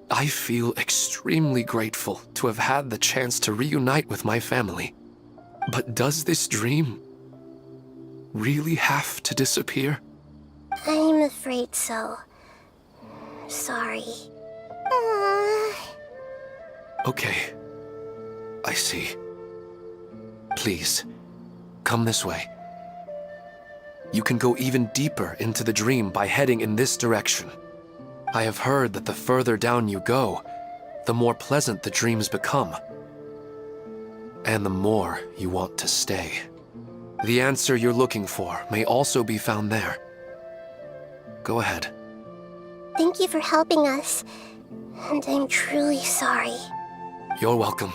I feel extremely grateful to have had the chance to reunite with my family. But does this dream really have to disappear? I'm afraid so. Sorry. Okay. I see. Please, come this way. You can go even deeper into the dream by heading in this direction. I have heard that the further down you go, the more pleasant the dreams become. And the more you want to stay. The answer you're looking for may also be found there. Go ahead. Thank you for helping us. And I'm truly sorry. You're welcome.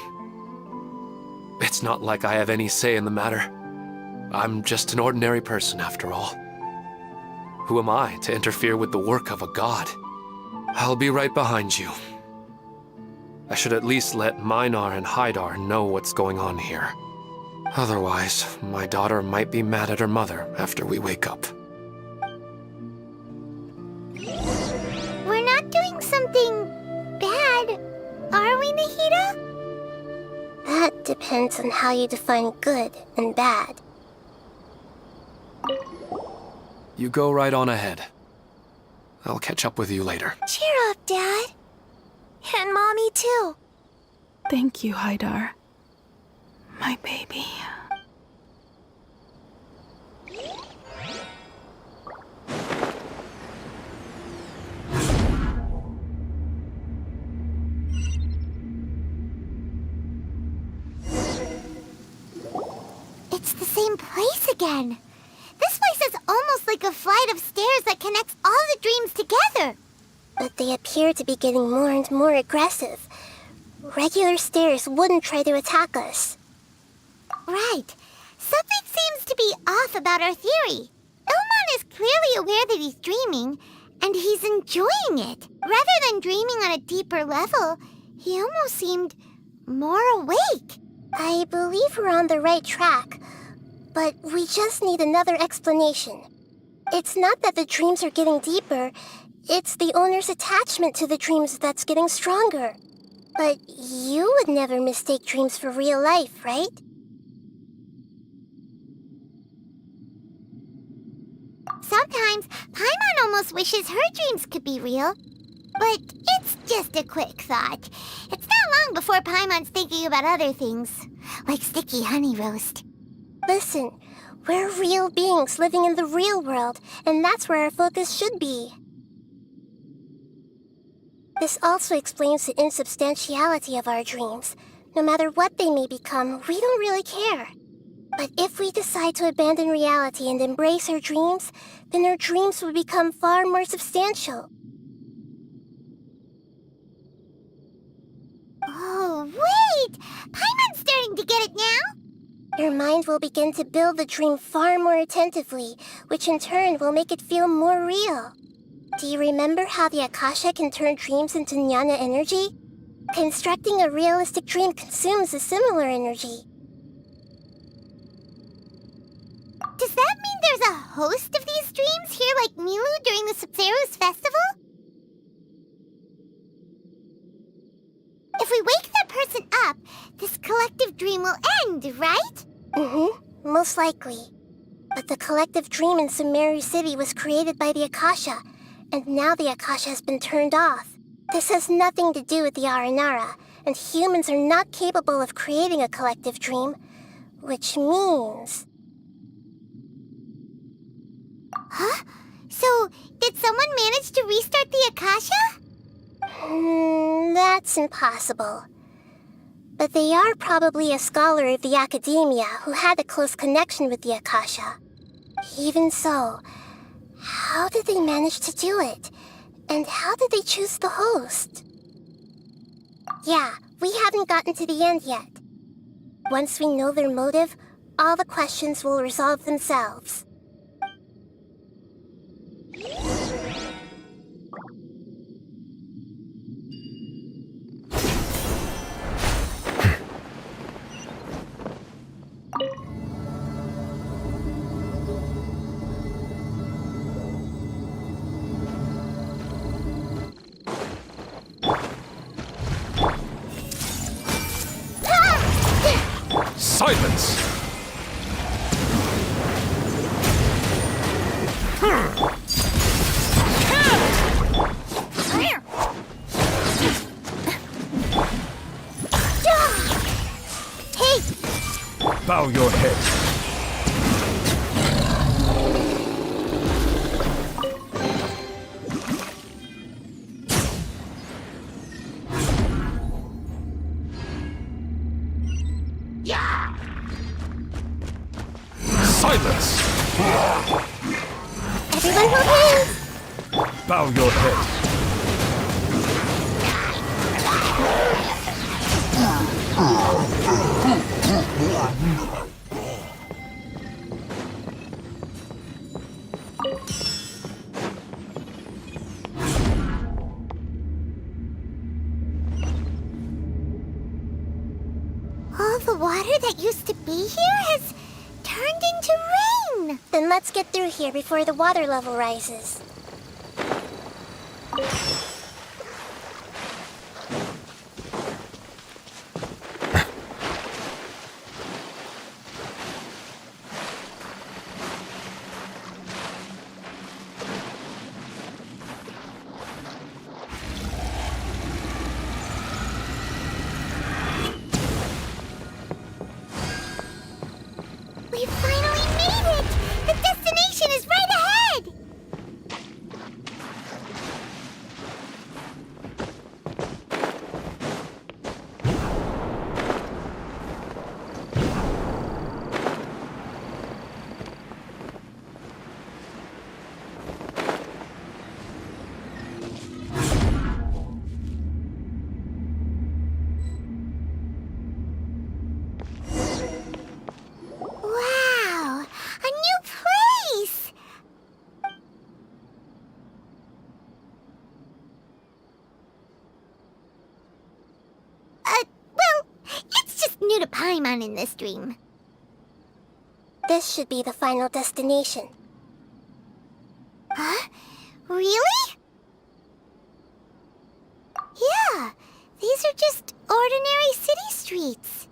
It's not like I have any say in the matter. I'm just an ordinary person after all. Who am I to interfere with the work of a god? I'll be right behind you. I should at least let Minar and Haidar know what's going on here. Otherwise, my daughter might be mad at her mother after we wake up. We're not doing something bad, are we, Nahida? That depends on how you define good and bad. You go right on ahead. I'll catch up with you later. Cheer up, Dad. And Mommy, too. Thank you, Haidar. My baby. It's the same place again. This place is almost like a flight of stairs that connects all the dreams together. But they appear to be getting more and more aggressive. Regular stairs wouldn't try to attack us. Right. Something seems to be off about our theory. Ilmon is clearly aware that he's dreaming, and he's enjoying it. Rather than dreaming on a deeper level, he almost seemed more awake. I believe we're on the right track, but we just need another explanation. It's not that the dreams are getting deeper, it's the owner's attachment to the dreams that's getting stronger. But you would never mistake dreams for real life, right? Sometimes, Paimon almost wishes her dreams could be real. But it's just a quick thought. It's not long before Paimon's thinking about other things, like sticky honey roast. Listen, we're real beings living in the real world, and that's where our focus should be. This also explains the insubstantiality of our dreams. No matter what they may become, we don't really care. But if we decide to abandon reality and embrace our dreams, then our dreams will become far more substantial. Oh, wait! Paimon's starting to get it now? Your mind will begin to build the dream far more attentively, which in turn will make it feel more real. Do you remember how the Akasha can turn dreams into jnana energy? Constructing a realistic dream consumes a similar energy. Does that mean there's a host of these dreams here like Milu during the Sub-Zero's festival? If we wake that person up, this collective dream will end, right? Mm-hmm, most likely. But the collective dream in Sumeru City was created by the Akasha, and now the Akasha has been turned off. This has nothing to do with the Aranara, and humans are not capable of creating a collective dream, which means... Huh? So, did someone manage to restart the Akasha? That's impossible. But they are probably a scholar of the academia who had a close connection with the Akasha. Even so, how did they manage to do it? And how did they choose the host? Yeah, we haven't gotten to the end yet. Once we know their motive, all the questions will resolve themselves. Silence! Hey! Bow your head. Silence! Everyone hold hands! Bow your head. All the water that used to be here has turned into rain! Then let's get through here before the water level rises. We finally made it! The destination is right ahead! Wow! A new place! Well, it's just new to Paimon in this dream. This should be the final destination. Really? Yeah, these are just ordinary city streets.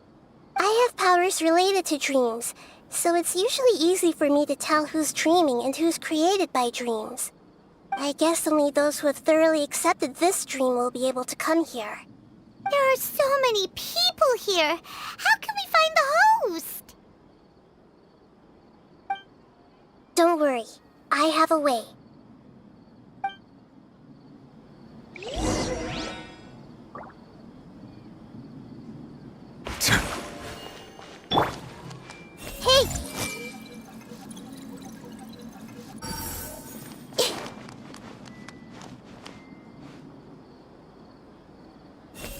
I have powers related to dreams, so it's usually easy for me to tell who's dreaming and who's created by dreams. I guess only those who have thoroughly accepted this dream will be able to come here. There are so many people here. How can we find the host? Don't worry. I have a way. Hey!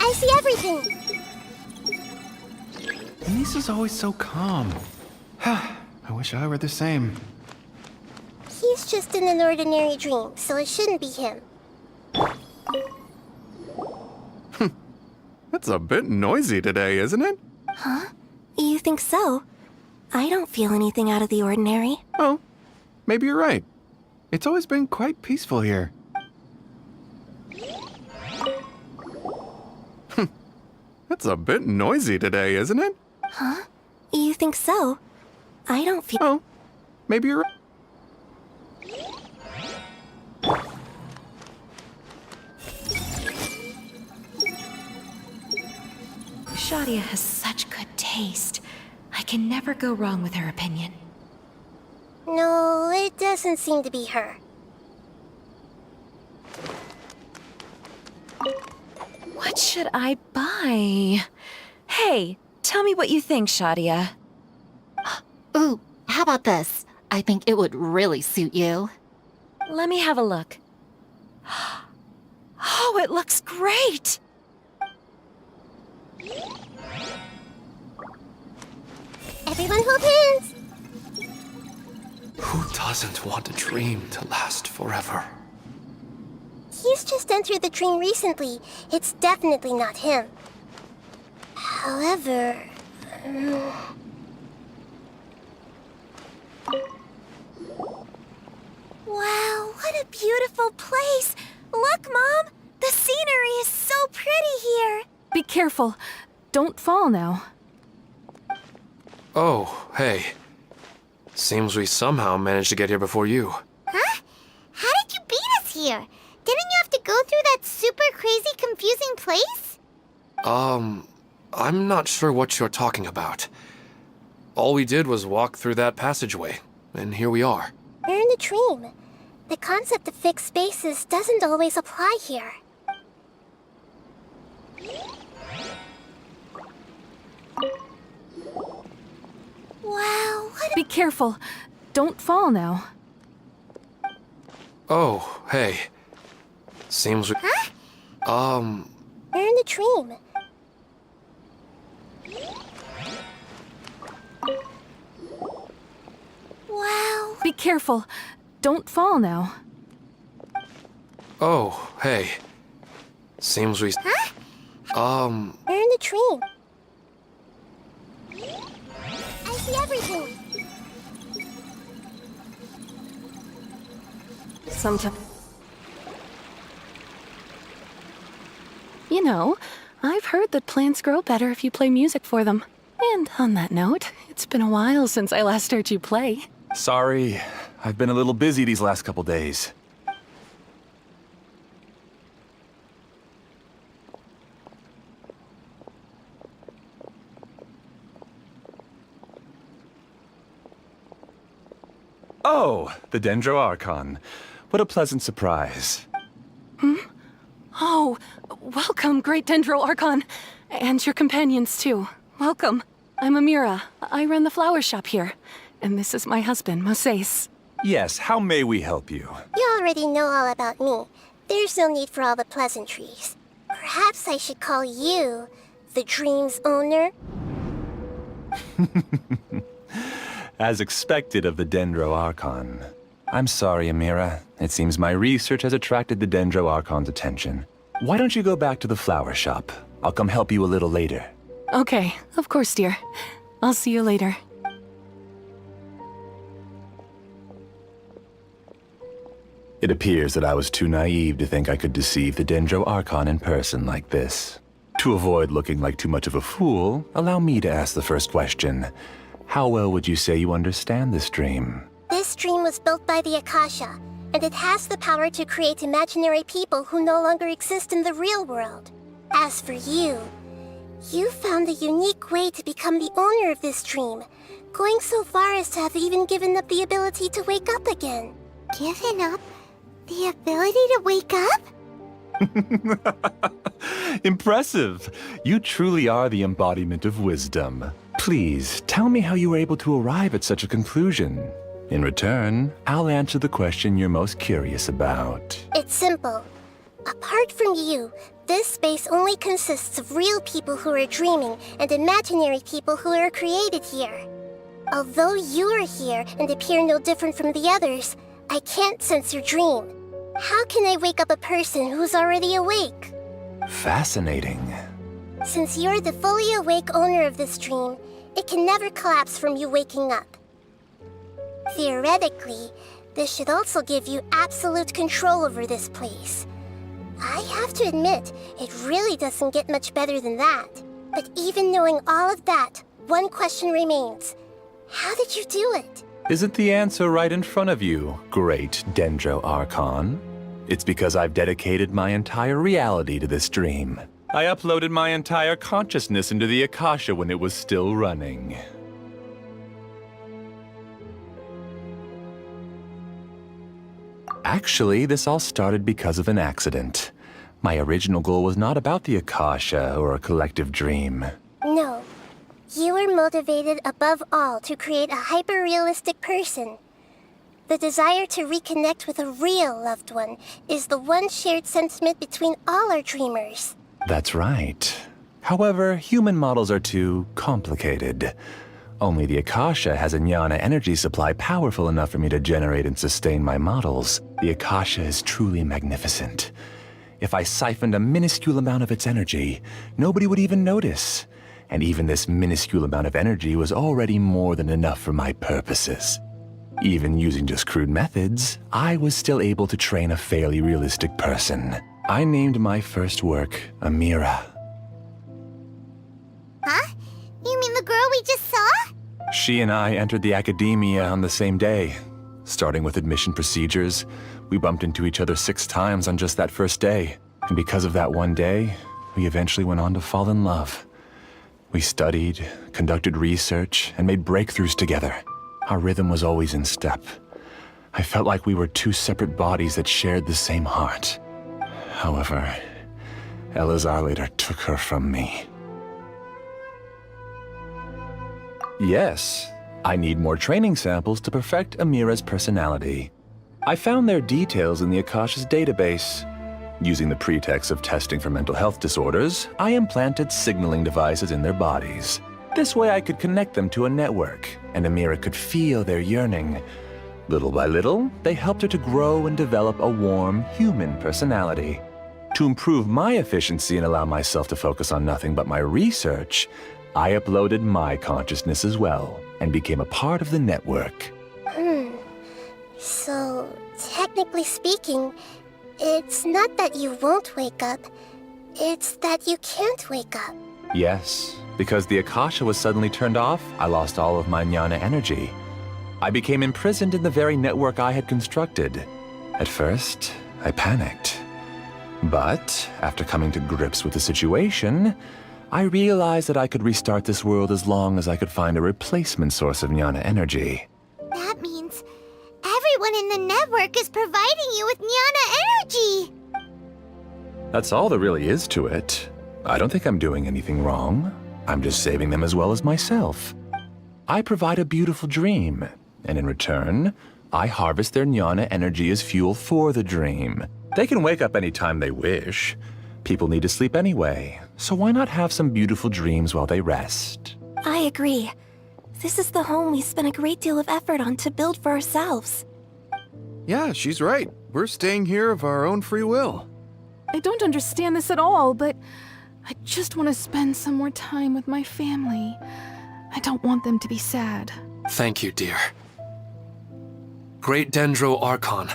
I see everything. Lisa's always so calm. I wish I were the same. He's just in an ordinary dream, so it shouldn't be him. It's a bit noisy today, isn't it? Huh? You think so? I don't feel anything out of the ordinary. Oh, maybe you're right. It's always been quite peaceful here. It's a bit noisy today, isn't it? Huh? You think so? I don't feel... Oh, maybe you're right. Shadia has such good taste. I can never go wrong with her opinion. No, it doesn't seem to be her. What should I buy? Hey, tell me what you think, Shadia. Ooh, how about this? I think it would really suit you. Let me have a look. Oh, it looks great! Everyone hold hands! Who doesn't want a dream to last forever? He's just entered the dream recently. It's definitely not him. However... Wow, what a beautiful place! Look, Mom! The scenery is so pretty here! Be careful. Don't fall now. Oh, hey. Seems we somehow managed to get here before you. Huh? How did you beat us here? Didn't you have to go through that super crazy, confusing place? I'm not sure what you're talking about. All we did was walk through that passageway, and here we are. We're in a dream. The concept of fixed spaces doesn't always apply here. Wow, what a... Be careful. Don't fall now. Oh, hey. Seems we... Huh? We're in a dream. Wow. Be careful. Don't fall now. Oh, hey. Seems we... Huh? We're in a dream. I see everything. Sometimes... You know, I've heard that plants grow better if you play music for them. And on that note, it's been a while since I last heard you play. Sorry, I've been a little busy these last couple days. Oh, the Dendro Archon. What a pleasant surprise. Hmm? Oh, welcome, Great Dendro Archon. And your companions, too. Welcome. I'm Amira. I run the flower shop here. And this is my husband, Moses. Yes, how may we help you? You already know all about me. There's no need for all the pleasantries. Perhaps I should call you the dream's owner? As expected of the Dendro Archon. I'm sorry, Amira. It seems my research has attracted the Dendro Archon's attention. Why don't you go back to the flower shop? I'll come help you a little later. Okay, of course, dear. I'll see you later. It appears that I was too naive to think I could deceive the Dendro Archon in person like this. To avoid looking like too much of a fool, allow me to ask the first question. How well would you say you understand this dream? This dream was built by the Akasha, and it has the power to create imaginary people who no longer exist in the real world. As for you, you found a unique way to become the owner of this dream, going so far as to have even given up the ability to wake up again. Given up the ability to wake up? Impressive! You truly are the embodiment of wisdom. Please, tell me how you were able to arrive at such a conclusion. In return, I'll answer the question you're most curious about. It's simple. Apart from you, this space only consists of real people who are dreaming and imaginary people who are created here. Although you are here and appear no different from the others, I can't sense your dream. How can I wake up a person who's already awake? Fascinating. Since you're the fully awake owner of this dream, it can never collapse from you waking up. Theoretically, this should also give you absolute control over this place. I have to admit, it really doesn't get much better than that. But even knowing all of that, one question remains. How did you do it? Isn't the answer right in front of you, great Dendro Archon? It's because I've dedicated my entire reality to this dream. I uploaded my entire consciousness into the Akasha when it was still running. Actually, this all started because of an accident. My original goal was not about the Akasha or a collective dream. No. You were motivated above all to create a hyper-realistic person. The desire to reconnect with a real loved one is the one shared sentiment between all our dreamers. That's right. However, human models are too complicated. Only the Akasha has a jnana energy supply powerful enough for me to generate and sustain my models. The Akasha is truly magnificent. If I siphoned a minuscule amount of its energy, nobody would even notice. And even this minuscule amount of energy was already more than enough for my purposes. Even using just crude methods, I was still able to train a fairly realistic person. I named my first work Amira. Huh? You mean the girl we just saw? She and I entered the academia on the same day. Starting with admission procedures, we bumped into each other 6 times on just that first day. And because of that one day, we eventually went on to fall in love. We studied, conducted research, and made breakthroughs together. Our rhythm was always in step. I felt like we were 2 separate bodies that shared the same heart. However, Elazar later took her from me. Yes, I need more training samples to perfect Amira's personality. I found their details in the Akasha's database. Using the pretext of testing for mental health disorders, I implanted signaling devices in their bodies. This way I could connect them to a network, and Amira could feel their yearning. Little by little, they helped her to grow and develop a warm, human personality. To improve my efficiency and allow myself to focus on nothing but my research, I uploaded my consciousness as well, and became a part of the network. So, technically speaking, it's not that you won't wake up, it's that you can't wake up. Yes, because the Akasha was suddenly turned off, I lost all of my jnana energy. I became imprisoned in the very network I had constructed. At first, I panicked. But, after coming to grips with the situation, I realized that I could restart this world as long as I could find a replacement source of jnana energy. That means everyone in the network is providing you with jnana energy! That's all there really is to it. I don't think I'm doing anything wrong. I'm just saving them as well as myself. I provide a beautiful dream, and in return, I harvest their jnana energy as fuel for the dream. They can wake up anytime they wish. People need to sleep anyway, so why not have some beautiful dreams while they rest? I agree. This is the home we spent a great deal of effort on to build for ourselves. Yeah, she's right. We're staying here of our own free will. I don't understand this at all, but I just want to spend some more time with my family. I don't want them to be sad. Thank you, dear. Great Dendro Archon,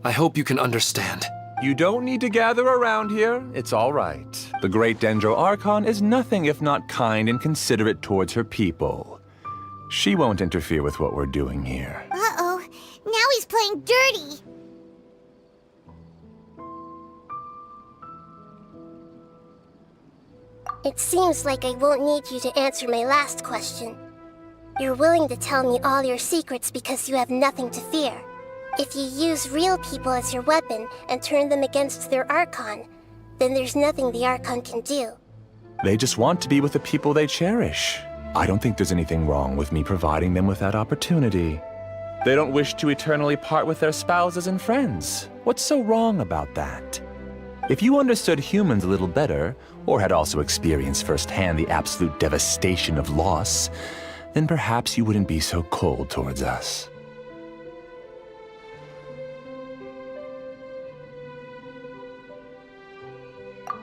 I hope you can understand. You don't need to gather around here. It's all right. The great Dendro Archon is nothing if not kind and considerate towards her people. She won't interfere with what we're doing here. Uh-oh. Now he's playing dirty. It seems like I won't need you to answer my last question. You're willing to tell me all your secrets because you have nothing to fear. If you use real people as your weapon and turn them against their Archon, then there's nothing the Archon can do. They just want to be with the people they cherish. I don't think there's anything wrong with me providing them with that opportunity. They don't wish to eternally part with their spouses and friends. What's so wrong about that? If you understood humans a little better, or had also experienced firsthand the absolute devastation of loss, then perhaps you wouldn't be so cold towards us.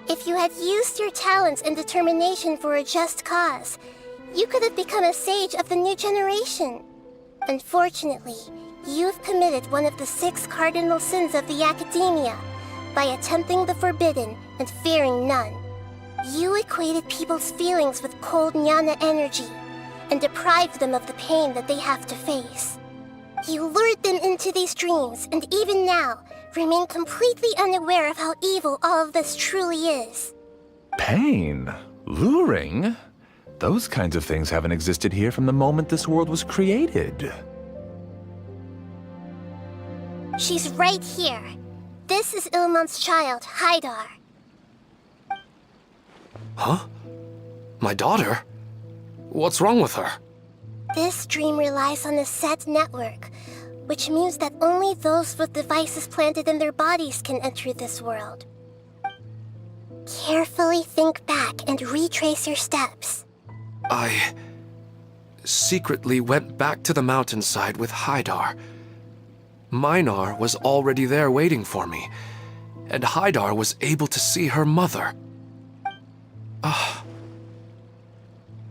If you had used your talents and determination for a just cause, you could have become a sage of the new generation. Unfortunately, you've committed one of the 6 cardinal sins of the Academia by attempting the forbidden and fearing none. You equated people's feelings with cold jnana energy and deprived them of the pain that they have to face. You lured them into these dreams, and even now, remain completely unaware of how evil all of this truly is. Pain? Luring? Those kinds of things haven't existed here from the moment this world was created. She's right here. This is Ilmon's child, Haidar. Huh? My daughter? What's wrong with her? This dream relies on a set network, which means that only those with devices planted in their bodies can enter this world. Carefully think back and retrace your steps. I secretly went back to the mountainside with Haidar. Minar was already there waiting for me, and Haidar was able to see her mother.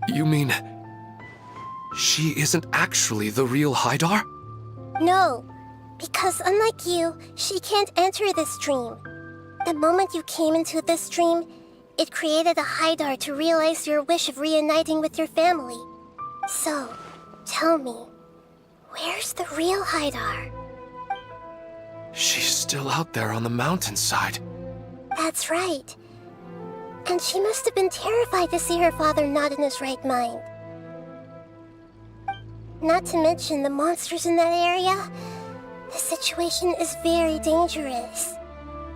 You mean she isn't actually the real Haidar? No, because unlike you, she can't enter this dream. The moment you came into this dream, it created a Haidar to realize your wish of reuniting with your family. So, tell me, where's the real Haidar? She's still out there on the mountainside. That's right. And she must have been terrified to see her father not in his right mind. Not to mention the monsters in that area. The situation is very dangerous.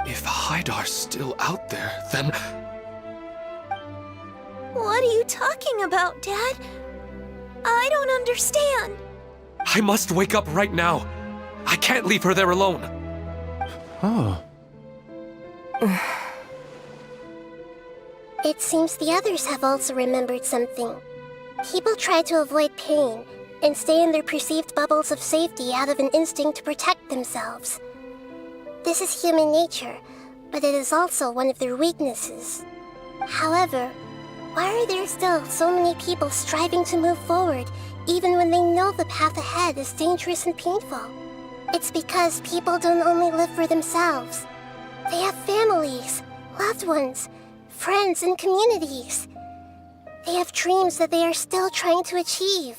If Haidar's still out there, then... What are you talking about, Dad? I don't understand. I must wake up right now. I can't leave her there alone. Oh. It seems the others have also remembered something. People try to avoid pain and stay in their perceived bubbles of safety out of an instinct to protect themselves. This is human nature, but it is also one of their weaknesses. However, why are there still so many people striving to move forward even when they know the path ahead is dangerous and painful? It's because people don't only live for themselves. They have families, loved ones, friends, and communities. They have dreams that they are still trying to achieve.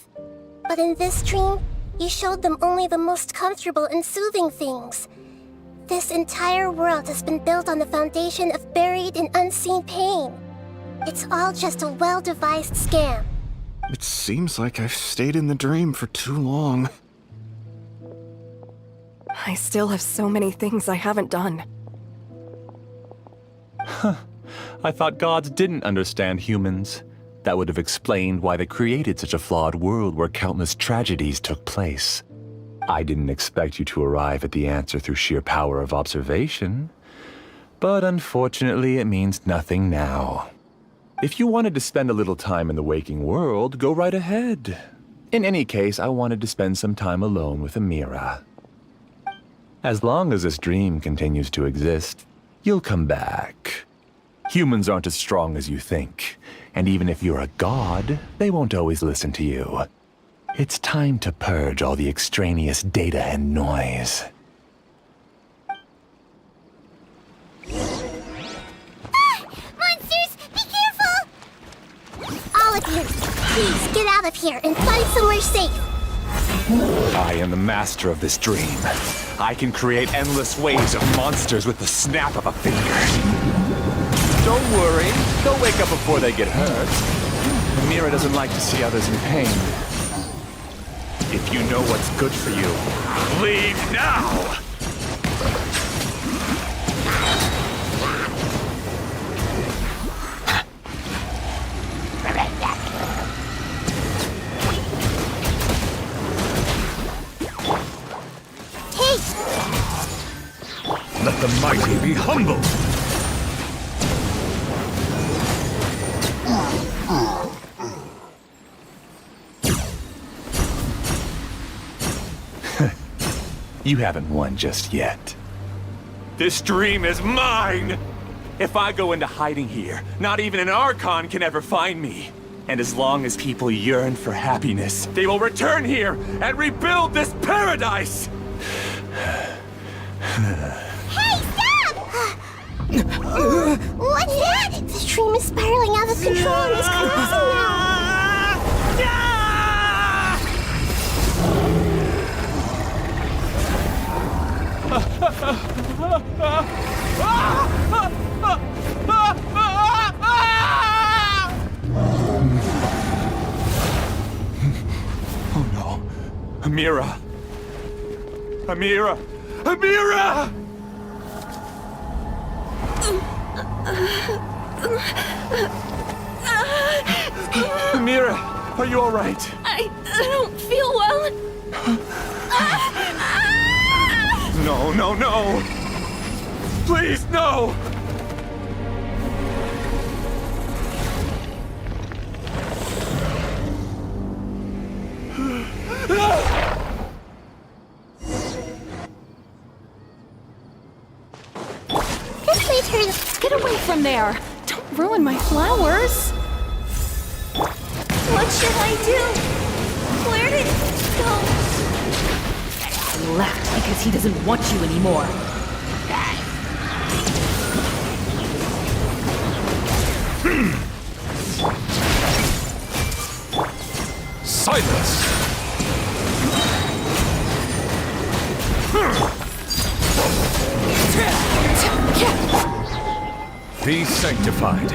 But in this dream, you showed them only the most comfortable and soothing things. This entire world has been built on the foundation of buried and unseen pain. It's all just a well-devised scam. It seems like I've stayed in the dream for too long. I still have so many things I haven't done. Huh. I thought gods didn't understand humans. That would have explained why they created such a flawed world where countless tragedies took place. I didn't expect you to arrive at the answer through sheer power of observation. But unfortunately, it means nothing now. If you wanted to spend a little time in the waking world, go right ahead. In any case, I wanted to spend some time alone with Amira. As long as this dream continues to exist, you'll come back. Humans aren't as strong as you think, and even if you're a god, they won't always listen to you. It's time to purge all the extraneous data and noise. Please, get out of here and find somewhere safe. I am the master of this dream. I can create endless waves of monsters with the snap of a finger. Don't worry, they'll wake up before they get hurt. Mira doesn't like to see others in pain. If you know what's good for you, leave now! Let the mighty be humble! You haven't won just yet. This dream is mine! If I go into hiding here, not even an Archon can ever find me. And as long as people yearn for happiness, they will return here and rebuild this paradise! Hey, stop! What's that? The dream is spiraling out of control and is collapsing now. Oh no. Amira! Amira! Amira! Amira, are you all right? I don't feel well. No, no, no! Please, no! Get away from there! Don't ruin my flowers! What should I do? Where did it go? He left because he doesn't want you anymore. Silence! Be sanctified.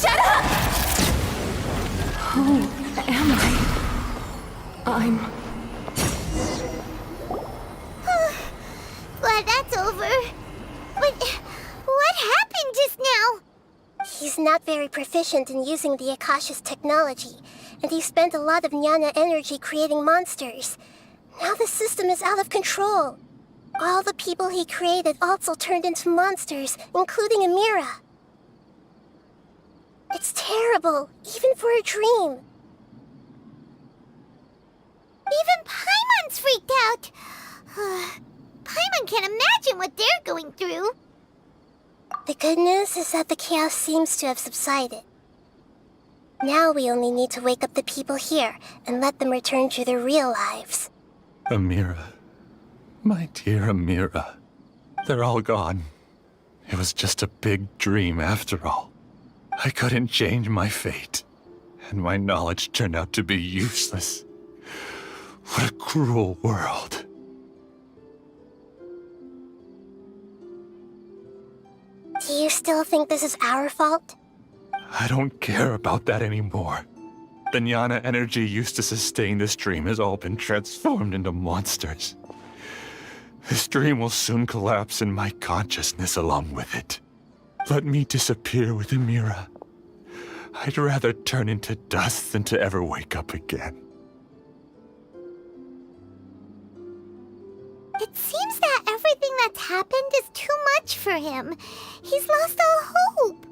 Shut up! Who am I? I'm... Glad that's over. But what happened just now? He's not very proficient in using the Akasha's technology, and he spent a lot of Jnana energy creating monsters. Now the system is out of control. All the people he created also turned into monsters, including Amira. It's terrible, even for a dream. Even Paimon's freaked out. Paimon can't imagine what they're going through. The good news is that the chaos seems to have subsided. Now we only need to wake up the people here and let them return to their real lives. Amira. My dear Amira. They're all gone. It was just a big dream after all. I couldn't change my fate, and my knowledge turned out to be useless. What a cruel world. Do you still think this is our fault? I don't care about that anymore. The Jnana energy used to sustain this dream has all been transformed into monsters. This dream will soon collapse and my consciousness along with it. Let me disappear with Amira. I'd rather turn into dust than to ever wake up again. It seems that everything that's happened is too much for him. He's lost all hope.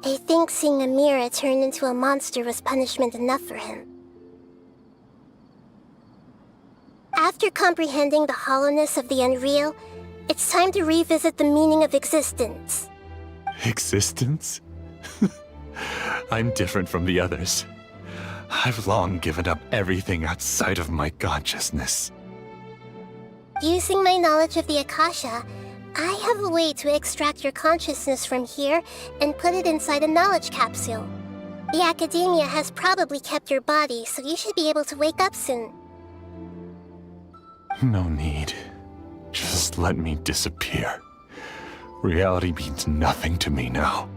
I think seeing Amira turn into a monster was punishment enough for him. After comprehending the hollowness of the unreal, it's time to revisit the meaning of existence. Existence? I'm different from the others. I've long given up everything outside of my consciousness. Using my knowledge of the Akasha, I have a way to extract your consciousness from here and put it inside a knowledge capsule. The Academia has probably kept your body, so you should be able to wake up soon. No need. Just let me disappear. Reality means nothing to me now.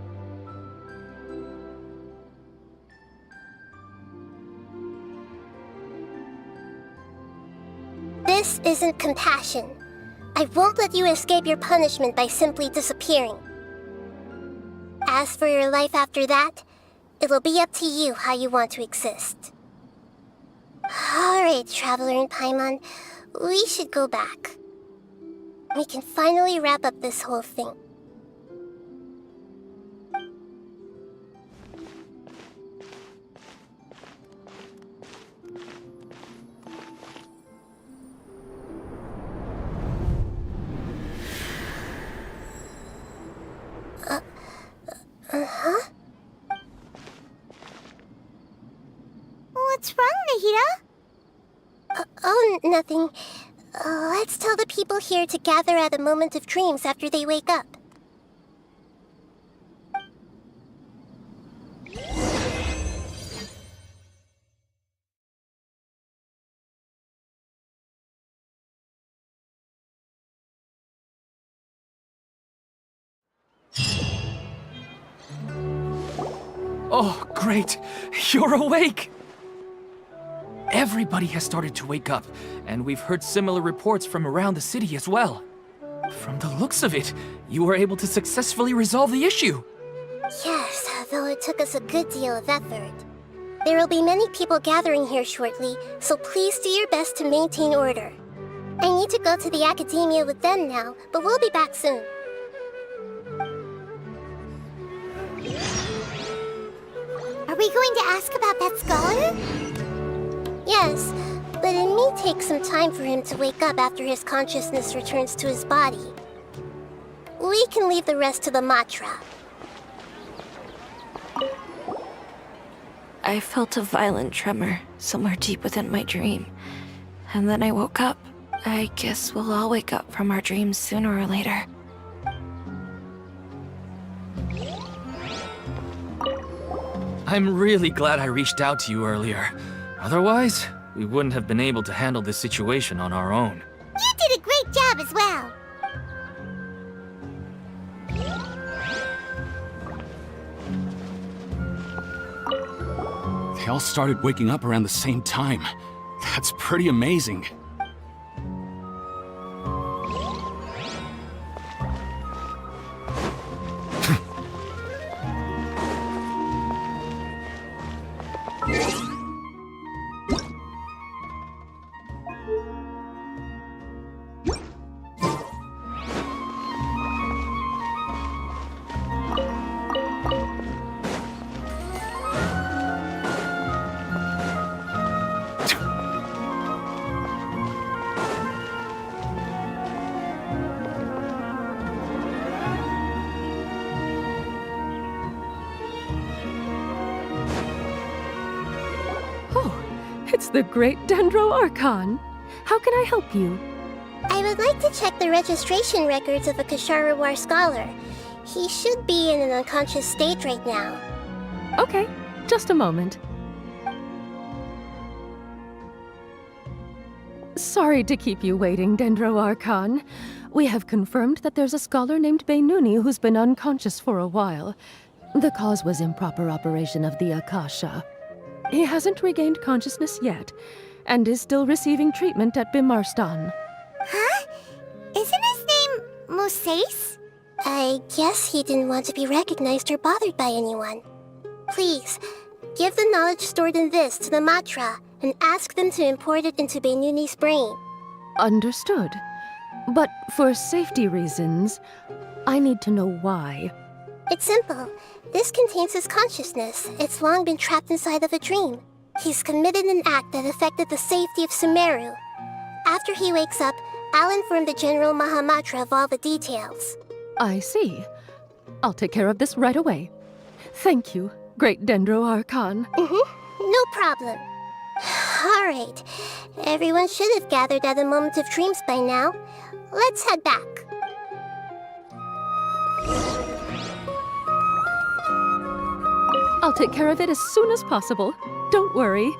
This isn't compassion. I won't let you escape your punishment by simply disappearing. As for your life after that, it'll be up to you how you want to exist. Alright, Traveler and Paimon, we should go back. We can finally wrap up this whole thing. Uh-huh? What's wrong, Nahida? Oh, nothing. Let's tell the people here to gather at a moment of dreams after they wake up. Oh, great! You're awake! Everybody has started to wake up, and we've heard similar reports from around the city as well. From the looks of it, you were able to successfully resolve the issue. Yes, though it took us a good deal of effort. There will be many people gathering here shortly, so please do your best to maintain order. I need to go to the Academia with them now, but we'll be back soon. Are we going to ask about that scholar? Yes, but it may take some time for him to wake up after his consciousness returns to his body. We can leave the rest to the Matra. I felt a violent tremor somewhere deep within my dream. And then I woke up. I guess we'll all wake up from our dreams sooner or later. I'm really glad I reached out to you earlier. Otherwise, we wouldn't have been able to handle this situation on our own. You did a great job as well. They all started waking up around the same time. That's pretty amazing. It's the great Dendro Archon. How can I help you? I would like to check the registration records of a Kashara War scholar. He should be in an unconscious state right now. Okay, just a moment. Sorry to keep you waiting, Dendro Archon. We have confirmed that there's a scholar named Beinuni who's been unconscious for a while. The cause was improper operation of the Akasha. He hasn't regained consciousness yet, and is still receiving treatment at Bimarstan. Huh? Isn't his name Musace? I guess he didn't want to be recognized or bothered by anyone. Please, give the knowledge stored in this to the Matra, and ask them to import it into Beinuni's brain. Understood. But for safety reasons, I need to know why. It's simple. This contains his consciousness. It's long been trapped inside of a dream. He's committed an act that affected the safety of Sumeru. After he wakes up, I'll inform the General Mahamatra of all the details. I see. I'll take care of this right away. Thank you, great Dendro Archon. No problem. Alright, everyone should have gathered at a moment of dreams by now. Let's head back. I'll take care of it as soon as possible. Don't worry.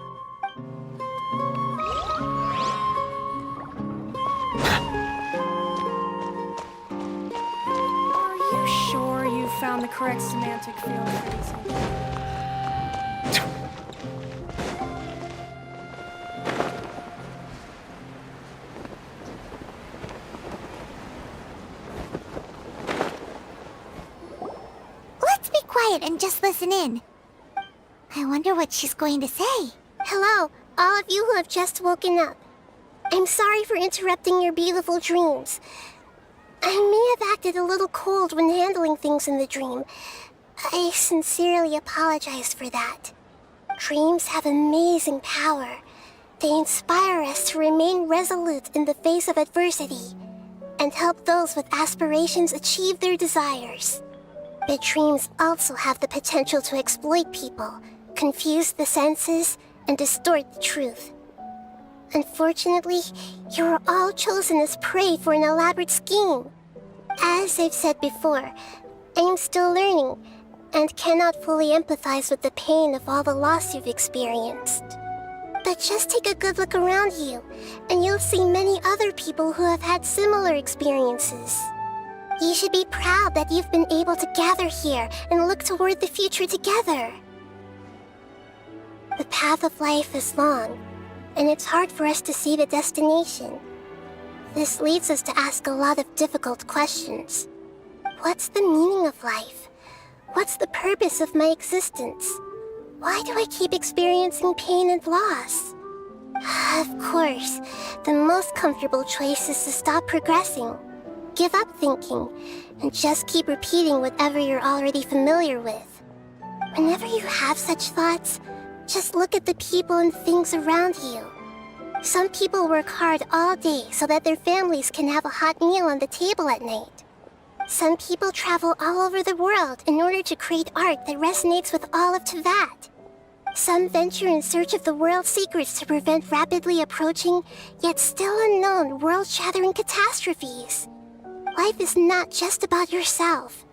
Are you sure you found the correct semantic field for these? Let's be quiet and just listen in. I wonder what she's going to say. Hello, all of you who have just woken up. I'm sorry for interrupting your beautiful dreams. I may have acted a little cold when handling things in the dream. I sincerely apologize for that. Dreams have amazing power. They inspire us to remain resolute in the face of adversity and help those with aspirations achieve their desires. But dreams also have the potential to exploit people, confuse the senses, and distort the truth. Unfortunately, you are all chosen as prey for an elaborate scheme. As I've said before, I am still learning, and cannot fully empathize with the pain of all the loss you've experienced. But just take a good look around you, and you'll see many other people who have had similar experiences. You should be proud that you've been able to gather here and look toward the future together. The path of life is long, and it's hard for us to see the destination. This leads us to ask a lot of difficult questions. What's the meaning of life? What's the purpose of my existence? Why do I keep experiencing pain and loss? Of course, the most comfortable choice is to stop progressing. Give up thinking, and just keep repeating whatever you're already familiar with. Whenever you have such thoughts, just look at the people and things around you. Some people work hard all day so that their families can have a hot meal on the table at night. Some people travel all over the world in order to create art that resonates with all of Teyvat. Some venture in search of the world's secrets to prevent rapidly approaching, yet still unknown, world-shattering catastrophes. Life is not just about yourself.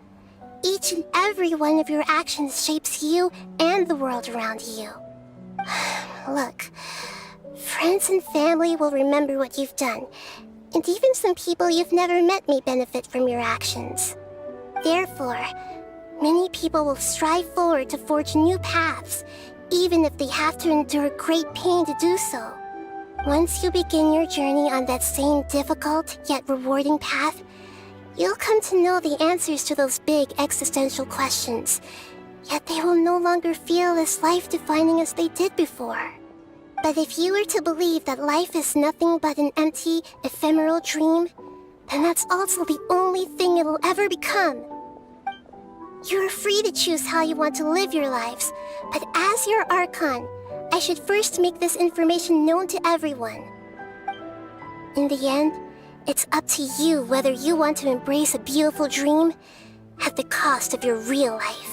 Each and every one of your actions shapes you and the world around you. Look, friends and family will remember what you've done, and even some people you've never met may benefit from your actions. Therefore, many people will strive forward to forge new paths, even if they have to endure great pain to do so. Once you begin your journey on that same difficult yet rewarding path, you'll come to know the answers to those big existential questions, yet they will no longer feel as life-defining as they did before. But if you were to believe that life is nothing but an empty, ephemeral dream, then that's also the only thing it'll ever become. You're free to choose how you want to live your lives, but as your Archon, I should first make this information known to everyone. In the end, it's up to you whether you want to embrace a beautiful dream at the cost of your real life.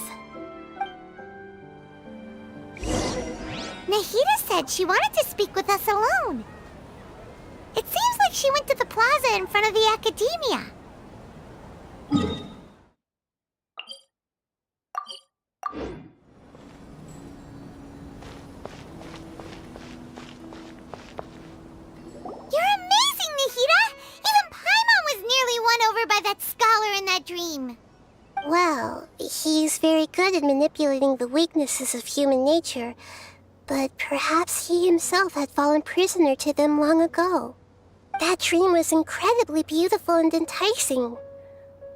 Nahida said she wanted to speak with us alone. It seems like she went to the plaza in front of the academia. You're amazing, Nahida! Even Paimon was nearly won over by that scholar in that dream. Well, he's very good at manipulating the weaknesses of human nature, but perhaps he himself had fallen prisoner to them long ago. That dream was incredibly beautiful and enticing.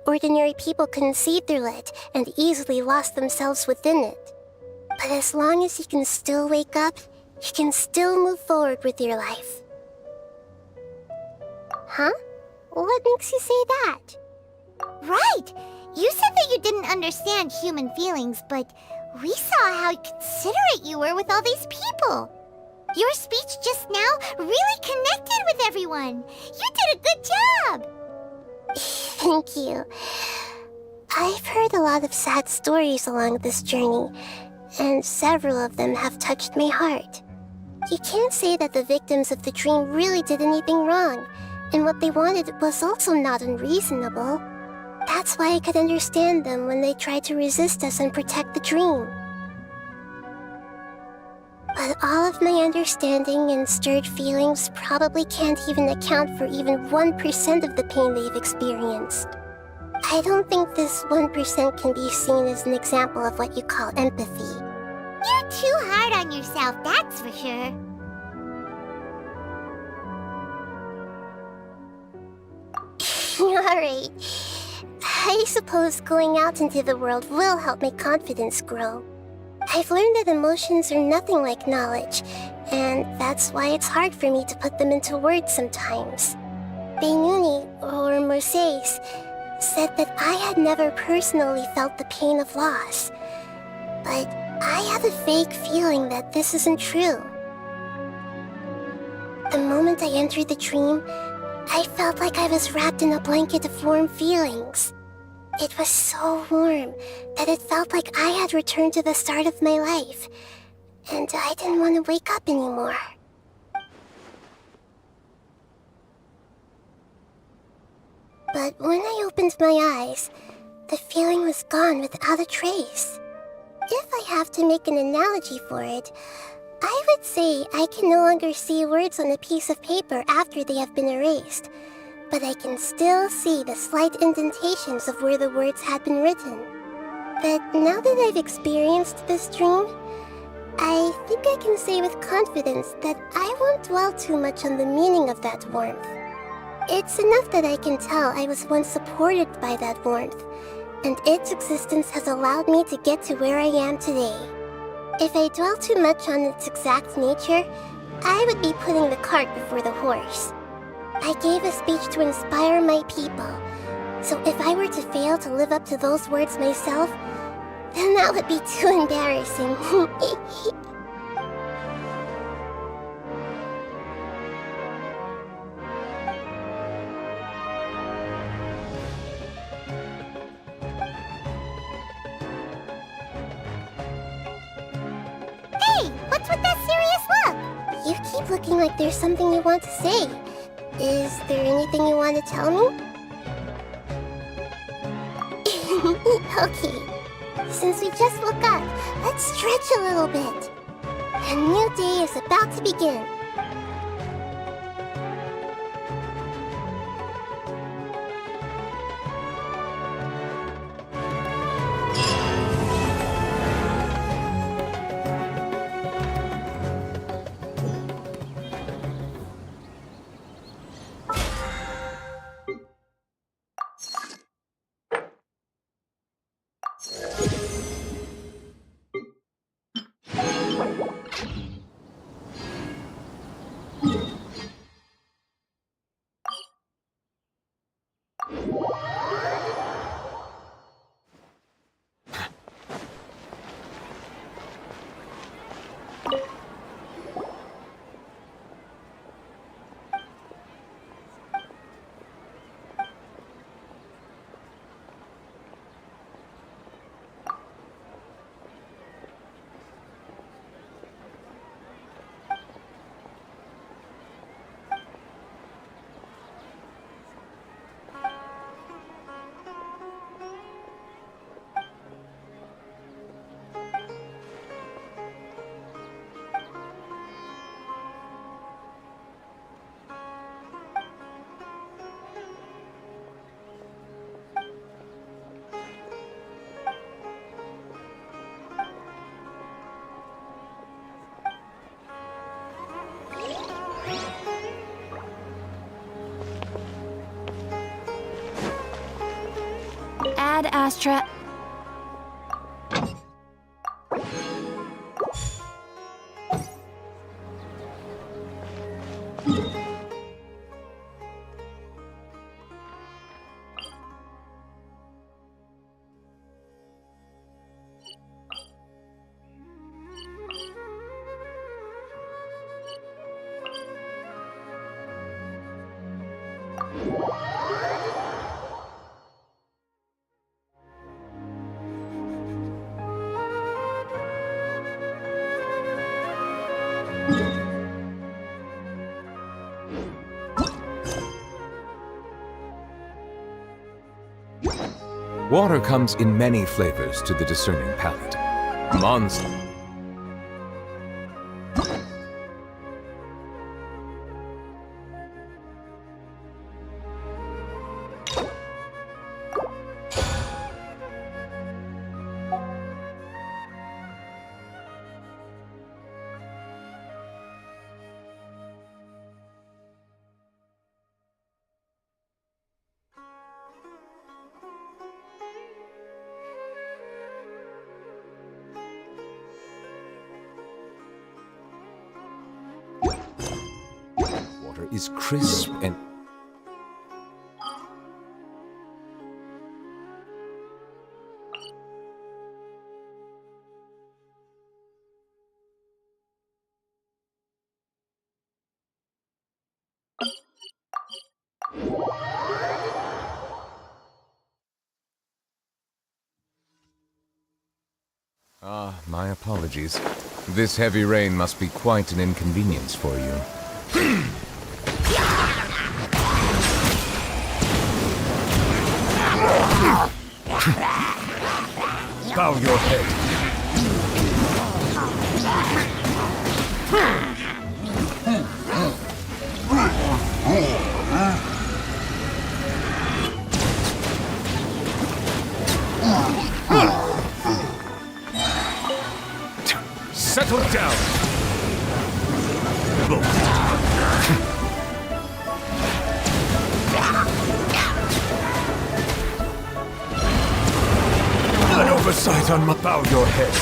Ordinary people couldn't see through it and easily lost themselves within it. But as long as you can still wake up, you can still move forward with your life. Huh? What makes you say that? Right! You said that you didn't understand human feelings, but we saw how considerate you were with all these people. Your speech just now really connected with everyone. You did a good job. Thank you. I've heard a lot of sad stories along this journey, and several of them have touched my heart. You can't say that the victims of the dream really did anything wrong, and what they wanted was also not unreasonable. That's why I could understand them when they tried to resist us and protect the dream. But all of my understanding and stirred feelings probably can't even account for even 1% of the pain they've experienced. I don't think this 1% can be seen as an example of what you call empathy. You're too hard on yourself, that's for sure. Alright. I suppose going out into the world will help my confidence grow. I've learned that emotions are nothing like knowledge, and that's why it's hard for me to put them into words sometimes. Beinuni, or Mercedes, said that I had never personally felt the pain of loss. But I have a vague feeling that this isn't true. The moment I entered the dream, I felt like I was wrapped in a blanket of warm feelings. It was so warm that it felt like I had returned to the start of my life, and I didn't want to wake up anymore. But when I opened my eyes, the feeling was gone without a trace. If I have to make an analogy for it, I would say I can no longer see words on a piece of paper after they have been erased, but I can still see the slight indentations of where the words had been written. But now that I've experienced this dream, I think I can say with confidence that I won't dwell too much on the meaning of that warmth. It's enough that I can tell I was once supported by that warmth, and its existence has allowed me to get to where I am today. If I dwell too much on its exact nature, I would be putting the cart before the horse. I gave a speech to inspire my people, so if I were to fail to live up to those words myself, then that would be too embarrassing. Hey, what's with that serious look? You keep looking like there's something you want to say. Is there anything you want to tell me? Okay. Since we just woke up, let's stretch a little bit. A new day is about to begin. Ad Astra. Water comes in many flavors to the discerning palate. Monster. Water is crisp and... Ah, my apologies. This heavy rain must be quite an inconvenience for you. Bow your head. Settle down! An oversight on my... Bow your head.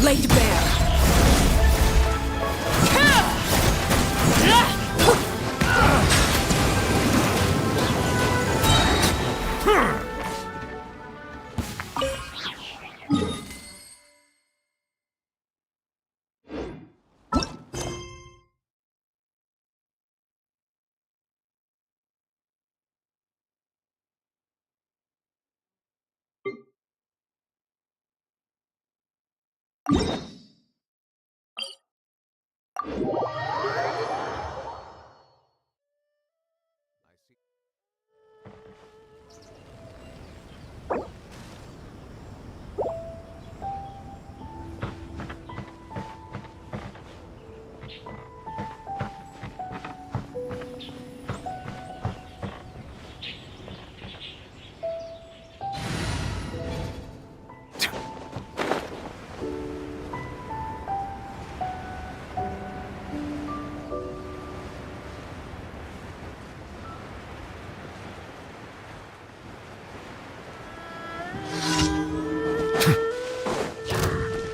Laid bare.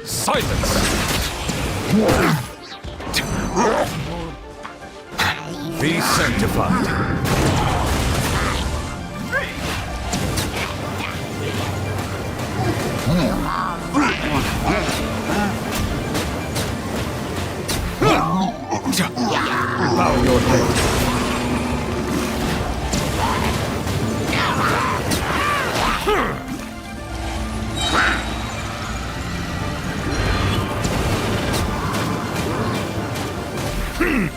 Silence! Be sanctified. Bow your head.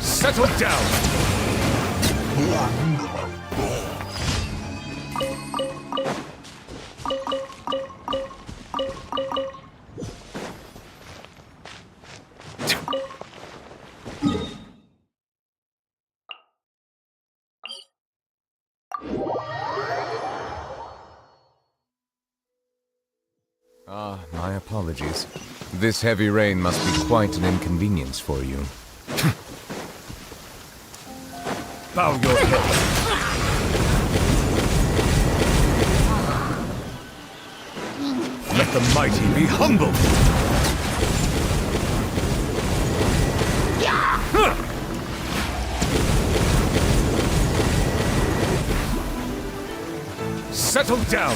Settle down! Ah, my apologies. This heavy rain must be quite an inconvenience for you. Bow your head. Let the mighty be humbled. Settle down.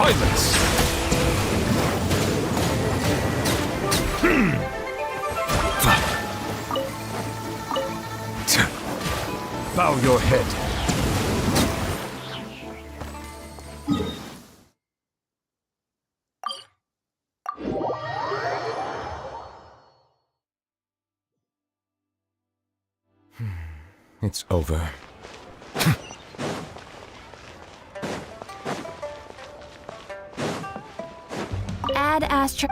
Silence! Bow your head. It's over. Ad Astra.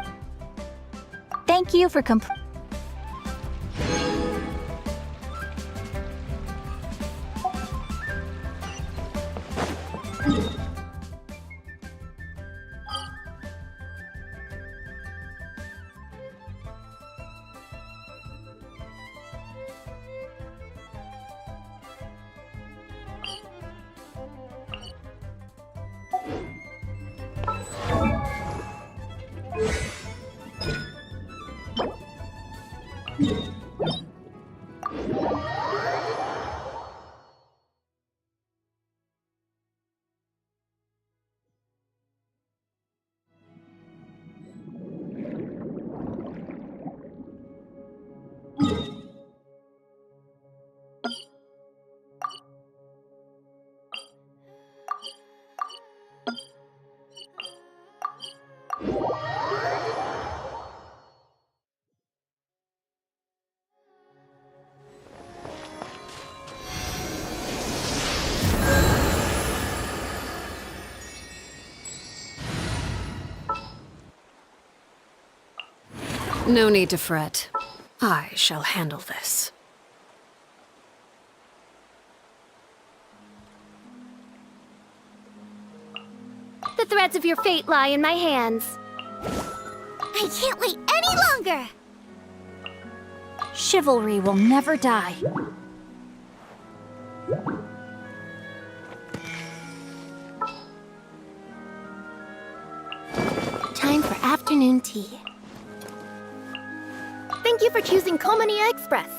Thank you for No need to fret. I shall handle this. The threads of your fate lie in my hands. I can't wait any longer! Chivalry will never die. Time for afternoon tea. Thank you for choosing Komania Express.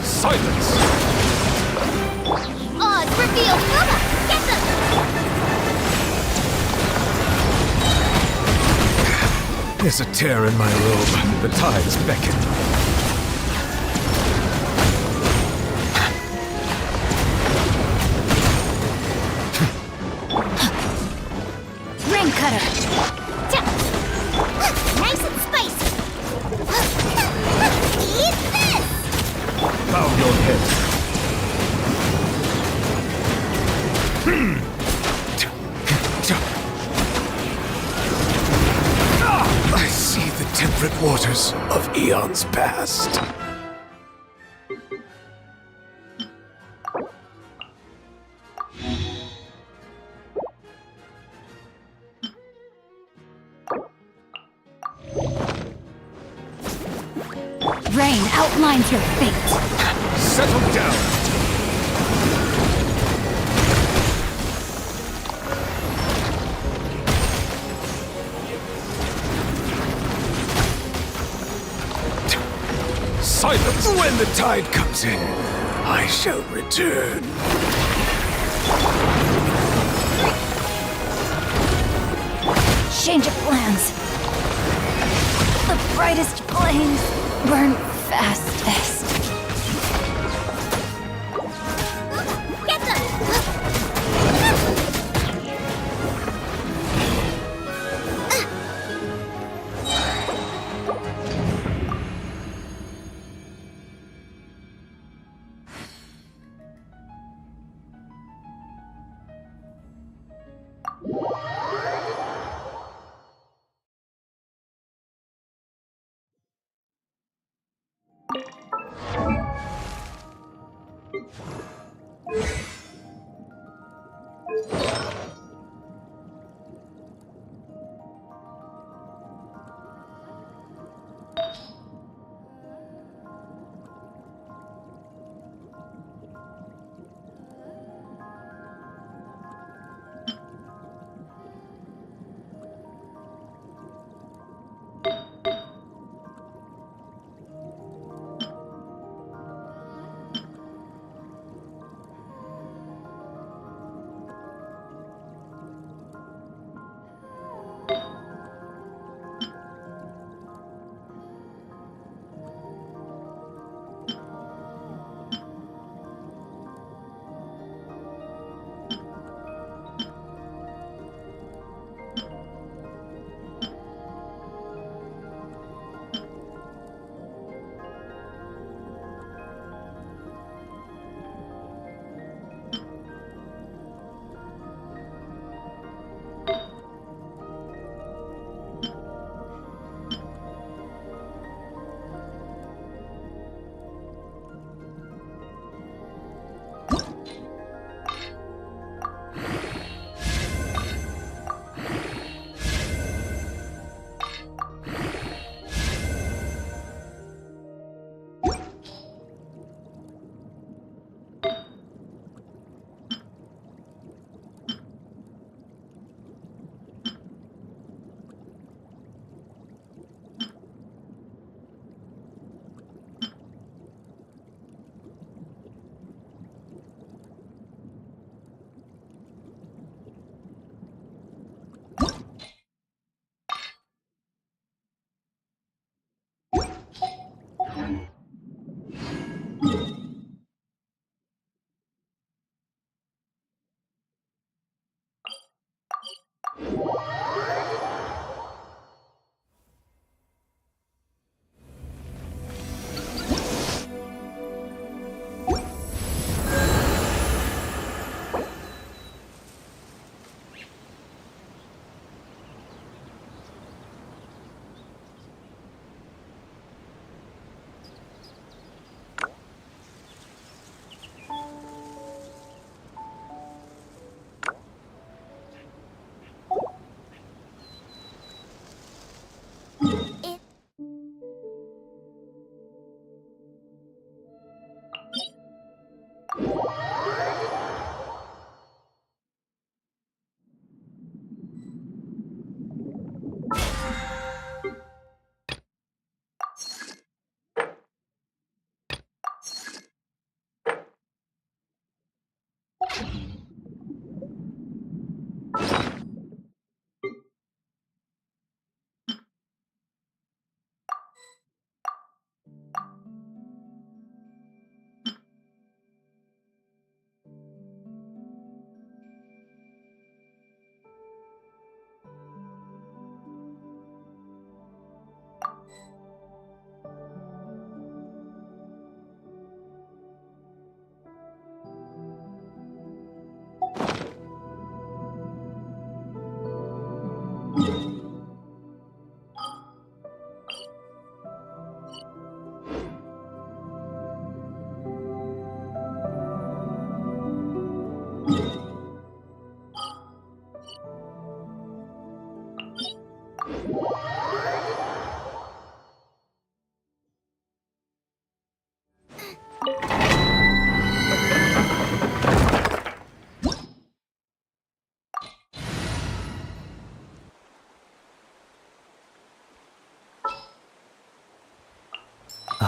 Silence! Odds revealed! Mama, get them! There's a tear in my robe. The tides beckon. Ring cutter. Nice and spicy! Eat this! Bow your head. I see the temperate waters of eons past. Rain outlines your fate. Settle down. Silence! When the tide comes in, I shall return. Change of plans. The brightest flames burn fastest. Get them!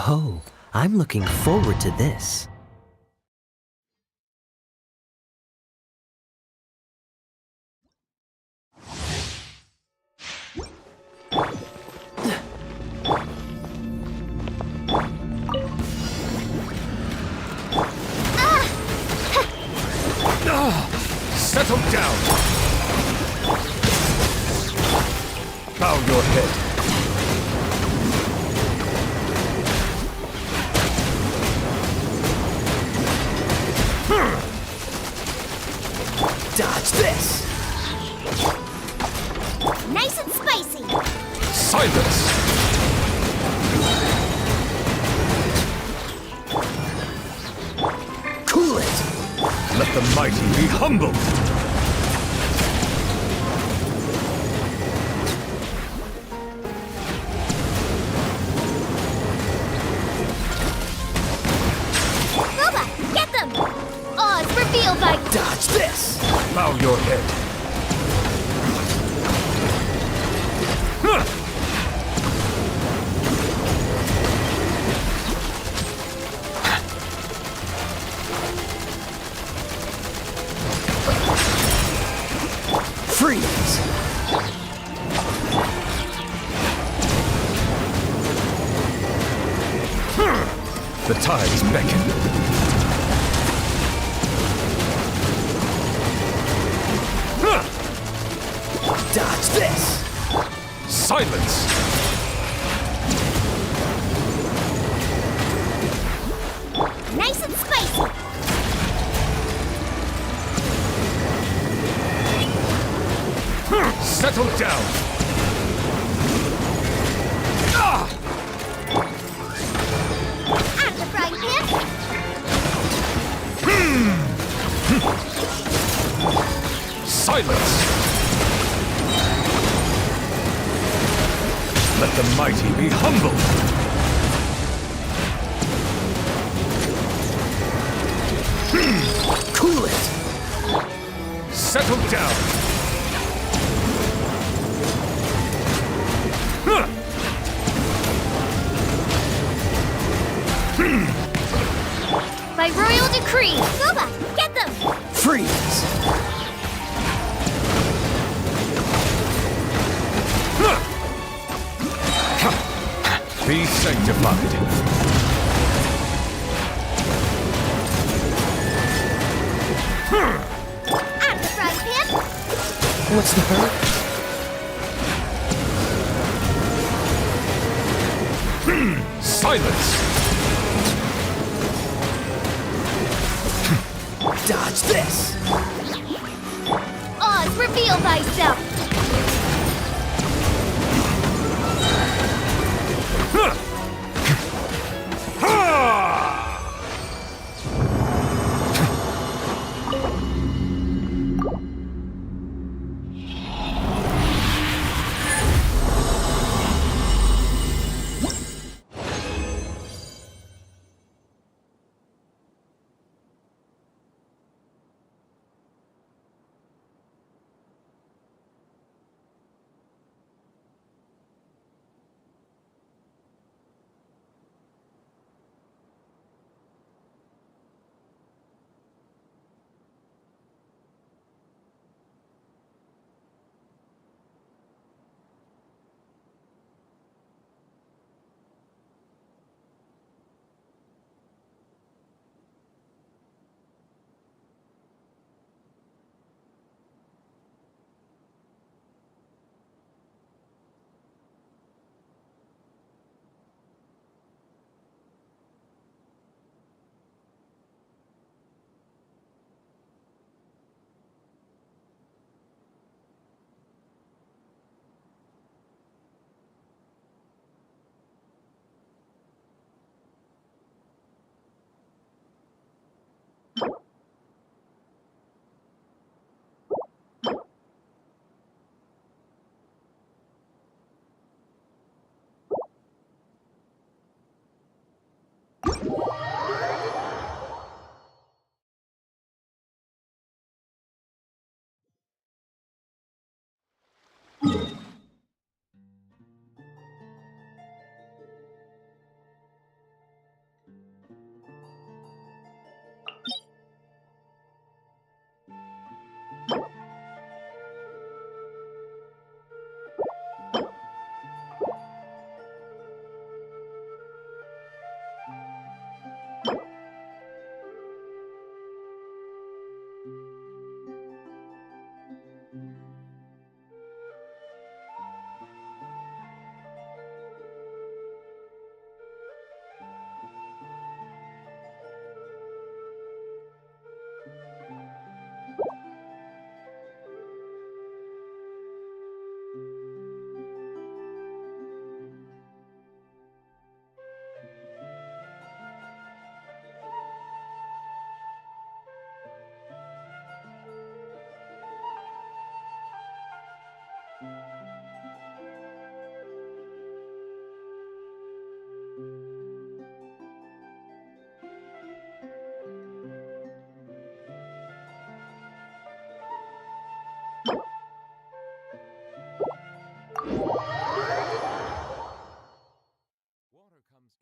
Oh, I'm looking forward to this. Bow your head. Dodge this! Nice and spicy! Silence! Cool it! Let the mighty be humbled! Boba, get them! Oz revealed by... Dodge this! Bow your head. Freeze! The tides beckon. Dodge this! Silence! Nice and spicy! Settle down! At the frying pan! Silence! Let the mighty be humbled! Cool it! Settle down! By royal decree! Boba, get them! Freeze! Be sanctified. At the frying pan! What's the hurry? Silence! Dodge this! Oz, reveal thyself!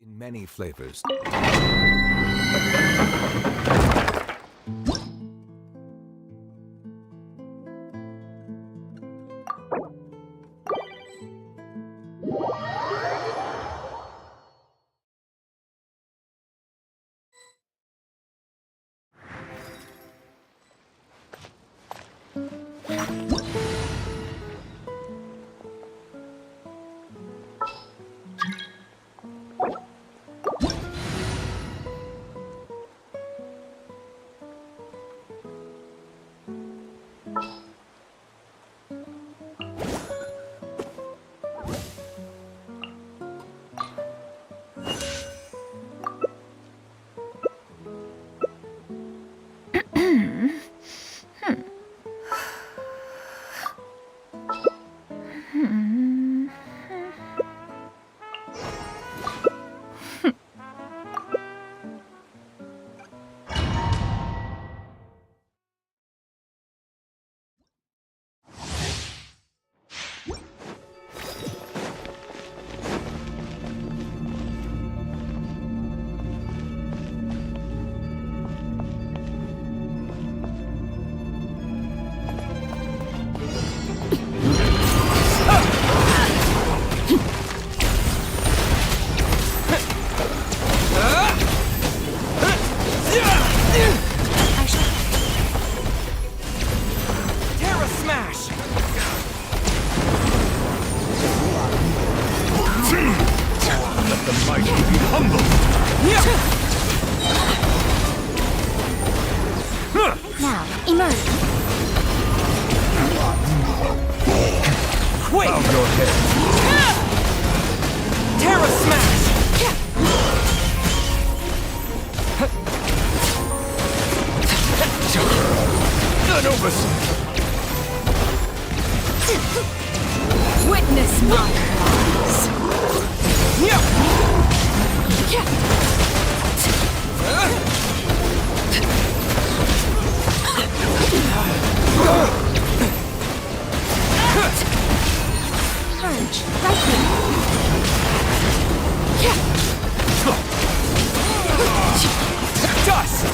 In many flavors. Now, emerge. Wait! Bow your head. Terra Smash! None oversight. Witness my claws. Punch, right here. Dust!